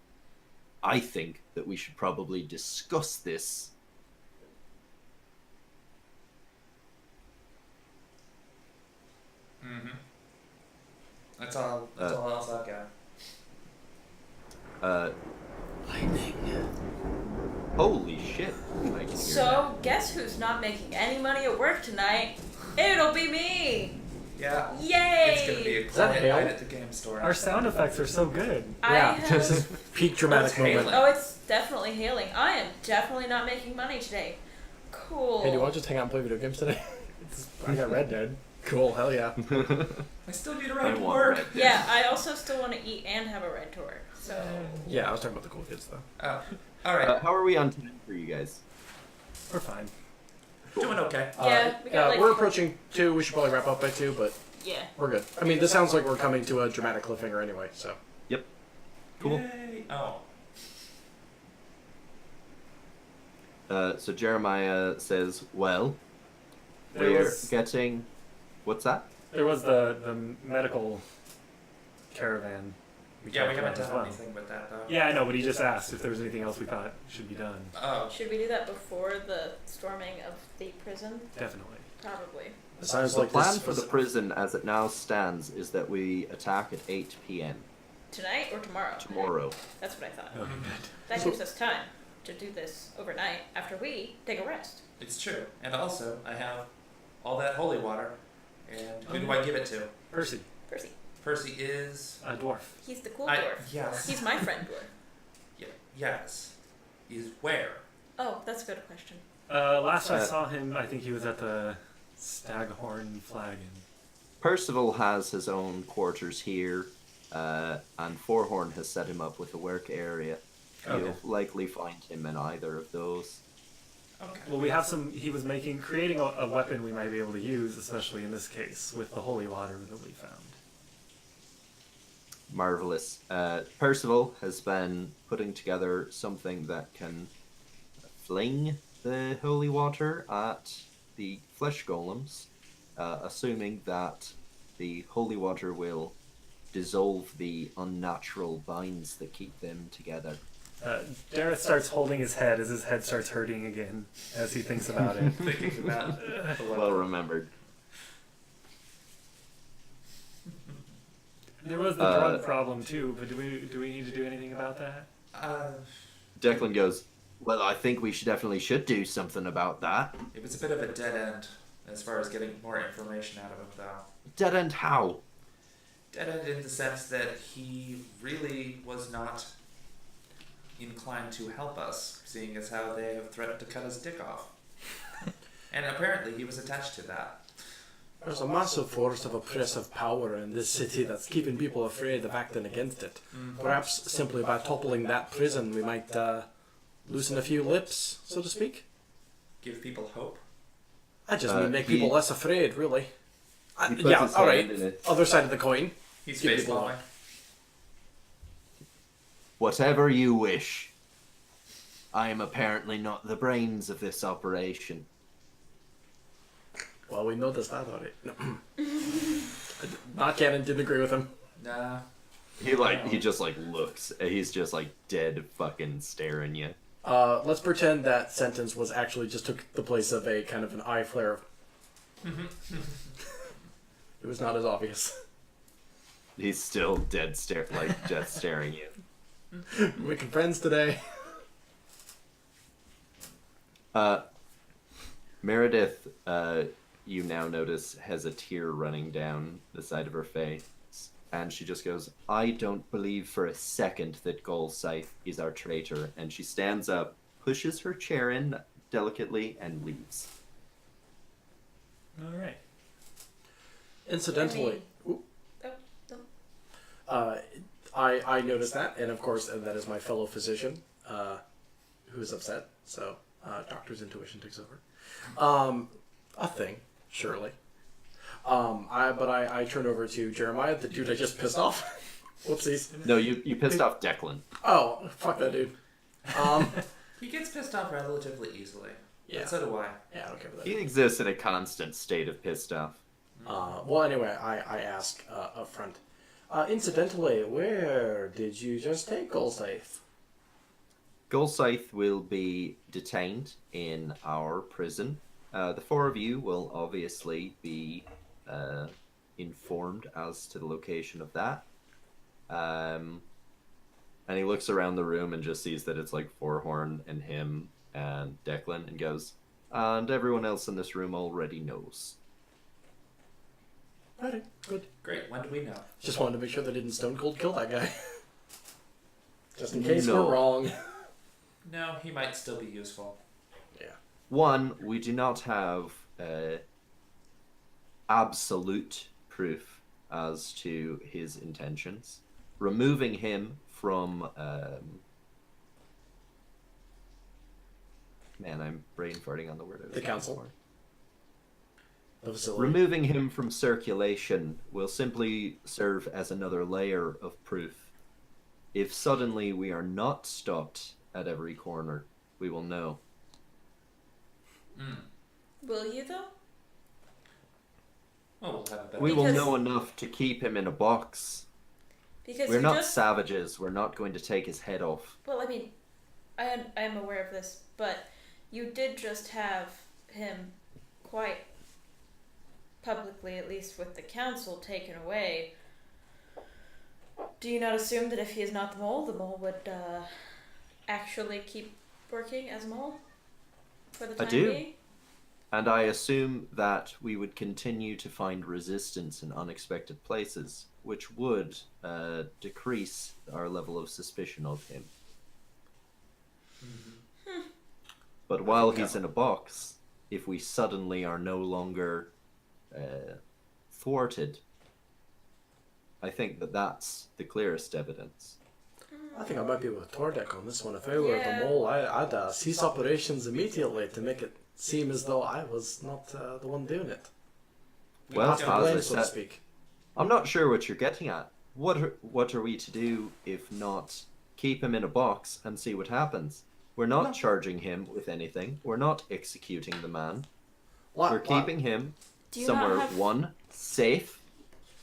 I think that we should probably discuss this. Mm-hmm. That's all else I've got. Lightning. Holy shit. I can hear So, guess who's not making any money at work tonight? It'll be me! Yeah. Yay! It's gonna be a that quiet hail? night at the game store. Our sound effects are so good. I This have... is peak dramatic It's moment. hailing. Oh, it's definitely hailing. I am definitely not making money today. Cool. Hey, do you want to just hang out and play video games today? I got Red Dead. Cool, hell yeah. I still need a I ride to want work. Red Dead. Yeah, I also still want to eat and have a ride to work. So, Yeah, I was talking about the cool kids though. Oh, all right. How are we on time for you guys? We're fine. Doing okay. yeah, we got like... we're approaching 2. We should probably wrap up by 2, but Yeah. we're good. I mean, this sounds like we're coming to a dramatic cliffhanger anyway, so. Cool. Yay. Oh. So Jeremiah says, well, There we're was- getting... What's that? There was the medical caravan. Yeah, we talked haven't about as done well. anything with that though. Yeah, I know, but he just asked if there was anything else we thought should be done. Oh. Should we do that before the storming of the prison? Definitely. Probably. It sounds The like plan this for the prison as it now stands is that we attack at 8 p.m. Tonight or tomorrow? tomorrow. That's what I thought. Okay, good. That So- gives us time to do this overnight after we take a rest. It's true. And also, I have all that holy water. And who do I give it to? Percy, Percy. Percy is. a dwarf. He's the cool dwarf. Yes. He's my friend dwarf. Yes. Is where? Oh, that's a good question. Last I Uh, saw him, I think he was at the Staghorn Flagon. Percival has his own quarters here, and Forehorn has set him up with a work area. Okay. You'll likely find him in either of those. Okay. Well, we have some. He was creating a weapon we might be able to use, especially in this case with the holy water that we found. Marvelous. Percival has been putting together something that can fling the holy water at the flesh golems, assuming that the holy water will dissolve the unnatural binds that keep them together. Dareth starts holding his head as his head starts hurting again as he thinks about it. Thinking about the Well remembered. There was the drug problem too, but do we need to do anything about that? Declan goes, well, I think we definitely should do something about that. It was a bit of a dead end as far as getting more information out of him, though. Dead end how? Dead end in the sense that he really was not inclined to help us, seeing as how they have threatened to cut his dick off. And apparently he was attached to that. There's a massive force of oppressive power in this city that's keeping people afraid of acting against it. Perhaps simply by toppling that prison, we might loosen a few lips, so to speak. Give people hope. I just mean make people less afraid, really. He puts Yeah, his all hand right. in it. Other side of the coin. He's Give face people palming. Whatever you wish. I am apparently not the brains of this operation. Well, we noticed that already. No. Not canon, didn't agree with him. Nah. He just like looks. He's just like dead fucking staring you. Let's pretend that sentence was actually just took the place of a kind of an eye flare. It was not as obvious. He's still dead just staring you. We're making friends today. Meredith you now notice has a tear running down the side of her face. And she just goes, I don't believe for a second that Golscythe is our traitor. And she stands up, pushes her chair in delicately, and leaves. All right. Incidentally, I noticed that, and of course, that is my fellow physician who is upset. So, doctor's intuition takes over. A thing, surely. I turn over to Jeremiah, the dude I just pissed off. Whoopsies. No, you pissed off Declan. Oh, fuck that dude. He gets pissed off relatively easily. Yeah. But so do I. Yeah, I don't care about He that. exists in a constant state of pissed off. Well, anyway, I ask up front. Incidentally, where did you just take Golscythe? Golscythe will be detained in our prison. The four of you will obviously be informed as to the location of that. And he looks around the room and just sees that it's like Forehorn and him and Declan and goes, and everyone else in this room already knows. Alrighty, good. Great. When do we know? Just wanted to make sure they didn't stone cold kill that guy. Just in case No. we're wrong. No, he might still be useful. One, we do not have absolute proof as to his intentions. Removing him from... man, I'm brain farting on the word. I was The looking council? for. The facility. Removing him from circulation will simply serve as another layer of proof. If suddenly we are not stopped at every corner, we will know. Will you though? Well, we'll have a better... We will Because- know enough to keep him in a box. Because We're you not just savages. We're not going to take his head off. well, I mean, I am aware of this, but you did just have him quite publicly, at least with the council, taken away. Do you not assume that if he is not the mole would actually keep working as a mole for the I time do. being? And I assume that we would continue to find resistance in unexpected places, which would decrease our level of suspicion of him. But while he's in a box, if we suddenly are no longer thwarted, I think that that's the clearest evidence. I think I might be with Tordek on this one. If I were Yeah. the mole, I'd cease operations immediately to make it seem as though I was not the one doing it. Well, Off the as blame, I so to said, speak. I'm not sure what you're getting at. What are we to do if not keep him in a box and see what happens? We're not No. charging him with anything. We're not executing the man. Lad, We're keeping him Do you somewhere, not have... one, safe,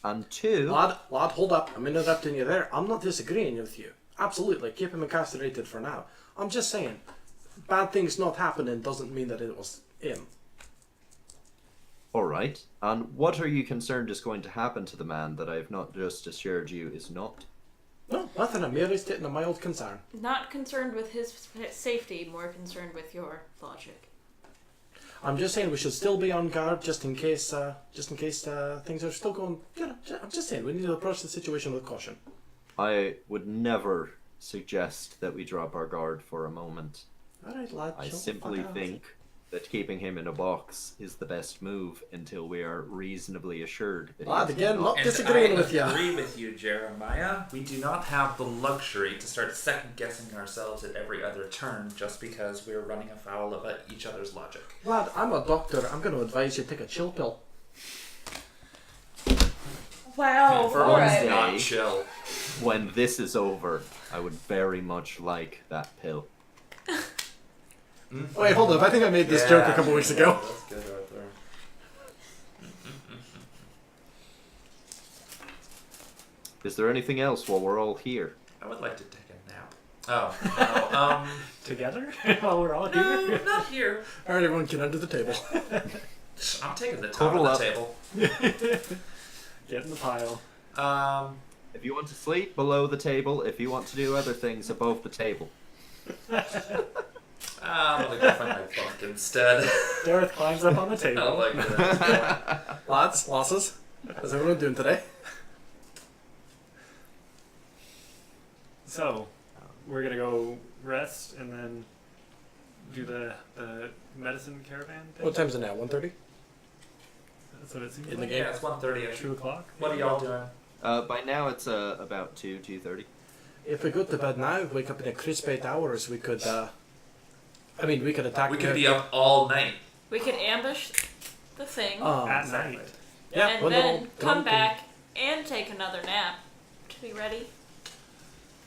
and two... Lad, hold up. I'm interrupting you there. I'm not disagreeing with you. Absolutely, keep him incarcerated for now. I'm just saying, bad things not happening doesn't mean that it was him. All right. And what are you concerned is going to happen to the man that I have not just assured you is not? No, nothing. I'm merely stating a mild concern. Not concerned with his safety, more concerned with your logic. I'm just saying we should still be on guard just in case things are still going. You know, I'm just saying we need to approach the situation with caution. I would never suggest that we drop our guard for a moment. All right, lad. I chill the simply fuck out. think that keeping him in a box is the best move until we are reasonably assured that Lad, he is again, not. not And disagreeing I with you. agree with you, Jeremiah. We do not have the luxury to start second-guessing ourselves at every other turn just because we're running afoul of each other's logic. Lad, I'm a doctor. I'm going to advise you take a chill pill. Wow, For all once, right. not chill. When this is over, I would very much like that pill. Wait, hold up. I think I made this joke a couple weeks ago. That's good, Arthur. Is there anything else while we're all here? I would like to take a nap. Oh, no, Together? While we're all no, here? not here. All right, everyone, get under the table. I'm taking the top Total of up. the table. Get in the pile. If you want to sleep, below the table. If you want to do other things, above the table. I'm gonna go find my pumpkin. instead. Darth climbs up on the I table. like that. Lads, losses. How's everyone doing today? So, we're gonna go rest and then do the medicine caravan thing. What time's it now? 1:30? That's what it seems In the like. game? Yeah, it's 1:30. 2 o'clock. What are y'all doing? By now it's about 2:30. If we go to bed now, wake up in a crisp 8 hours, we could, we could attack... We could be up all night. We could ambush the thing At Exactly. night. Yeah, and well, then no, come drunk back and take another nap to be ready.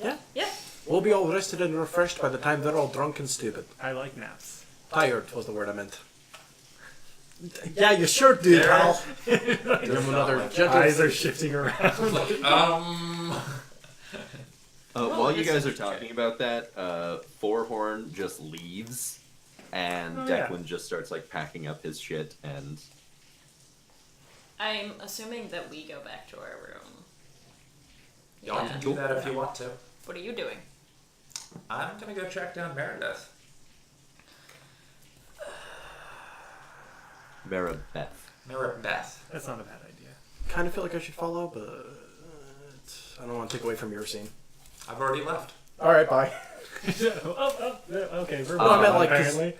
Yeah. Yeah. We'll be all rested and refreshed by the time they're all drunk and stupid. I like naps. Tired was the word I meant. Yeah, you sure do, There. pal. Give him another gentle... Eyes are shifting around. While you guys are this is talking about that, Fourhorn just leaves, and Oh, yeah. Declan just starts like packing up his shit, and I'm assuming that we go back to our room. Y'all Yeah. can do that if you want to. What are you doing? I'm gonna go track down Meredith. Marabeth. Meredith. That's not a bad idea. Kind of feel like I should follow, but... I don't want to take away from your scene. I've already left. Alright, bye. Okay, we're No, I meant moving on, like, 'cause- apparently.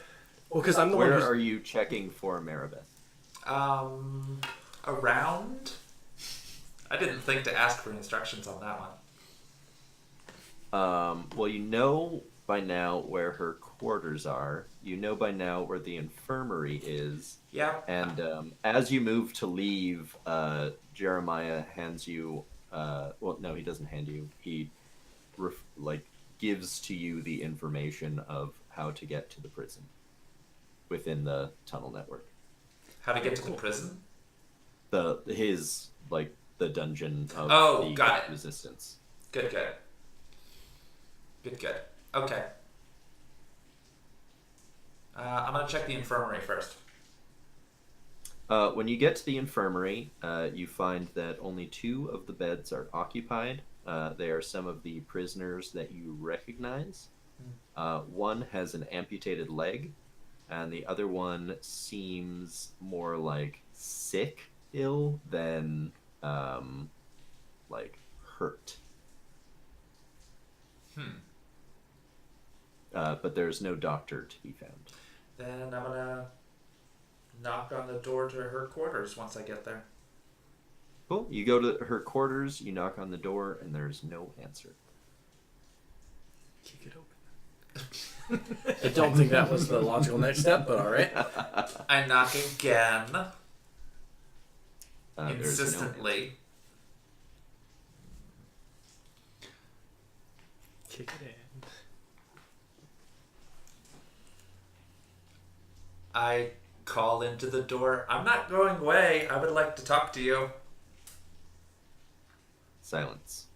Well, because I'm the one Where who's... are you checking for Marabeth? Around? I didn't think to ask for instructions on that one. Well, you know by now where her quarters are. You know by now where the infirmary is. Yeah. And as you move to leave, Jeremiah hands you. Well, no, he doesn't hand you. He gives to you the information of how to get to the prison within the tunnel network. How to get to the prison? The dungeon of Oh, the got it. resistance. Good. Okay. I'm gonna check the infirmary first. When you get to the infirmary, you find that only 2 of the beds are occupied. They are some of the prisoners that you recognize. One has an amputated leg, and the other one seems more like sick, ill than hurt. But there's no doctor to be found. Then I'm gonna knock on the door to her quarters once I get there. Cool. You go to her quarters, you knock on the door, and there's no answer. Kick it open. I don't think that was the logical next step, but alright. I knock again, There's no answer. insistently. Kick it in. I call into the door. I'm not going away. I would like to talk to you. Silence.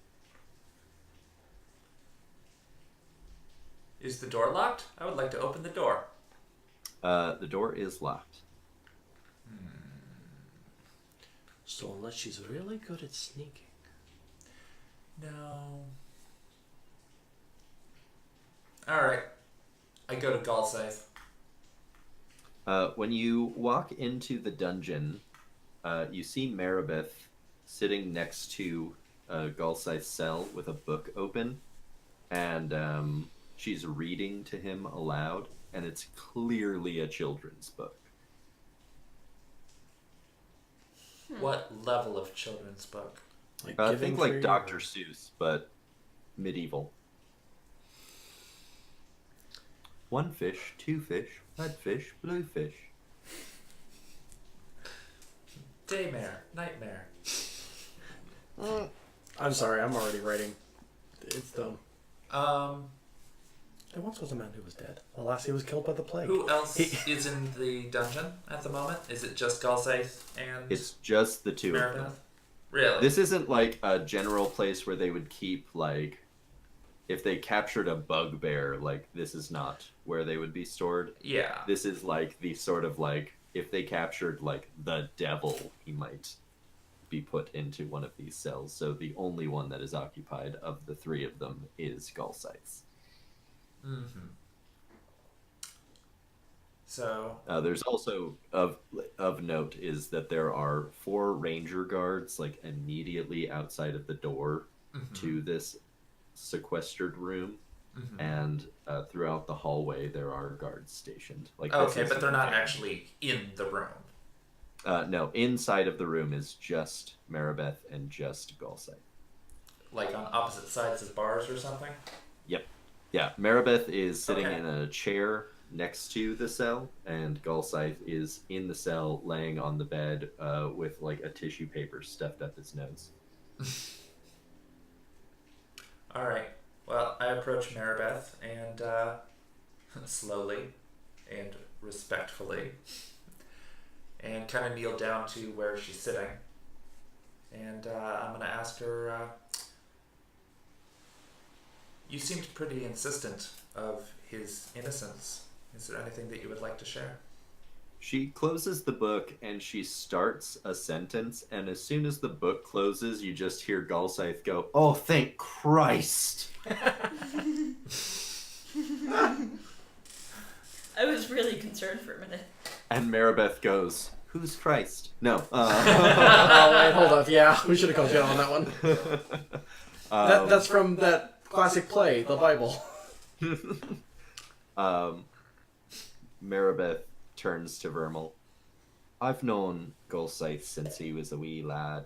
Is the door locked? I would like to open the door. The door is locked. So unless she's really good at sneaking. No. Alright. I go to Galsaith. When you walk into the dungeon, you see Marabeth sitting next to Galsith's cell with a book open, and she's reading to him aloud, and it's clearly a children's book. What level of children's book? Think like Dr. Seuss, but medieval. 1 fish, 2 fish, red fish, blue fish. Daymare, nightmare. I'm sorry, I'm already writing. It's dumb. There once was a man who was dead. Alas, he was killed by the plague. Who else is in the dungeon at the moment? Is it just Galsaith and It's just the 2 of them. Meredith? Really? This isn't like a general place where they would keep, like, if they captured a bugbear, like, this is not where they would be stored. Yeah. This is like the sort of like, if they captured like the devil, he might be put into one of these cells. So the only one that is occupied of the 3 of them is Galsith's. Mm-hmm. So There's also of note is that there are 4 ranger guards like immediately outside of the door to this sequestered room, and throughout the hallway there are guards stationed. Like this Okay, is but they're not okay. actually in the room. No, inside of the room is just Maribeth and just Gulsite. Like on opposite sides of bars or something? Yep. Yeah, Maribeth is sitting Okay. in a chair next to the cell, and Gulsite is in the cell laying on the bed with like a tissue paper stuffed up his nose. Alright. Well, I approach Maribeth and slowly and respectfully and kind of kneel down to where she's sitting. And I'm going to ask her, you seemed pretty insistent of his innocence. Is there anything that you would like to share? She closes the book and she starts a sentence, and as soon as the book closes, you just hear Gulsite go, "Oh, thank Christ!" I was really concerned for a minute. And Maribeth goes, "Who's Christ?" No. Oh, wait, hold up. Yeah, we should have called you out on that one. That's from that classic play, the Bible. Maribeth turns to Vermal. "I've known Gulsite since he was a wee lad.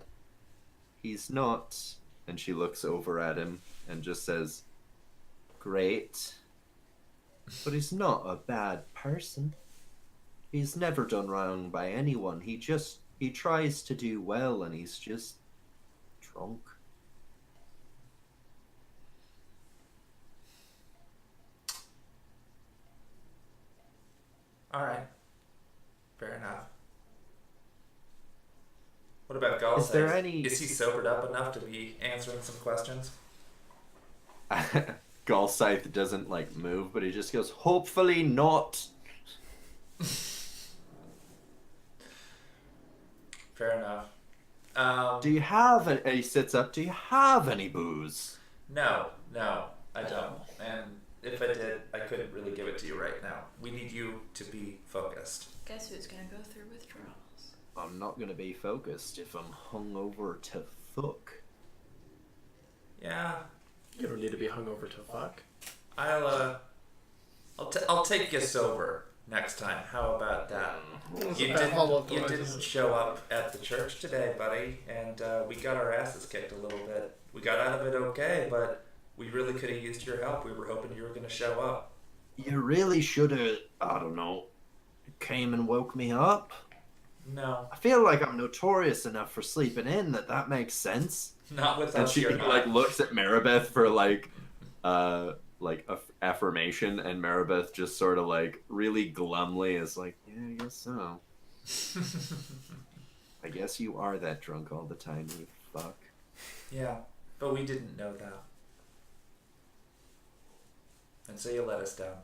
He's not," and she looks over at him and just says, "great, but he's not a bad person. He's never done wrong by anyone. He tries to do well, and he's just drunk." Alright. Fair enough. What about Gulsite? Is there any- Is he sobered up enough to be answering some questions? Gulsite doesn't like move, but he just goes, "Hopefully not." Fair enough. Do you have and he sits up, "Do you have any booze?" No, I don't. And if I did, I couldn't really give it to you right now. We need you to be focused. Guess who's gonna go through withdrawals? I'm not gonna be focused if I'm hungover to fuck. Yeah, You don't need to be hungover to fuck. I'll take you sober next time. How about that? You Follow-up didn't devices. show up at the church today, buddy, and we got our asses kicked a little bit. We got out of it okay, but we really could have used your help. We were hoping you were going to show up. You really should have, I don't know, came and woke me up. No, I feel like I'm notorious enough for sleeping in that makes sense. not with And us. she You're like not. looks at Maribeth for like affirmation, and Maribeth just sort of like really glumly is like, "Yeah, I guess so. I guess you are that drunk all the time, you fuck." Yeah, but we didn't know that. And so you let us down.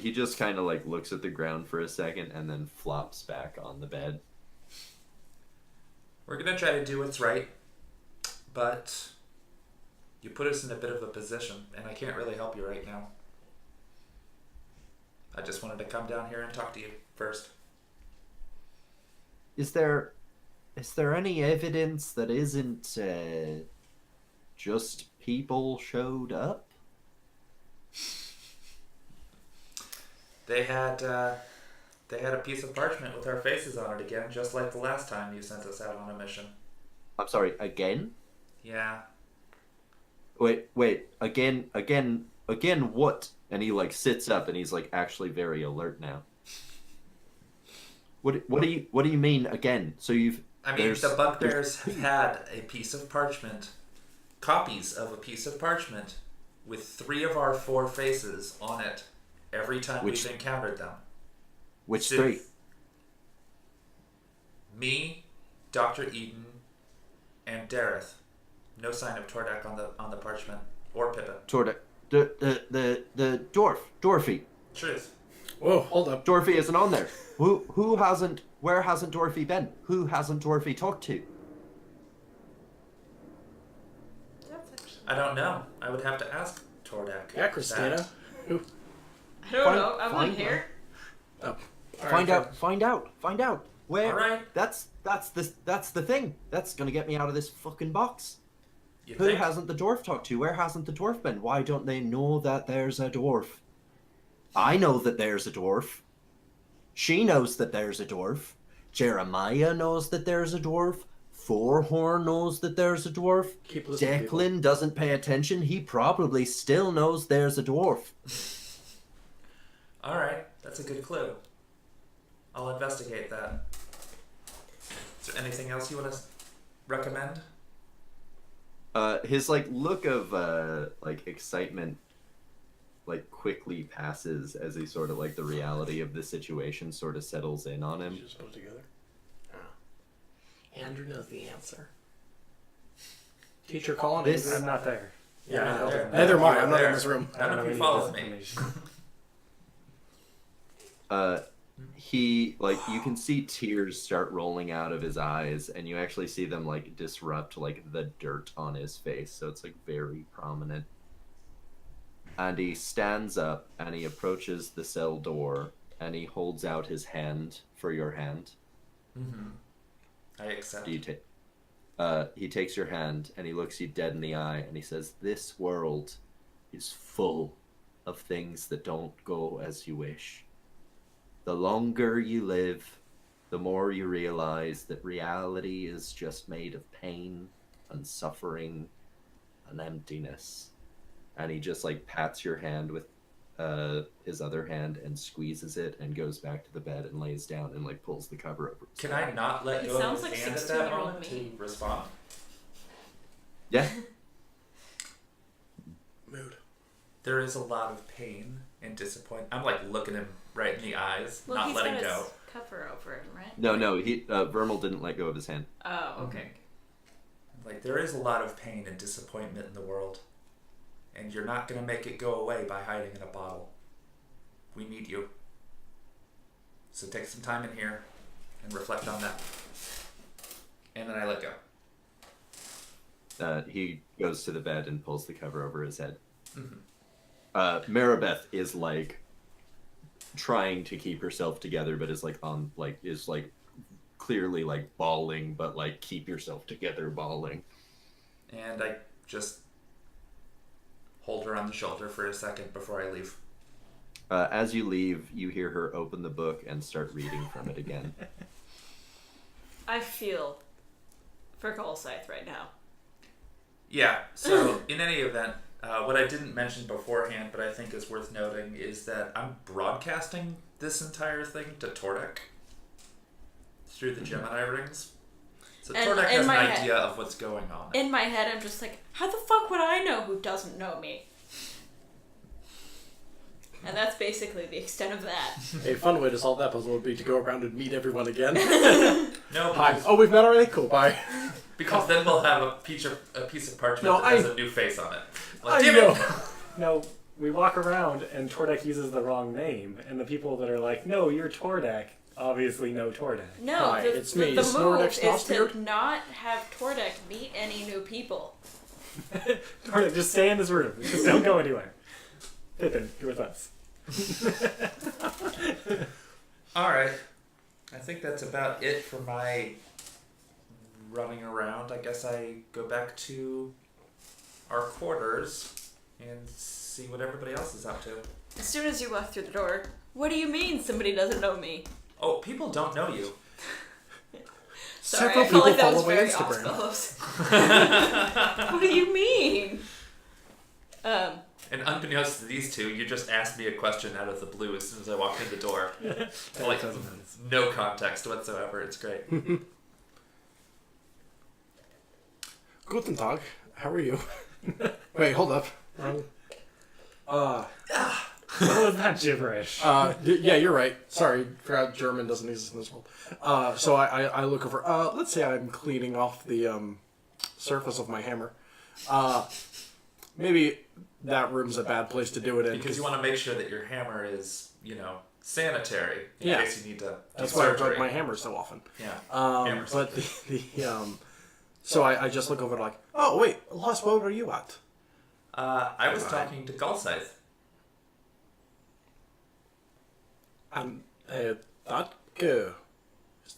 He just kind of like looks at the ground for a second and then flops back on the bed. We're going to try to do what's right, but you put us in a bit of a position, and I can't really help you right now. I just wanted to come down here and talk to you first. Is there any evidence that isn't just people showed up? They had a piece of parchment with our faces on it again, just like the last time you sent us out on a mission. I'm sorry, again? Yeah. Wait, again what? And he like sits up and he's like actually very alert now. What do you mean again? So I mean, the bugbears have had a piece of parchment, copies of a piece of parchment, with 3 of our 4 faces on it every time we've encountered them. Which Sid- 3? Me, Dr. Eden, and Dareth. No sign of Tordak on the parchment or Pippin. The Dorothy. Truth. Whoa, hold up. Dorothy isn't on there. Where hasn't Dorothy been? Who hasn't Dorothy talked to? That's actually. I don't know. I would have to ask Tordak. Yeah, Christina. that. Who? I don't know. I'm find not here. Oh. Find out. Where? All right. That's the thing. That's gonna get me out of this fucking box. You Who think? hasn't the dwarf talked to? Where hasn't the dwarf been? Why don't they know that there's a dwarf? I know that there's a dwarf. She knows that there's a dwarf. Jeremiah knows that there's a dwarf. Fourhorn knows that there's a dwarf. Keep listening, people. Declan doesn't pay attention. He probably still knows there's a dwarf. All right, that's a good clue. I'll investigate that. Is there anything else you want to recommend? His look of excitement quickly passes as he sort of the reality of the situation sort of settles in on him. You just put it together. Oh. Andrew knows the answer. Teacher calling This- I'm not there. Yeah, neither am I. I'm not in this room. None of you follow me. He you can see tears start rolling out of his eyes, and you actually see them disrupt the dirt on his face, so it's very prominent. And he stands up and he approaches the cell door and he holds out his hand for your hand. Mm-hmm. I accept. Do you take? He takes your hand and he looks you dead in the eye and he says, "This world is full of things that don't go as you wish. The longer you live, the more you realize that reality is just made of pain and suffering and emptiness." And he just pats your hand with his other hand and squeezes it and goes back to the bed and lays down and pulls the cover over. Can I not let He go sounds of like his hand at 16-year-old that moment me. to respond? Yeah. Mood. There is a lot of pain and disappointment. I'm looking him right in the eyes, Well, not he's letting got his go. cover over him, right? No, he Vermal didn't let go of his hand. Oh, okay. There is a lot of pain and disappointment in the world. And you're not going to make it go away by hiding in a bottle. We need you. So take some time in here and reflect on that. And then I let go. He goes to the bed and pulls the cover over his head. Mm-hmm. Maribeth is trying to keep herself together, but is clearly bawling, but keep yourself together bawling. And I just hold her on the shoulder for a second before I leave. As you leave, you hear her open the book and start reading from it again. I feel for Golscythe right now. Yeah, so in any event, what I didn't mention beforehand, but I think is worth noting, is that I'm broadcasting this entire thing to Tordek through the Gemini rings. So And Tordek in has an my idea of what's going on. In my head, I'm just how the fuck would I know who doesn't know me? And that's basically the extent of that. A fun way to solve that puzzle would be to go around and meet everyone again. No, Hi. because, Oh, we've met already? Cool, bye. because then we'll have a piece of parchment No, that has a new face on it. I Damn know. it! No, we walk around and Tordek uses the wrong name, and the people that are no, you're Tordek, obviously know Tordek. No, Hi, the, it's the, me, the Snorlax move is Snotsbeard. to not have Tordek meet any new people. Tordek, just stay in this room. Just don't go anywhere. Pippin, you're with us. Alright. I think that's about it for my running around. I guess I go back to our quarters and see what everybody else is up to. As soon as you walk through the door, what do you mean somebody doesn't know me? Oh, people don't know you. Sorry, Several I felt like that people was very follow my Instagram. What do you mean? And unbeknownst to these two, you just asked me a question out of the blue as soon as I walked in the door. No context whatsoever. It's great. Guten Tag. How are you? Wait, hold up. What was that gibberish? Yeah, you're right. Sorry, forgot German doesn't exist in this world. So I look over. Let's say I'm cleaning off the surface of my hammer. Maybe that room's a bad place to do it in. Because you want to make sure that your hammer is, sanitary in Yeah. case you need to do That's why I surgery. break my hammer so often. Yeah. Hammer's But so I just look over oh wait, Lost, what are you at? I was talking to Golscythe. And that go.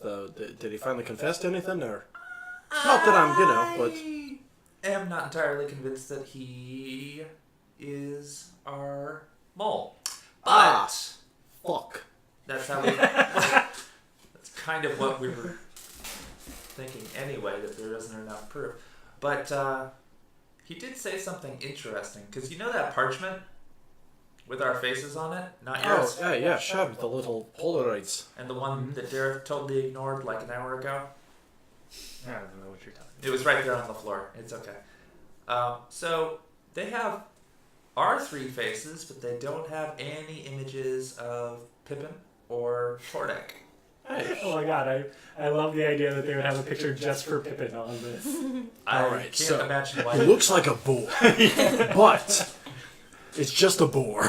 Did he finally confess to anything, or not that I'm, but I am not entirely convinced that he is our mole. But fuck. that's how we. That's kind of what we were thinking anyway. That there isn't enough proof. But he did say something interesting because you know that parchment with our faces on it, not yours, Yeah, sure, the little Polaroids. and the one that Derek totally ignored like an hour ago. I don't know what you're talking It was right there on the floor. It's okay. So they have our 3 faces, but they don't have any images of Pippin or Tordek. Hey. Oh my god, I love the idea that they would have a picture just for Pippin on this. I Alright, can't so imagine why. He looks like a boar, but it's just a boar.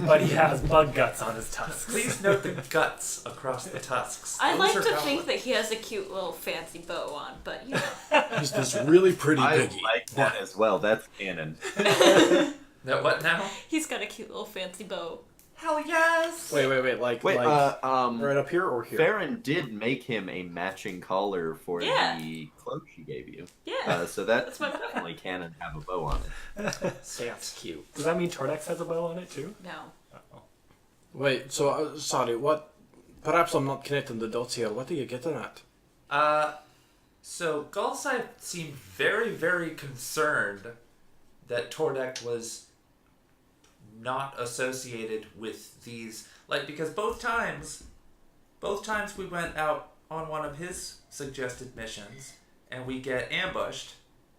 But he has bug guts on his tusks. Please note the guts across the tusks. I Those like are to how- think that he has a cute little fancy bow on, but you know. He's this really pretty I piggy. like that as well. That's canon. No, what now? He's got a cute little fancy bow. Hell yes! Wait, like Wait, right up here or here? Farron did make him a matching collar for Yeah. the cloak she gave you. Yeah. So That's that's my point. definitely canon to have a bow on it. That's cute. Does that mean Tordex has a bow on it too? No. Uh-oh. Wait, so sorry, what? Perhaps I'm not connecting the dots here. What are you getting at? So Galside seemed very, very concerned that Tordek was not associated with these, like, because both times we went out on one of his suggested missions and we get ambushed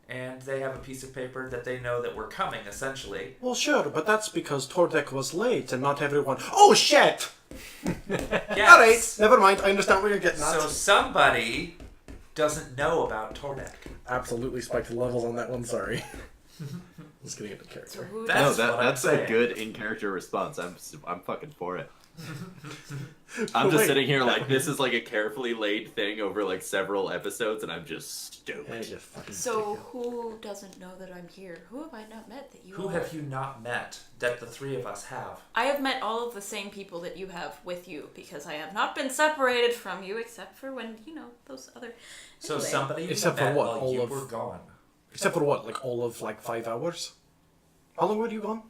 and they have a piece of paper that they know that we're coming, essentially. Well, sure, but that's because Tordek was late and not everyone. Oh shit! Yes. All right, never mind. I understand what you're getting at. So somebody doesn't know about Tordek. Absolutely spiked the levels on that one. Sorry. Just getting into character. Who That's no, what I'm that's a saying. good in-character response. I'm fucking for it. I'm just Wait. sitting here like this is like a carefully laid thing over like several episodes, and I'm just stoked. Hey, just fucking So take it. who doesn't know that I'm here? Who have I not met that you Who all- have you not met that the 3 of us have? I have met all of the same people that you have with you because I have not been separated from you except for when, those other... So Anyway. somebody you Except for met what? while All you of- were gone. Except for what? Like all of 5 hours? How long were you gone?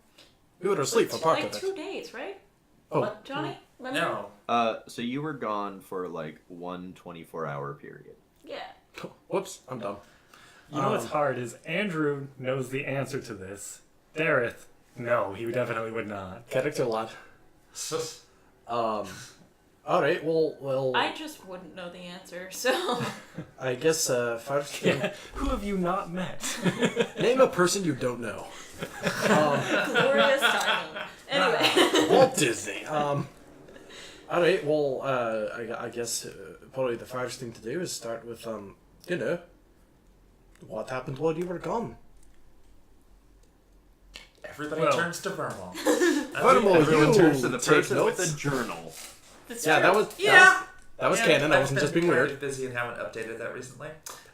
You were asleep for part Like of 2 it. days, right? Oh. What, Johnny? Remember? No. So you were gone for like 1 24-hour period. Yeah. Whoops, I'm done. You know what's hard is Andrew knows the answer to this. Dareth, no, he definitely would not. Character lad. All right. Well. I just wouldn't know the answer, so... I guess first, Yeah, who have you not met? name a person you don't know. Glorious timing. Anyway. Walt Disney. All right. Well, I guess probably the first thing to do is start with what happened while you were gone. Everybody Well. turns to Vermal. Vermal, Everyone you turns to the take person with notes. the journal. That's Yeah, true. that was Yeah. that was Yeah, canon. I I've wasn't been just being kind weird. of busy and haven't updated that recently.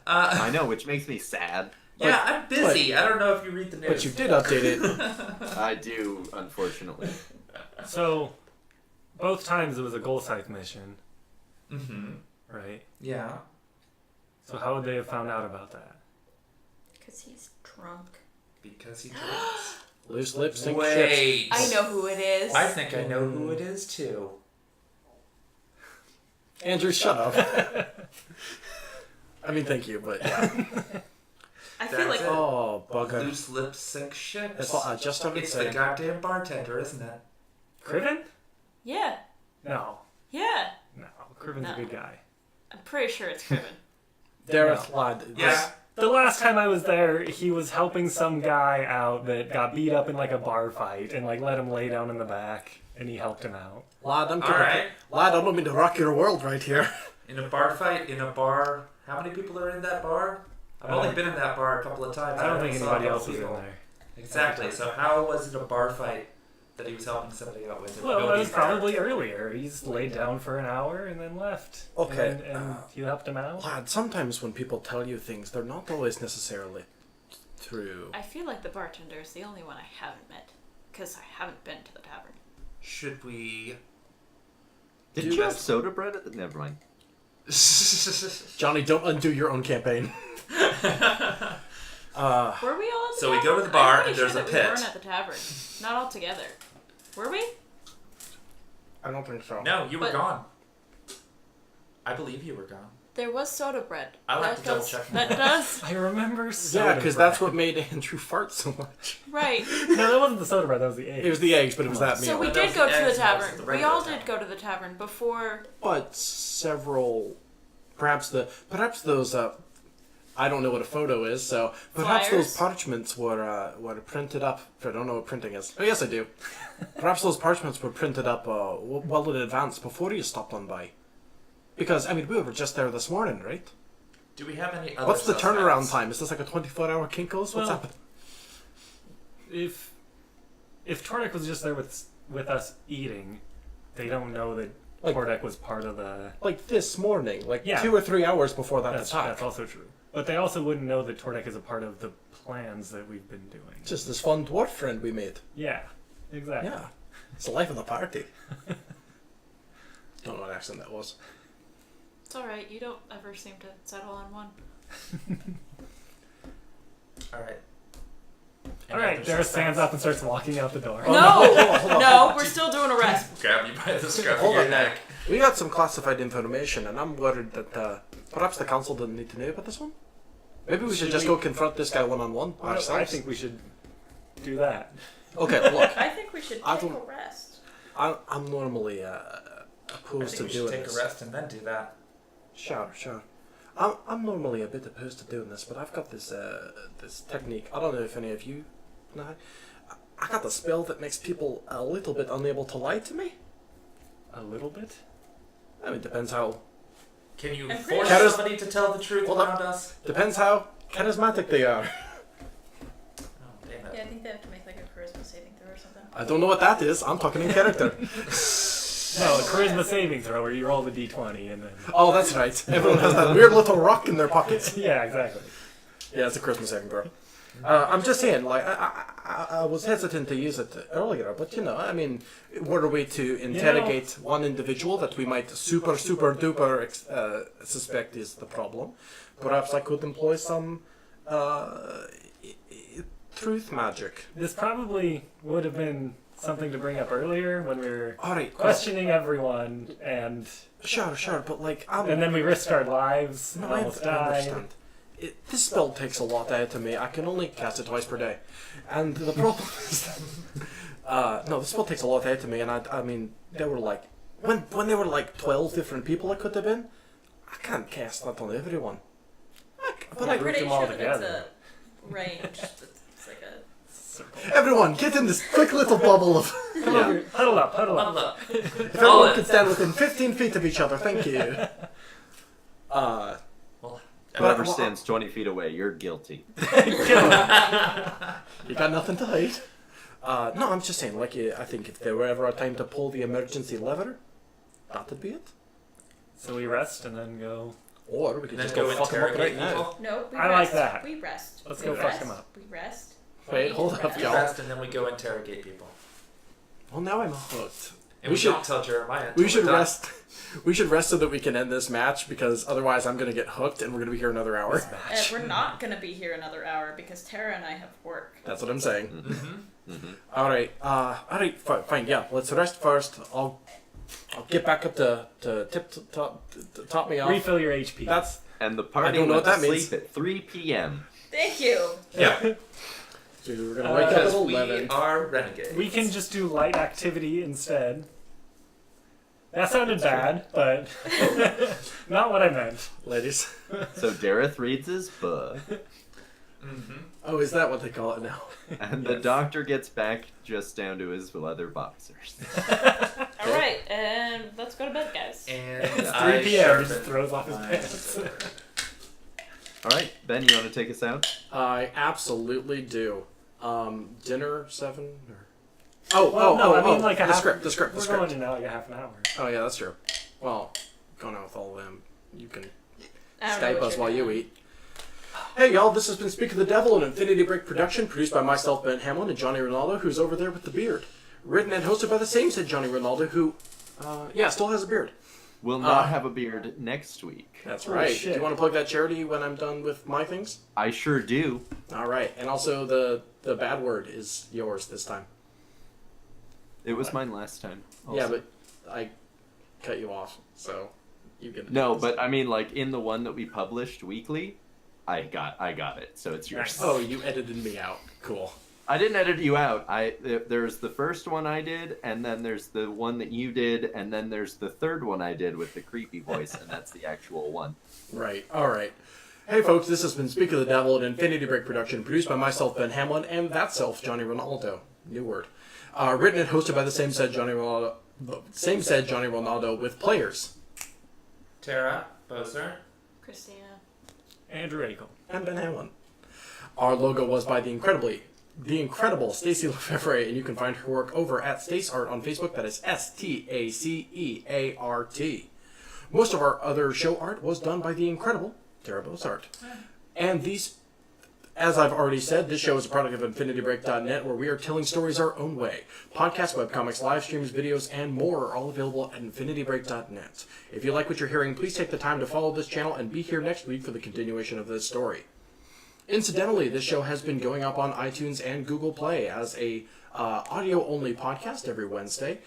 I know, which makes me sad. Yeah, I'm busy. I don't know if you read the news. But you did update it. I do, unfortunately. So, both times it was a goal scythe mission, Mm-hmm. right? Yeah. So how would they have found out about that? Because he's drunk. Because he drinks. Loose lips, sink ships. Wait. I know who it is. I think I know who it is too. Andrew, shut up. I mean, thank you, but yeah. I feel That's like... it. Oh, bugger. Loose lips sink ships. That's what I just started It's the saying. goddamn bartender, isn't it? Criven? Yeah. No. Yeah. No. Criven's No. a good guy. I'm pretty sure it's Criven. Dareth, lad. Yeah. The last time I was there, he was helping some guy out that got beat up in like a bar fight and like let him lay down in the back and he helped him out. Lad, I'm All gonna right. Lad, I don't mean to rock your world right here. In a bar fight, in a bar. How many people are in that bar? I've only been in that bar a couple of times. I don't think saw anybody a couple else was in people. there. Exactly. So how was it a bar fight that he was helping somebody out with? Well, that was Nobody's there. probably earlier. He's laid down for an hour and then left. Okay. And you helped him out? Lad, sometimes when people tell you things, they're not always necessarily true. I feel like the bartender is the only one I haven't met. Because I haven't been to the tavern. Should we Did you have soda bread? Never mind. Johnny, don't undo your own campaign. Were we all at the So we tavern? go to the bar I'm and pretty there's sure a that pit. We weren't at the tavern. Not all together. Were we? I don't think so. No, you were But- gone. I believe you were gone. There was soda bread. I'll have That to double does- check That that. does. I remember soda Yeah, because that's bread. what made Andrew fart so much. Right. No, that wasn't the soda bread. That was the egg. It was the eggs, but it was that meal. So we That did was go the to the eggs and that was tavern. the We regular all tavern. did go to the tavern before. But several, perhaps those. I don't know what a photo is, so perhaps Flyers? those parchments were printed up. I don't know what printing is. Oh yes, I do. Perhaps those parchments were printed up well in advance before you stopped on by. Because I mean, we were just there this morning, right? Do we have any other What's the turnaround suspects? time? Is this like a 24-hour Kinko's? What's Well- happening? If Tordek was just there with us eating, they don't know that Like- Tordek was part of the. Like this morning, like Yeah. 2 or 3 hours before that That's attack. also true. But they also wouldn't know that Tordek is a part of the plans that we've been doing. Just this fun dwarf friend we made. Yeah, exactly. Yeah, it's the life of the party. Don't know what accent that was. It's all right. You don't ever seem to settle on one. All right. All right, Dara stands up and starts walking out the door. Oh, no, hold on. no, we're still doing a rest. Grab you by the scruff of Hold your on, neck. We got some classified information, and I'm worried that perhaps the council didn't need to know about this one. Maybe we should just go confront this guy one-on-one Well, ourselves. I think we should do that. Okay, look, I think we should I take don't- a rest. I'm normally I opposed think to we should doing take this. a rest and then do that. Sure. I'm normally a bit opposed to doing this, but I've got this this technique. I don't know if any of you know. I got the spell that makes people a little bit unable to lie to me. A little bit? I mean, depends how Can you I'm pretty force sure- somebody to tell the truth Hold up. around us? charismatic they are. Oh, damn it. Yeah, I think they have to make like a charisma saving throw or something. I don't know what that is. I'm talking in character. No, a charisma saving throw where you roll the d20 and then. Oh, that's right. Everyone has that weird little rock in their pockets. Yeah, exactly. Yeah, it's a Christmas saving throw. I'm just saying, like, I was hesitant to use it earlier, but you know, I mean, were we to interrogate one individual that we might super duper suspect is the problem, perhaps I could employ some truth magic. This probably would have been something to bring up earlier when we were All right, questioning everyone, and sure, but like, and then we risked our lives and No, almost I died. understand. This spell takes a lot out of me. I can only cast it twice per day, and the problem is that no, this spell takes a lot out of me. And I mean, there were like when there were like 12 different people it could have been. I can't cast that on everyone. But I'm grouped pretty them all sure that it's together. a range. It's like a. Circle. everyone, get in this quick little bubble of. Come over, huddle up, huddle up. Look. If everyone could stand within 15 feet of each other, thank you. Whoever But- stands 20 feet away, you're guilty. You got nothing to hide. No, I'm just saying, like, I think if there were ever a time to pull the emergency lever, that'd be it. So we rest and then go. Or we could And then just go go fuck them up right interrogate now. people. No, we I rest. like that. We rest. Let's we go fuck rest. him up. We rest. Wait, We hold rest. up, We y'all. rest and then we go interrogate people. Well, now I'm hooked. And We we should- don't tell Jeremiah. We until should we're done. rest. We should rest so that we can end this match, because otherwise I'm gonna get hooked and we're gonna be here another hour. We're not gonna be here another hour because Terra and I have work. That's what I'm saying. Mm-hmm. All right, fine. Yeah, let's rest first. I'll get back up to top me off. Refill your HP. That's And the party don't know went what to that means. sleep at 3 p.m. Thank you. Yeah, so we're gonna wake up at because we 11. are renegades. We can just do light activity instead. That sounded bad, but not what I meant. Ladies. So Dareth reads his book, Mm-hmm. Oh, is that what they call it now? and the doctor gets back just down to his leather boxers. All right, and let's go to bed, guys. And It's 3 I p.m. He sharpen just throws off his my pants. sword. All right, Ben, you want to take us out? I absolutely do. Dinner 7 or. I mean like a the half, script. We're going in now like a half an hour. Oh yeah, that's true. Well, going out with all of them, you can I don't know Skype what us you're while you doing. eat. Hey y'all, this has been Speak of the Devil, an Infinity Break production, produced by myself, Ben Hamlin, and Johnny Rinaldo, who's over there with the beard. Written and hosted by the same said Johnny Rinaldo, who Yeah, still has a beard. Will not have a beard next week. That's Holy right. shit. Do you want to plug that charity when I'm done with my things? I sure do. All right. And also the bad word is yours this time. It was mine last time. Yeah, also. but I cut you off, so you get. No, but I mean, like in the one that we published weekly, I got it, so it's yours. Oh, you edited me out. Cool. I didn't edit you out. There's the first one I did, and then there's the one that you did, and then there's the third one I did with the creepy voice, and that's the actual one. Right. All right. Hey, folks, this has been Speak of the Devil, an Infinity Break production, produced by myself, Ben Hamlin, and that self, Johnny Rinaldo. New word. Written and hosted by the same said Johnny Rinaldo, with players. Terra, Bosart. Christina. Andrew Eakle. And Ben Hamlin. Our logo was by the incredible Stacy LeFevre, and you can find her work over at Stace Art on Facebook. That is STACEART. Most of our other show art was done by the incredible Terra Bosart. And these, as I've already said, this show is a product of InfinityBreak.net, where we are telling stories our own way. Podcasts, webcomics, live streams, videos, and more are all available at InfinityBreak.net. If you like what you're hearing, please take the time to follow this channel and be here next week for the continuation of this story. Incidentally, this show has been going up on iTunes and Google Play as a audio-only podcast every Wednesday.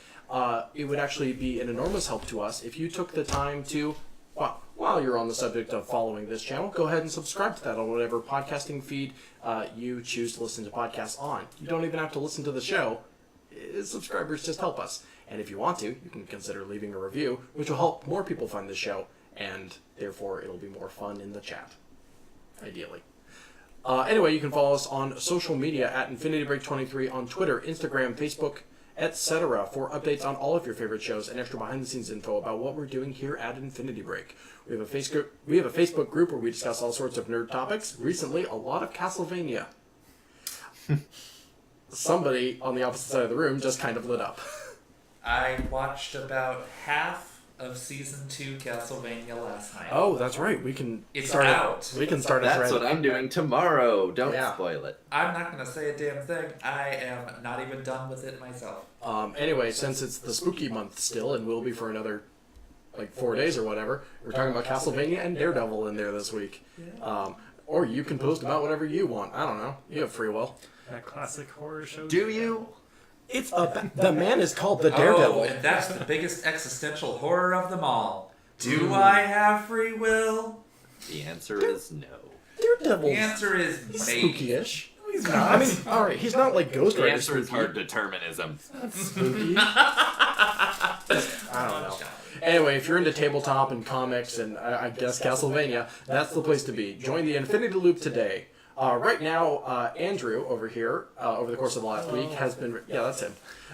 It would actually be an enormous help to us if you took the time to, while you're on the subject of following this channel, go ahead and subscribe to that on whatever podcasting feed you choose to listen to podcasts on. You don't even have to listen to the show. Subscribers just help us. And if you want to, you can consider leaving a review, which will help more people find the show, and therefore it'll be more fun in the chat, ideally. Anyway, you can follow us on social media at InfinityBreak23 on Twitter, Instagram, Facebook, etc. for updates on all of your favorite shows and extra behind-the-scenes info about what we're doing here at Infinity Break. We have a Facebook group where we discuss all sorts of nerd topics. Recently, a lot of Castlevania. Somebody on the opposite side of the room just kind of lit up. I watched about half of season 2 Castlevania last night. Oh, that's right. We can It's start out. We can start a That's thread. what I'm doing tomorrow. Don't Yeah. spoil it. I'm not going to say a damn thing. I am not even done with it myself. Anyway, since it's the spooky month still, and will be for another 4 days or whatever, we're talking about Castlevania and Daredevil in there this week. Or you can post about whatever you want. I don't know. You have free will. That classic horror show. Do you? It's the man is called the Daredevil. Oh, and that's the biggest existential horror of them all. Do I have free will? The answer is no. Daredevil. The answer is He's maybe. spooky-ish. He's I not. mean, all right, he's not like Ghost The Rider answer is spooky. hard determinism. Spooky. I don't know. Anyway, if you're into tabletop and comics and I guess Castlevania, that's the place to be. Join the Infinity Loop today. Right now, Andrew over here, over the course of the last week, has been... Yeah, that's him.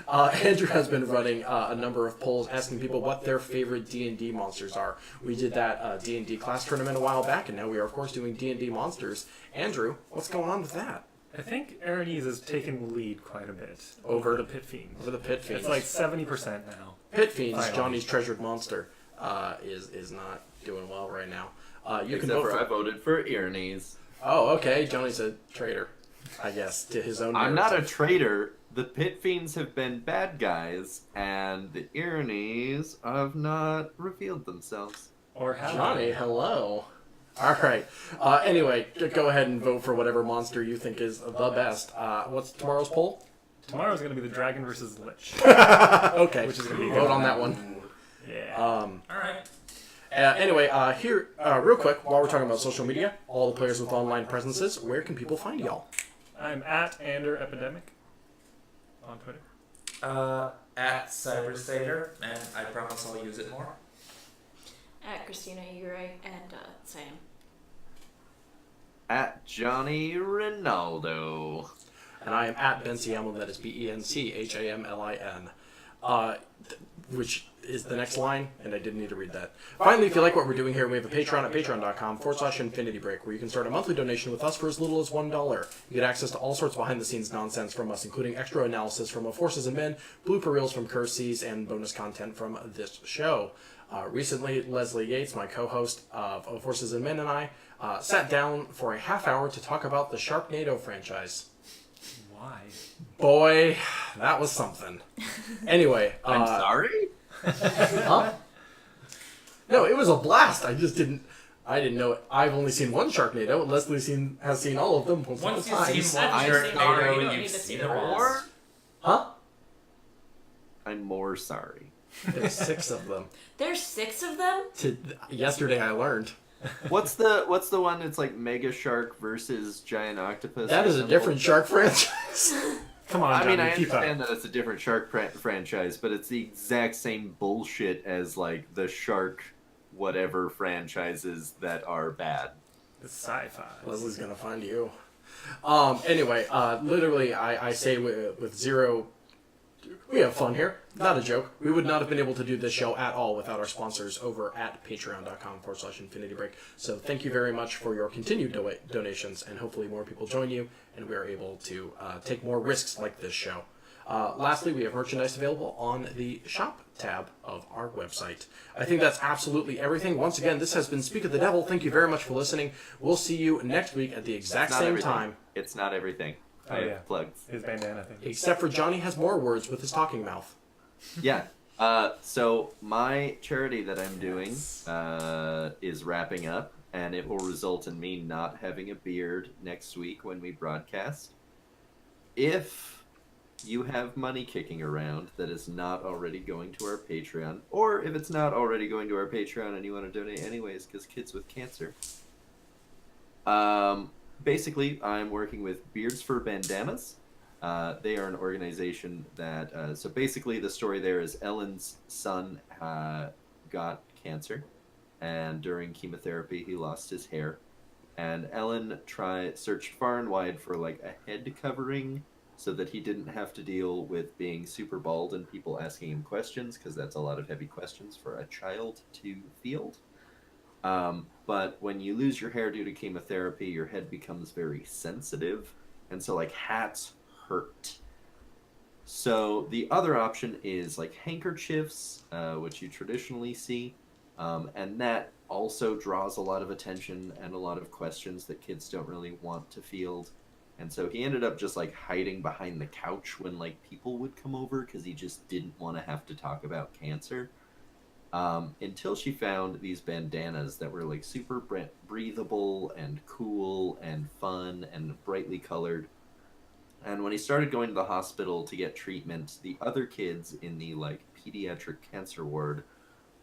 Andrew has been running a number of polls asking people what their favorite D&D monsters are. We did that D&D class tournament a while back, and now we are, of course, doing D&D monsters. Andrew, what's going on with that? I think Aranese has taken the lead quite a bit Over the Pit Fiends. Over the Pit Fiends. It's like 70% now. Pit Fiends, Finally. Johnny's treasured monster, is not doing well right now. You can Except vote for I for... voted for Irenes. Oh, okay. Johnny's a traitor, I guess, to his own I'm not a narrative. traitor. The Pit Fiends have been bad guys, and the Irenes have not revealed themselves. Or have Johnny, hello. All right. Anyway, go ahead and vote for whatever monster you think is the best. What's tomorrow's poll? Tomorrow's going to be the Dragon versus Lich. Okay. Which is gonna be vote good. on that one. Yeah. Alright. Anyway, here, real quick, while we're talking about social media, all the players with online presences, where can people find y'all? I'm at Ander Epidemic on Twitter. At Cybersater, and I promise I'll use it more. At Christina, you're right, and Sam. At Johnny Rinaldo. And I am at Ben C. Hamlin, that is BenChamlin, which is the next line, and I didn't need to read that. Finally, if you like what we're doing here, we have a Patreon at patreon.com/infinitybreak, where you can start a monthly donation with us for as little as $1. You get access to all sorts of behind-the-scenes nonsense from us, including extra analysis from Forces and Men, blooper reels from Curse Seas, and bonus content from this show. Recently, Leslie Yates, my co-host of Forces and Men, and I sat down for a half hour to talk about the Sharknado franchise. Why? Boy, that was something. Anyway, I'm sorry? Huh? No, it was a blast. I didn't know it. I've only seen one Sharknado, and Leslie has seen all of them multiple Once you've times. seen one I've seen Sharknado, all. You don't need you've to see seen the them rest. all. Huh? I'm more sorry. There's 6 of them. There's 6 of them? Yesterday I learned. What's the one that's like Mega Shark versus Giant Octopus? That or is a something? different shark franchise. Come on, I mean, Johnny, I keep up. understand that it's a different shark franchise, but it's the exact same bullshit as like the shark whatever franchises that are bad. It's sci-fi. Leslie's gonna find you. Anyway, literally, I say with zero, we have fun here. Not a joke. We would not have been able to do this show at all without our sponsors over at patreon.com/infinitybreak. So thank you very much for your continued donations, and hopefully more people join you, and we are able to take more risks like this show. Lastly, we have merchandise available on the shop tab of our website. I think that's absolutely everything. Once again, this has been Speak of the Devil. Thank you very much for listening. We'll see you next week at the exact It's not same everything. time. It's not everything. Oh, I have yeah. plugs. His bandana thing. Except for Johnny has more words with his talking mouth. Yeah. So my charity that I'm doing is wrapping up, and it will result in me not having a beard next week when we broadcast. If you have money kicking around that is not already going to our Patreon, or if it's not already going to our Patreon and you want to donate anyways because kids with cancer, basically I'm working with Beards for Bandanas. They are an organization that, so basically the story there is Ellen's son got cancer, and during chemotherapy he lost his hair, and Ellen searched far and wide for like a head covering so that he didn't have to deal with being super bald and people asking him questions, because that's a lot of heavy questions for a child to field. But when you lose your hair due to chemotherapy, your head becomes very sensitive, and so like hats hurt. So the other option is like handkerchiefs, which you traditionally see, and that also draws a lot of attention and a lot of questions that kids don't really want to field. And so he ended up just like hiding behind the couch when like people would come over because he just didn't want to have to talk about cancer. Until she found these bandanas that were like super breathable and cool and fun and brightly colored. And when he started going to the hospital to get treatment, the other kids in the like pediatric cancer ward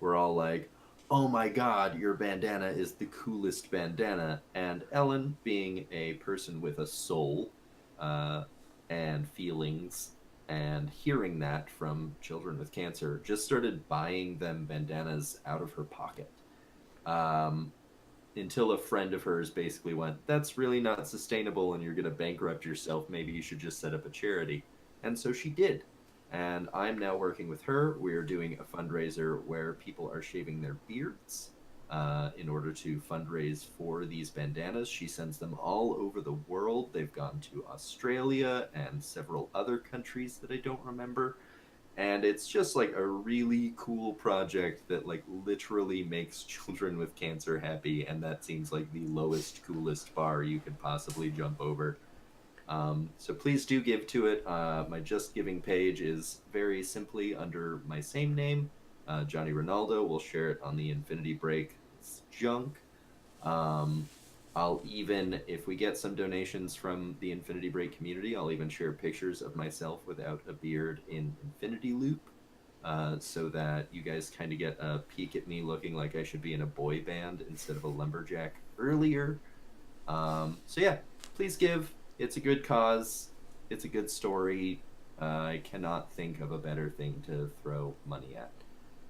were all like, "Oh my god, your bandana is the coolest bandana." And Ellen, being a person with a soul and feelings, and hearing that from children with cancer, just started buying them bandanas out of her pocket. Until a friend of hers basically went, "That's really not sustainable and you're going to bankrupt yourself. Maybe you should just set up a charity." And so she did. And I'm now working with her. We're doing a fundraiser where people are shaving their beards in order to fundraise for these bandanas. She sends them all over the world. They've gone to Australia and several other countries that I don't remember. And it's just like a really cool project that like literally makes children with cancer happy. And that seems like the lowest, coolest bar you could possibly jump over. So please do give to it. My Just Giving page is very simply under my same name, Johnny Rinaldo. We'll share it on the Infinity Break junk. I'll even, if we get some donations from the Infinity Break community, I'll even share pictures of myself without a beard in Infinity Loop, so that you guys kind of get a peek at me looking like I should be in a boy band instead of a lumberjack earlier. So yeah, please give. It's a good cause. It's a good story. I cannot think of a better thing to throw money at.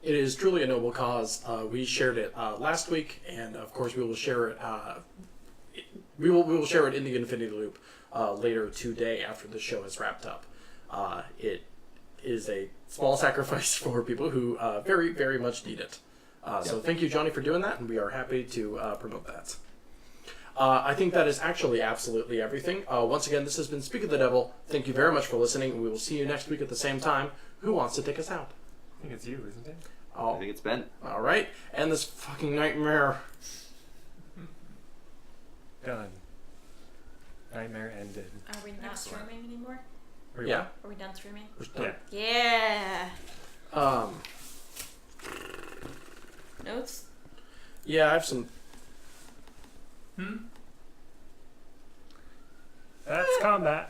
It is truly a noble cause. We shared it last week, and of course we will share it. We will share it in the Infinity Loop later today after the show is wrapped up. It is a small sacrifice for people who very, very much need it. So thank you, Johnny, for doing that, and we are happy to promote that. I think that is actually absolutely everything. Once again, this has been Speak of the Devil. Thank you very much for listening, and we will see you next week at the same time. Who wants to take us out? I think it's you, isn't it? I think it's Ben. All right. And this fucking nightmare. Done. Nightmare ended. Are we not streaming anymore? Are you Yeah. Are we done streaming? We're done. Yeah. Yeah. Yeah, I have some. That's combat.